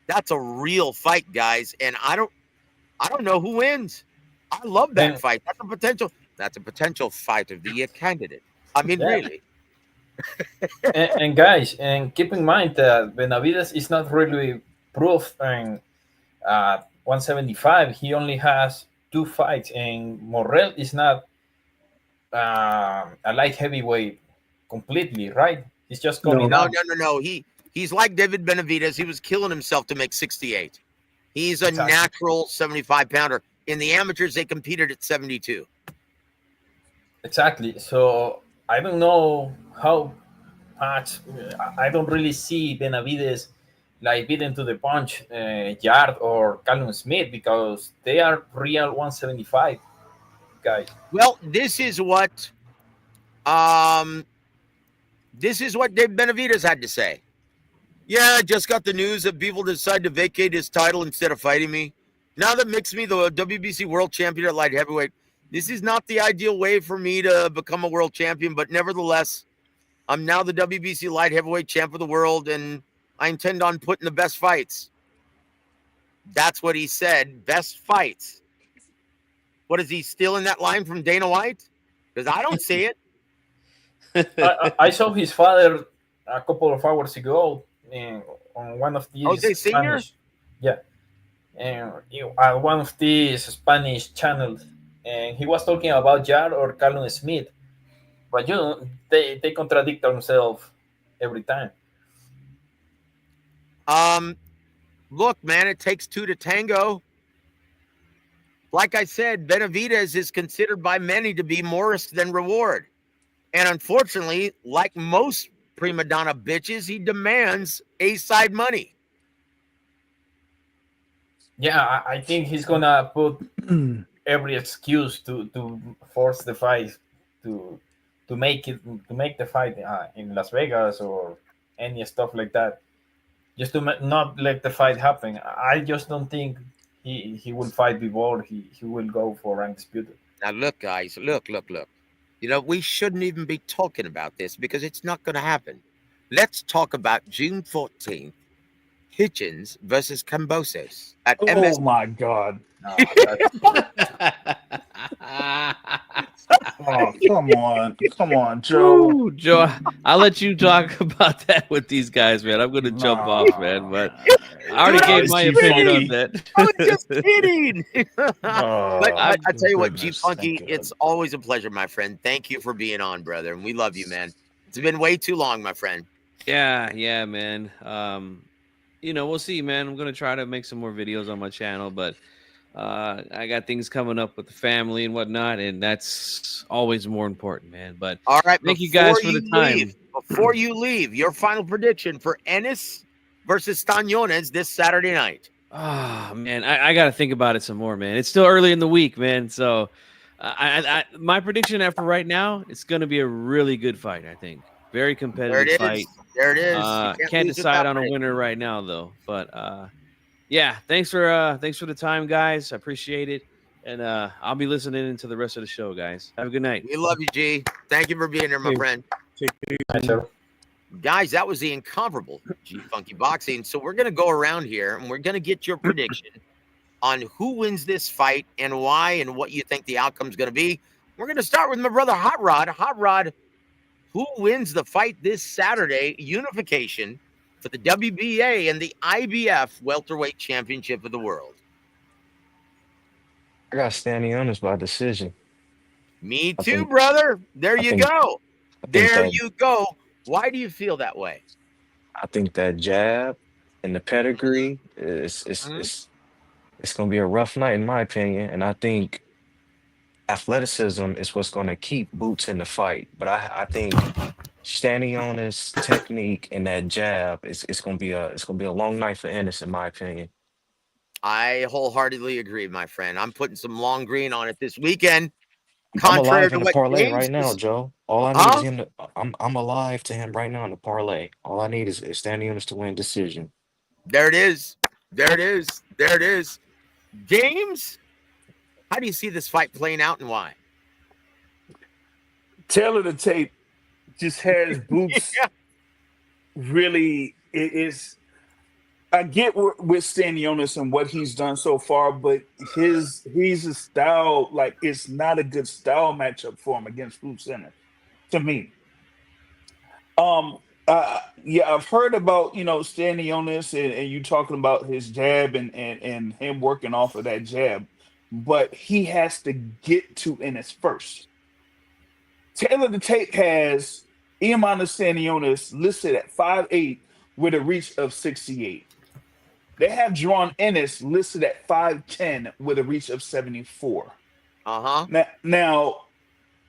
A: that's a real fight, guys. And I don't know who wins. I love that fight. That's a potential fight of the year candidate. I mean, really.
L: And guys, and keep in mind that Benavidez is not really proof in 175. He only has 2 fights, and Morrell is not a light heavyweight completely, right? He's just coming
A: No.
L: up.
A: No. He's like David Benavidez. He was killing himself to make 68. He's a
L: Exactly.
A: natural 75 pounder. In the amateurs, they competed at 72.
L: Exactly. So I don't know how much. I don't really see Benavidez like beating to the punch Yard or Callum Smith because they are real 175 guys.
A: Well, this is what Dave Benavidez had to say. Yeah, I just got the news that Bivol decided to vacate his title instead of fighting me. Now that makes me the WBC world champion at light heavyweight. This is not the ideal way for me to become a world champion, but nevertheless, I'm now the WBC light heavyweight champ of the world, and I intend on putting the best fights. That's what he said, best fights. What, is he stealing that line from Dana White? Because I don't see it.
L: I saw his father a couple of hours ago on one of these
A: Jose Senior?
L: Spanish, yeah, and one of these Spanish channels, and he was talking about Jar or Callum Smith, but they contradict themselves every time.
A: Look, man, it takes 2 to tango. Like I said, Benavidez is considered by many to be more risk than reward. And unfortunately, like most prima donna bitches, he demands A-side money.
L: Yeah, I think he's gonna put every excuse to force the fight to make the fight in Las Vegas or any stuff like that, just to not let the fight happen. I just don't think he will fight Bivol. He will go for undisputed.
A: Now, look, guys, look. You know, we shouldn't even be talking about this because it's not going to happen. Let's talk about June 14th, Hitchens versus Cambosos at MS.
K: Oh my God. Oh, come on, Joe.
C: Ooh, Joe, I'll let you talk about that with these guys, man. I'm going to jump off, man. But I already gave my opinion on that.
A: I was just kidding. But I tell you what, G
K: goodness,
A: Funky,
K: thank God.
A: it's always a pleasure, my friend. Thank you for being on, brother. And we love you, man. It's been way too long, my friend.
C: Yeah, man. We'll see, man. I'm going to try to make some more videos on my channel, but I got things coming up with the family and whatnot, and that's always more important, man. But
A: all right,
C: thank you guys for the time.
A: Before you leave, your final prediction for Ennis versus Stañones this Saturday night.
C: Oh man, I got to think about it some more, man. It's still early in the week, man. So, my prediction after right now, it's going to be a really good fight. I think very competitive fight.
A: There it is.
C: Can't decide on a winner right now, though. But yeah, thanks for the time, guys. I appreciate it, and I'll be listening into the rest of the show, guys. Have a good night.
A: We love you, G. Thank you for being here, my friend.
M: Take it easy.
A: Guys, that was the incomparable G Funky Boxing. So we're going to go around here and we're going to get your prediction on who wins this fight and why and what you think the outcome is going to be. We're going to start with my brother Hot Rod. Hot Rod, who wins the fight this Saturday, unification for the WBA and the IBF welterweight championship of the world?
J: I got Stanionis by decision.
A: Me too, brother. There you go. There you go. Why do you feel that way?
J: I think that jab and the pedigree is going to be a rough night in my opinion, and I think athleticism is what's going to keep Boots in the fight. But I think standing on his technique and that jab it's going to be a long night for Ennis in my opinion.
A: I wholeheartedly agree, my friend. I'm putting some long green on it this weekend.
J: I'm alive in the parlay right now, Joe. All I need is him to. I'm alive to him right now in the parlay. All I need is Stanionis to win decision.
A: There it is. There it is. There it is. James, how do you see this fight playing out and why?
K: Tail of the tape just has Boots. Really, it is. I get with Stanionis and what he's done so far, but he's a style, like it's not a good style matchup for him against Boots Ennis, to me. Yeah, I've heard about Stanionis and you talking about his jab and him working off of that jab, but he has to get to Ennis first. Taylor the Tape has Iman Stanionis listed at 5'8" with a reach of 68. They have Jerron Ennis listed at 5'10" with a reach of 74. Now,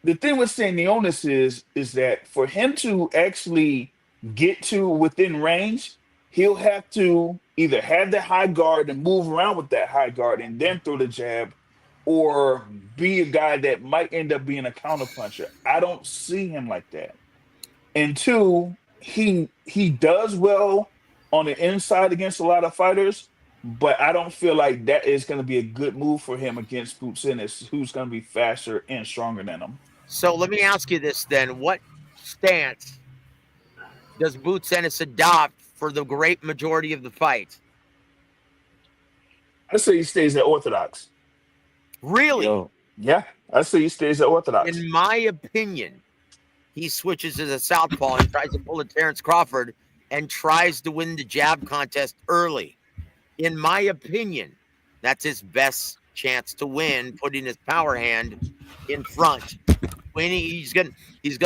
K: the thing with Stanionis is that for him to actually get to within range, he'll have to either have the high guard and move around with that high guard and then throw the jab, or be a guy that might end up being a counterpuncher. I don't see him like that. And two, he does well on the inside against a lot of fighters, but I don't feel like that is going to be a good move for him against Boots Ennis, who's going to be faster and stronger than him.
A: So let me ask you this then. What stance does Boots Ennis adopt for the great majority of the fight?
K: I say he stays at orthodox.
A: Really?
K: Yeah, I say he stays at orthodox.
A: In my opinion, he switches to the southpaw and tries to pull a Terrence Crawford and tries to win the jab contest early. In my opinion, that's his best chance to win, putting his power hand in front. When he's gonna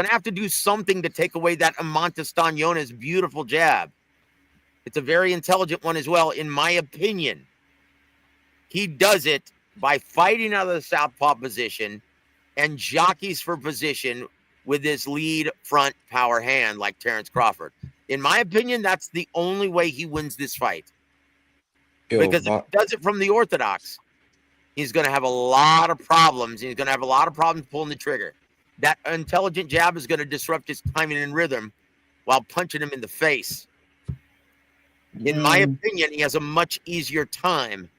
A: have to do something to take away that Amanta Stanionis beautiful jab. It's a very intelligent one as well, in my opinion. He does it by fighting out of the southpaw position and jockeys for position with his lead front power hand like Terrence Crawford. In my opinion, that's the only way he wins this fight. Because if he does it from the orthodox, he's going to have a lot of problems. He's going to have a lot of problems pulling the trigger. That intelligent jab is going to disrupt his timing and rhythm while punching him in the face. In my opinion, he has a much easier time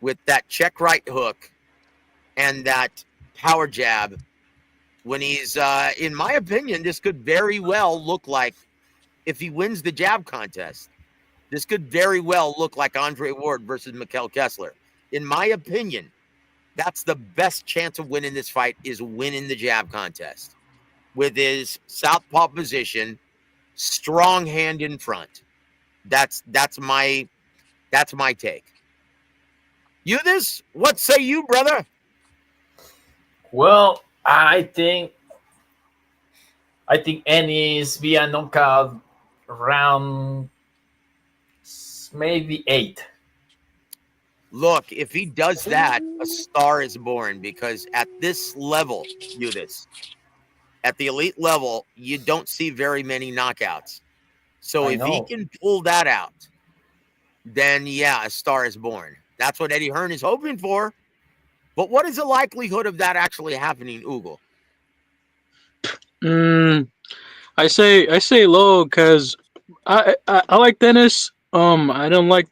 A: with that check right hook and that power jab when he's, in my opinion, this could very well look like, if he wins the jab contest, this could very well look like Andre Ward versus Mikkel Kessler. In my opinion, that's the best chance of winning this fight, is winning the jab contest with his southpaw position, strong hand in front. That's my take. This? What say you, brother?
L: Well, I think Ennis via knockout round maybe 8.
A: Look, if he does that, a star is born, because at this level, at the elite level, you don't see very many knockouts. So if he can pull that out, then yeah, a star is born. That's what Eddie Hearn is hoping for. But what is the likelihood of that actually happening, Ugo?
M: I say low because I like Dennis. I don't like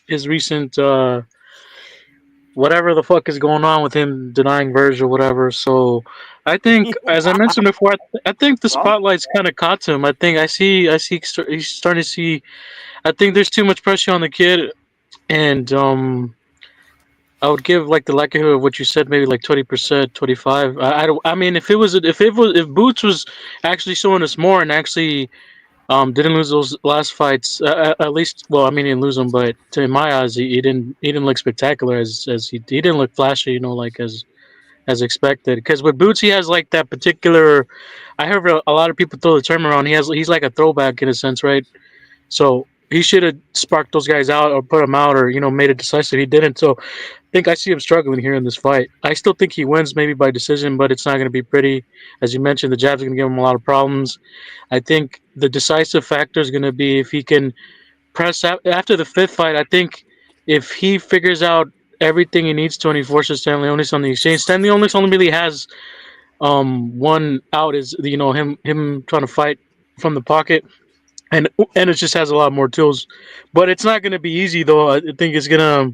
M: his recent whatever the fuck is going on with him denying Virgil, whatever. So I think, as I mentioned before, I think the spotlight's kind of caught to him. He's starting to see. I think there's too much pressure on the kid, and I would give like the likelihood of what you said, maybe like 20%, 25. I don't. I mean, if Boots was actually showing us more and actually didn't lose those last fights, at least. Well, I mean, he didn't lose them, but in my eyes, he didn't look spectacular as he didn't look flashy, like as expected. Because with Boots, he has like that particular. I heard a lot of people throw the term around. He's like a throwback in a sense, right? So he should have sparked those guys out or put them out or made it decisive. He didn't. So I think I see him struggling here in this fight. I still think he wins maybe by decision, but it's not going to be pretty. As you mentioned, the jab's going to give him a lot of problems. I think the decisive factor is going to be if he can press after the fifth fight. I think if he figures out everything he needs to and he forces Stanley on the exchange. Stanley only really has one out is him trying to fight from the pocket. And it just has a lot more tools. But it's not going to be easy, though. I think it's going to...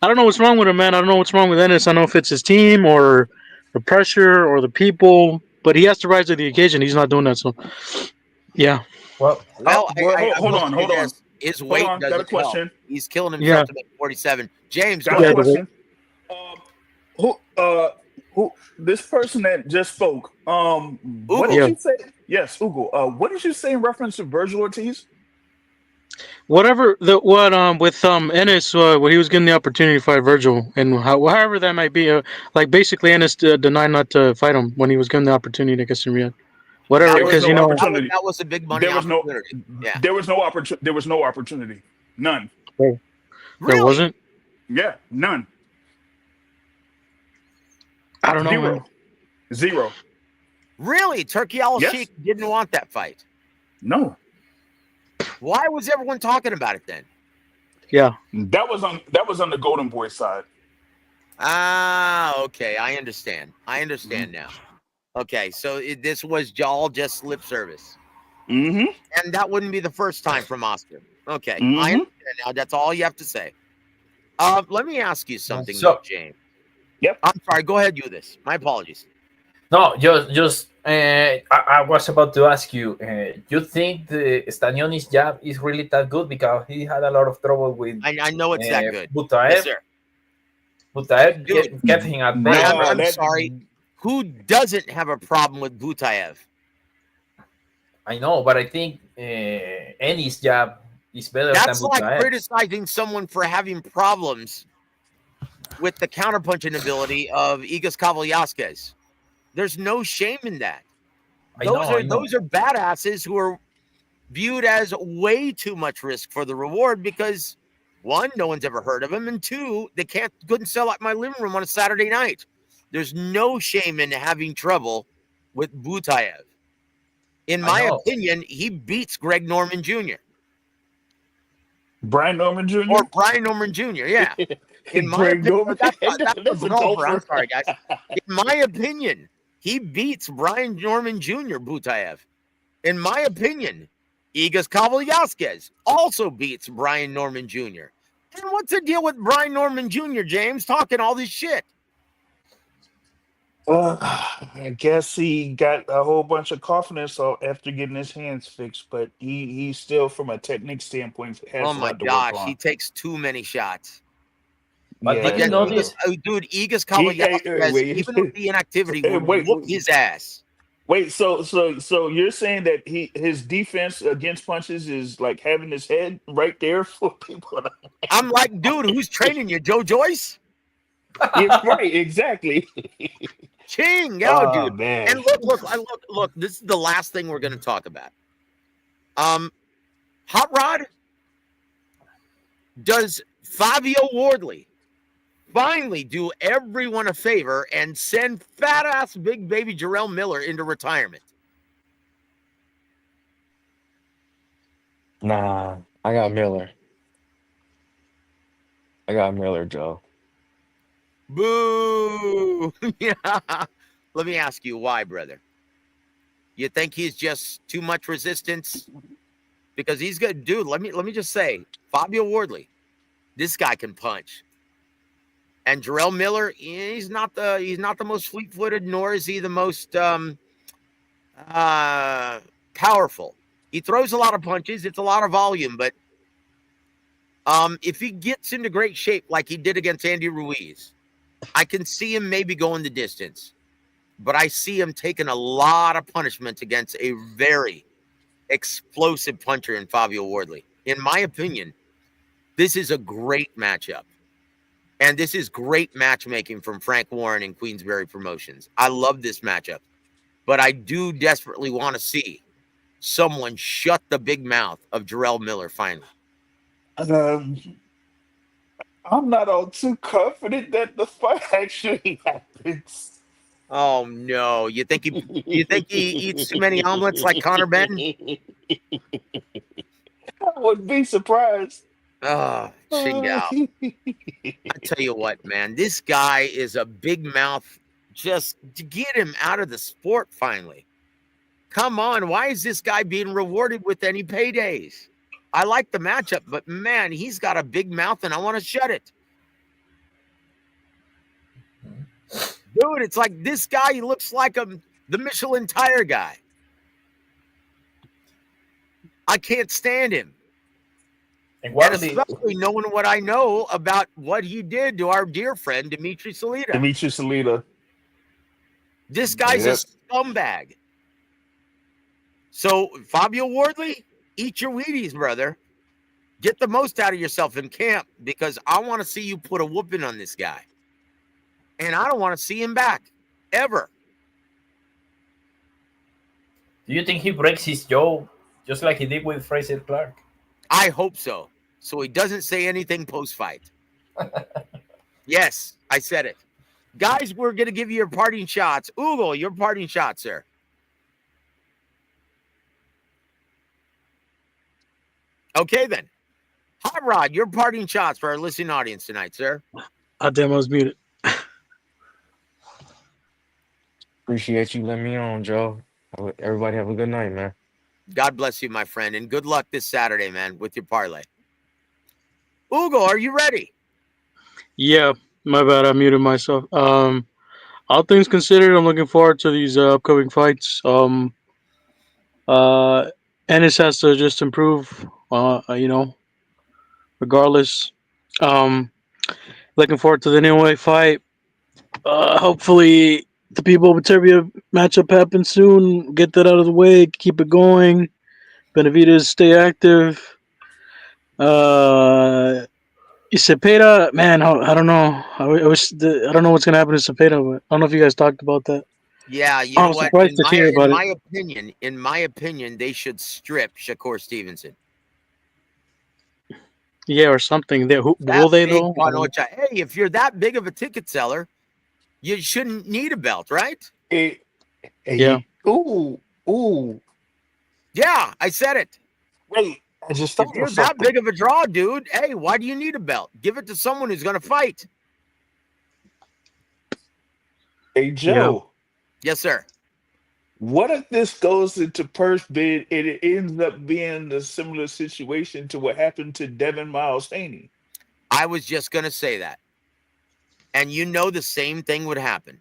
M: I don't know what's wrong with him, man. I don't know what's wrong with Ennis. I don't know if it's his team or the pressure or the people. But he has to rise to the occasion. He's not doing that, so... Yeah.
L: Well,
K: hold on.
A: His weight
K: got a
A: doesn't
K: question.
A: help. He's killing himself to make 47. James, go
K: Got a
A: ahead.
K: question. Who? This person that just spoke. What did you say? Yes, Ugo. What did you say in reference to Virgil Ortiz?
M: With Ennis, when he was given the opportunity to fight Virgil, and however that might be, like basically Ennis denied not to fight him when he was given the opportunity against Riyadh. Whatever, because
A: that was a big money opportunity.
K: There was no opportunity. None.
M: There wasn't.
K: Yeah, none.
M: I don't know.
K: Zero.
A: Really? Turkey Al-Sheikh didn't want that fight?
K: No.
A: Why was everyone talking about it then?
M: Yeah.
K: That was on the Golden Boy side.
A: Ah, okay. I understand now. Okay, so this was all just lip service.
K: Mm-hmm.
A: And that wouldn't be the first time from Oscar. Okay,
K: Mm-hmm.
A: I understand now. That's all you have to say. Let me ask you something, James.
K: Yep.
A: I'm sorry. Go ahead, do this. My apologies.
L: No, just I was about to ask you. You think the Stanioni's jab is really that good because he had a lot of trouble with?
A: I know it's that good.
L: Butaev.
A: Yes, sir.
L: Butaev kept him at bay.
A: I'm sorry. Who doesn't have a problem with Butaev?
L: I know, but I think Ennis jab is better
A: That's
L: than
A: like
L: Butaev.
A: criticizing someone for having problems with the counterpunching ability of Igas Kavalyaskes. There's no shame in that. Those are badasses who are viewed as way too much risk for the reward because, one, no one's ever heard of them, and two, they couldn't sell out my living room on a Saturday night. There's no shame in having trouble with Butaev. In my opinion, he beats Greg Norman Jr.
K: Brian Norman Jr.
A: Or Brian Norman Jr., yeah. In my opinion, that's a golfer. I'm sorry, guys. In my opinion, he beats Brian Norman Jr., Butaev. In my opinion, Igas Kavalyaskes also beats Brian Norman Jr. And what's the deal with Brian Norman Jr., James, talking all this shit?
K: I guess he got a whole bunch of confidence after getting his hands fixed, but he still, from a technique standpoint, has
A: oh my gosh, he takes too many shots.
L: But did you notice,
A: dude, Igas Kavalyaskes, even with the inactivity, will whoop his ass.
K: Wait, so you're saying that his defense against punches is like having his head right there for people?
A: I'm like, dude, who's training you, Joe Joyce?
K: Yeah, right, exactly.
A: Ching, dude.
K: Man.
A: And look, this is the last thing we're going to talk about. Hot Rod, does Fabio Wardley, finally do everyone a favor and send fat-ass big baby Jarrell Miller into retirement.
J: Nah, I got Miller. I got Miller, Joe.
A: Boo! Yeah. Let me ask you why, brother. You think he's just too much resistance? Because he's good, dude. Let me just say, Fabio Wardley, this guy can punch. And Jarrell Miller, he's not the most fleet-footed, nor is he the most powerful. He throws a lot of punches. It's a lot of volume, but if he gets into great shape like he did against Andy Ruiz, I can see him maybe going the distance. But I see him taking a lot of punishment against a very explosive puncher in Fabio Wardley. In my opinion, this is a great matchup. And this is great matchmaking from Frank Warren and Queensberry Promotions. I love this matchup. But I do desperately want to see someone shut the big mouth of Jarrell Miller finally.
K: I'm not all too confident that the fight actually happens.
A: Oh no! You think he eats too many omelets like Connor Benton?
K: I wouldn't be surprised.
A: Oh, Chingao. I tell you what, man, this guy is a big mouth. Just to get him out of the sport finally. Come on, why is this guy being rewarded with any paydays? I like the matchup, but man, he's got a big mouth and I want to shut it. Dude, it's like this guy, he looks like the Michelin tire guy. I can't stand him. And especially knowing what I know about what he did to our dear friend, Dimitri Salita. This guy's a scumbag. So, Fabio Wardley, eat your Wheaties, brother. Get the most out of yourself in camp because I want to see you put a whooping on this guy. And I don't want to see him back, ever.
L: Do you think he breaks his jaw just like he did with Fraser Clark?
A: I hope so. So he doesn't say anything post-fight. Yes, I said it. Guys, we're going to give you your parting shots. Ugo, your parting shot, sir. Okay, then. Hot Rod, your parting shots for our listening audience tonight, sir.
M: I damn, I was muted.
J: Appreciate you letting me on, Joe. Everybody have a good night, man.
A: God bless you, my friend, and good luck this Saturday, man, with your parlay. Ugo, are you ready?
M: Yeah, my bad. I muted myself. All things considered, I'm looking forward to these upcoming fights. Ennis has to just improve. Regardless. Looking forward to the Niue fight. Hopefully, the people with Batavia matchup happens soon. Get that out of the way. Keep it going. Benavidez, stay active. Cepeda, man, I don't know. I don't know what's gonna happen to Cepeda, but I don't know if you guys talked about that.
A: Yeah, you know what?
M: Surprised to hear about
A: in my opinion, they should strip Shakur Stevenson.
M: Yeah, or something. Will they though?
A: Hey, if you're that big of a ticket seller, you shouldn't need a belt, right?
M: Yeah.
K: Ooh.
A: Yeah, I said it.
K: Wait, I just thought
A: if you're that big of a draw, dude, hey, why do you need a belt? Give it to someone who's going to fight.
K: Hey, Joe.
A: Yeah. Yes, sir.
K: What if this goes into purse bid and it ends up being a similar situation to what happened to Devin Miles Haney?
A: I was just going to say that. And you know the same thing would happen.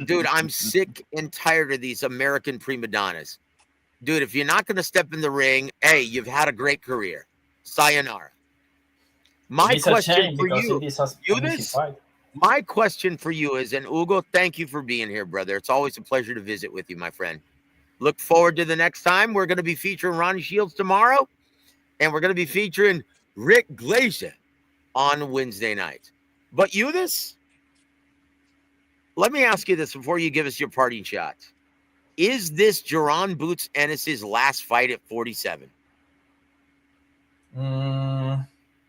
A: Dude, I'm sick and tired of these American prima donnas. Dude, if you're not going to step in the ring, hey, you've had a great career. Sayonara. My question for you, my question for you is, and Ugo, thank you for being here, brother. It's always a pleasure to visit with you, my friend. Look forward to the next time. We're going to be featuring Ronnie Shields tomorrow, and we're going to be featuring Rick Glazer on Wednesday night. But Eunice, let me ask you this before you give us your parting shot. Is this Jaron Boots Ennis's last fight at 47?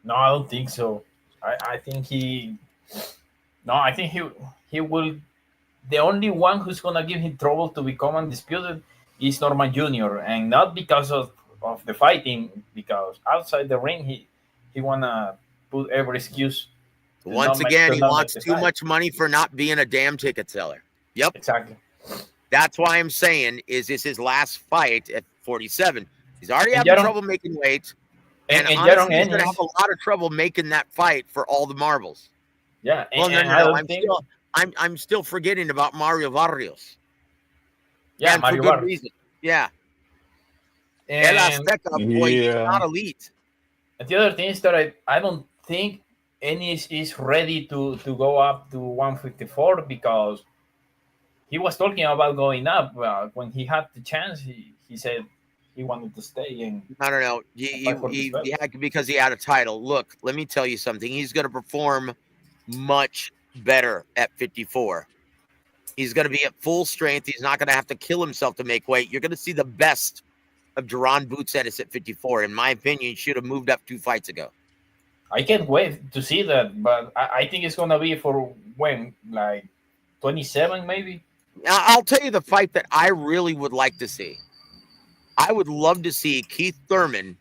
L: No, I don't think so. I think I think he will. The only one who's gonna give him trouble to become undisputed is Norman Jr. and not because of the fighting, because outside the ring he wanna put every excuse.
A: Once again, he wants too much money for not being a damn ticket seller. Yep,
L: exactly.
A: That's why I'm saying is this his last fight at 47. He's already having trouble making weight, and honestly, he's gonna have a lot of trouble making that fight for all the marbles.
L: Yeah,
A: well, no. I'm still forgetting about Mario Barrios.
L: Yeah,
A: and
L: Mario
A: for good
L: Barrios.
A: reason. Yeah.
L: And
A: El Azteca, boy, he's not elite.
L: And the other thing is that I don't think Ennis is ready to go up to 154 because he was talking about going up. When he had the chance, he said he wanted to stay. And
A: no. Because he had a title. Look, let me tell you something. He's going to perform much better at 54. He's going to be at full strength. He's not going to have to kill himself to make weight. You're going to see the best of Jaron Boots Ennis at 54. In my opinion, he should have moved up 2 fights ago.
L: I can't wait to see that, but I think it's going to be for when, like 27 maybe?
A: I'll tell you the fight that I really would like to see. I would love to see Keith Thurman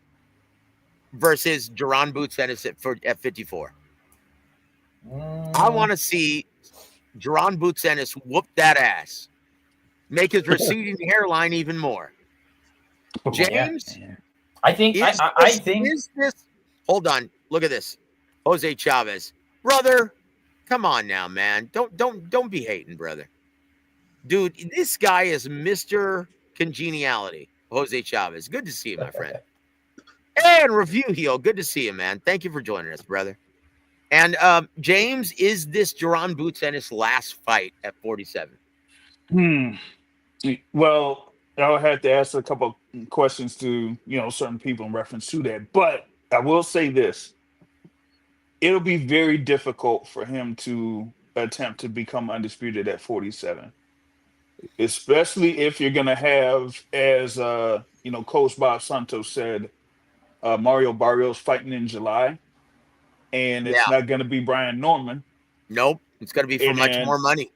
A: versus Jaron Boots Ennis at 54. I want to see Jaron Boots Ennis whoop that ass, make his receding hairline even more. James,
L: I think.
A: Is this? Hold on, look at this, Jose Chavez, brother. Come on now, man. Don't be hating, brother. Dude, this guy is Mr. Congeniality, Jose Chavez. Good to see you, my friend. And Review Heel, good to see you, man. Thank you for joining us, brother. And James, is this Jaron Boots Ennis' last fight at 47?
K: Well, I'll have to ask a couple questions to certain people in reference to that. But I will say this: it'll be very difficult for him to attempt to become undisputed at 47, especially if you're going to have, as Coach Bob Santos said, Mario Barrios fighting in July. And it's not going to be Brian Norman.
A: Nope. It's going to be for much more money.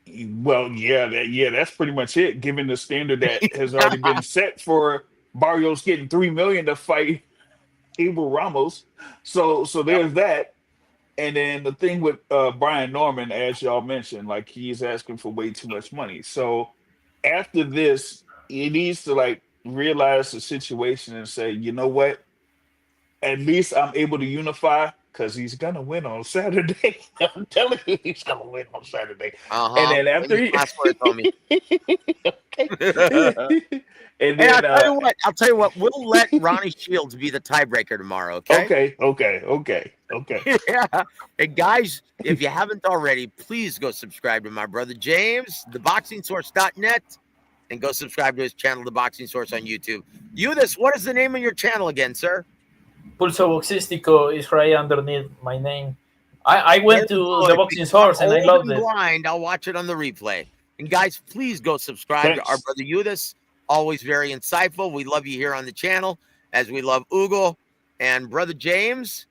K: Well, that's pretty much it, given the standard that has already been set for Barrios getting $3 million to fight Abel Ramos. So there's that. And then the thing with Brian Norman, as y'all mentioned, like, he's asking for way too much money. So after this, he needs to realize the situation and say, you know what? At least I'm able to unify, because he's gonna win on Saturday. I'm telling you, he's gonna win on Saturday. And then after
A: I'll tell you what. We'll let Ronnie Shields be the tiebreaker tomorrow. Okay.
K: Okay.
A: Yeah. And guys, if you haven't already, please go subscribe to my brother James, theboxingsource.net, and go subscribe to his channel, The Boxing Source, on YouTube. What is the name of your channel again, sir?
L: Pulso Boxístico is right underneath my name. I went to the Boxing Source and I loved it.
A: Blind, I'll watch it on the replay. And guys, please go subscribe to our brother Eudes. Always very insightful. We love you here on the channel, as we love Ugo and brother James.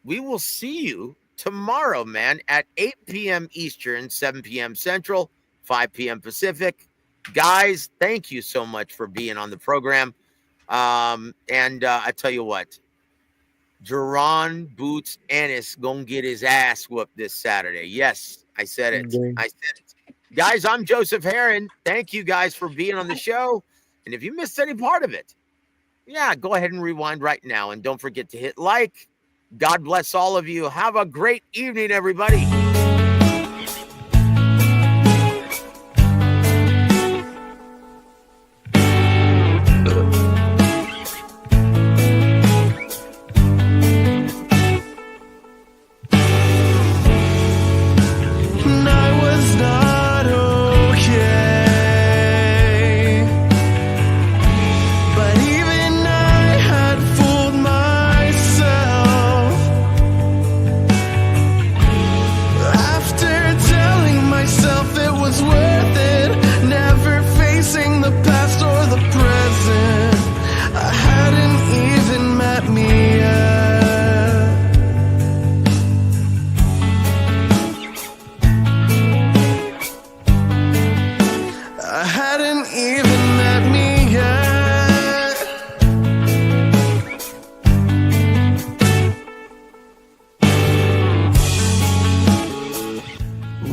A: We will see you tomorrow, man, at 8 p.m. Eastern, 7 p.m. Central, 5 p.m. Pacific. Guys, thank you so much for being on the program. I tell you what, Jaron Boots Ennis gonna get his ass whooped this Saturday. Yes, I said it. Guys, I'm Joseph Herron. Thank you guys for being on the show. And if you missed any part of it, go ahead and rewind right now. And don't forget to hit like. God bless all of you. Have a great evening, everybody.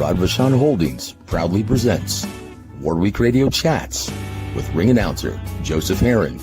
B: Rod Vachon Holdings proudly presents War Week Radio Chats with ring announcer Joseph Herron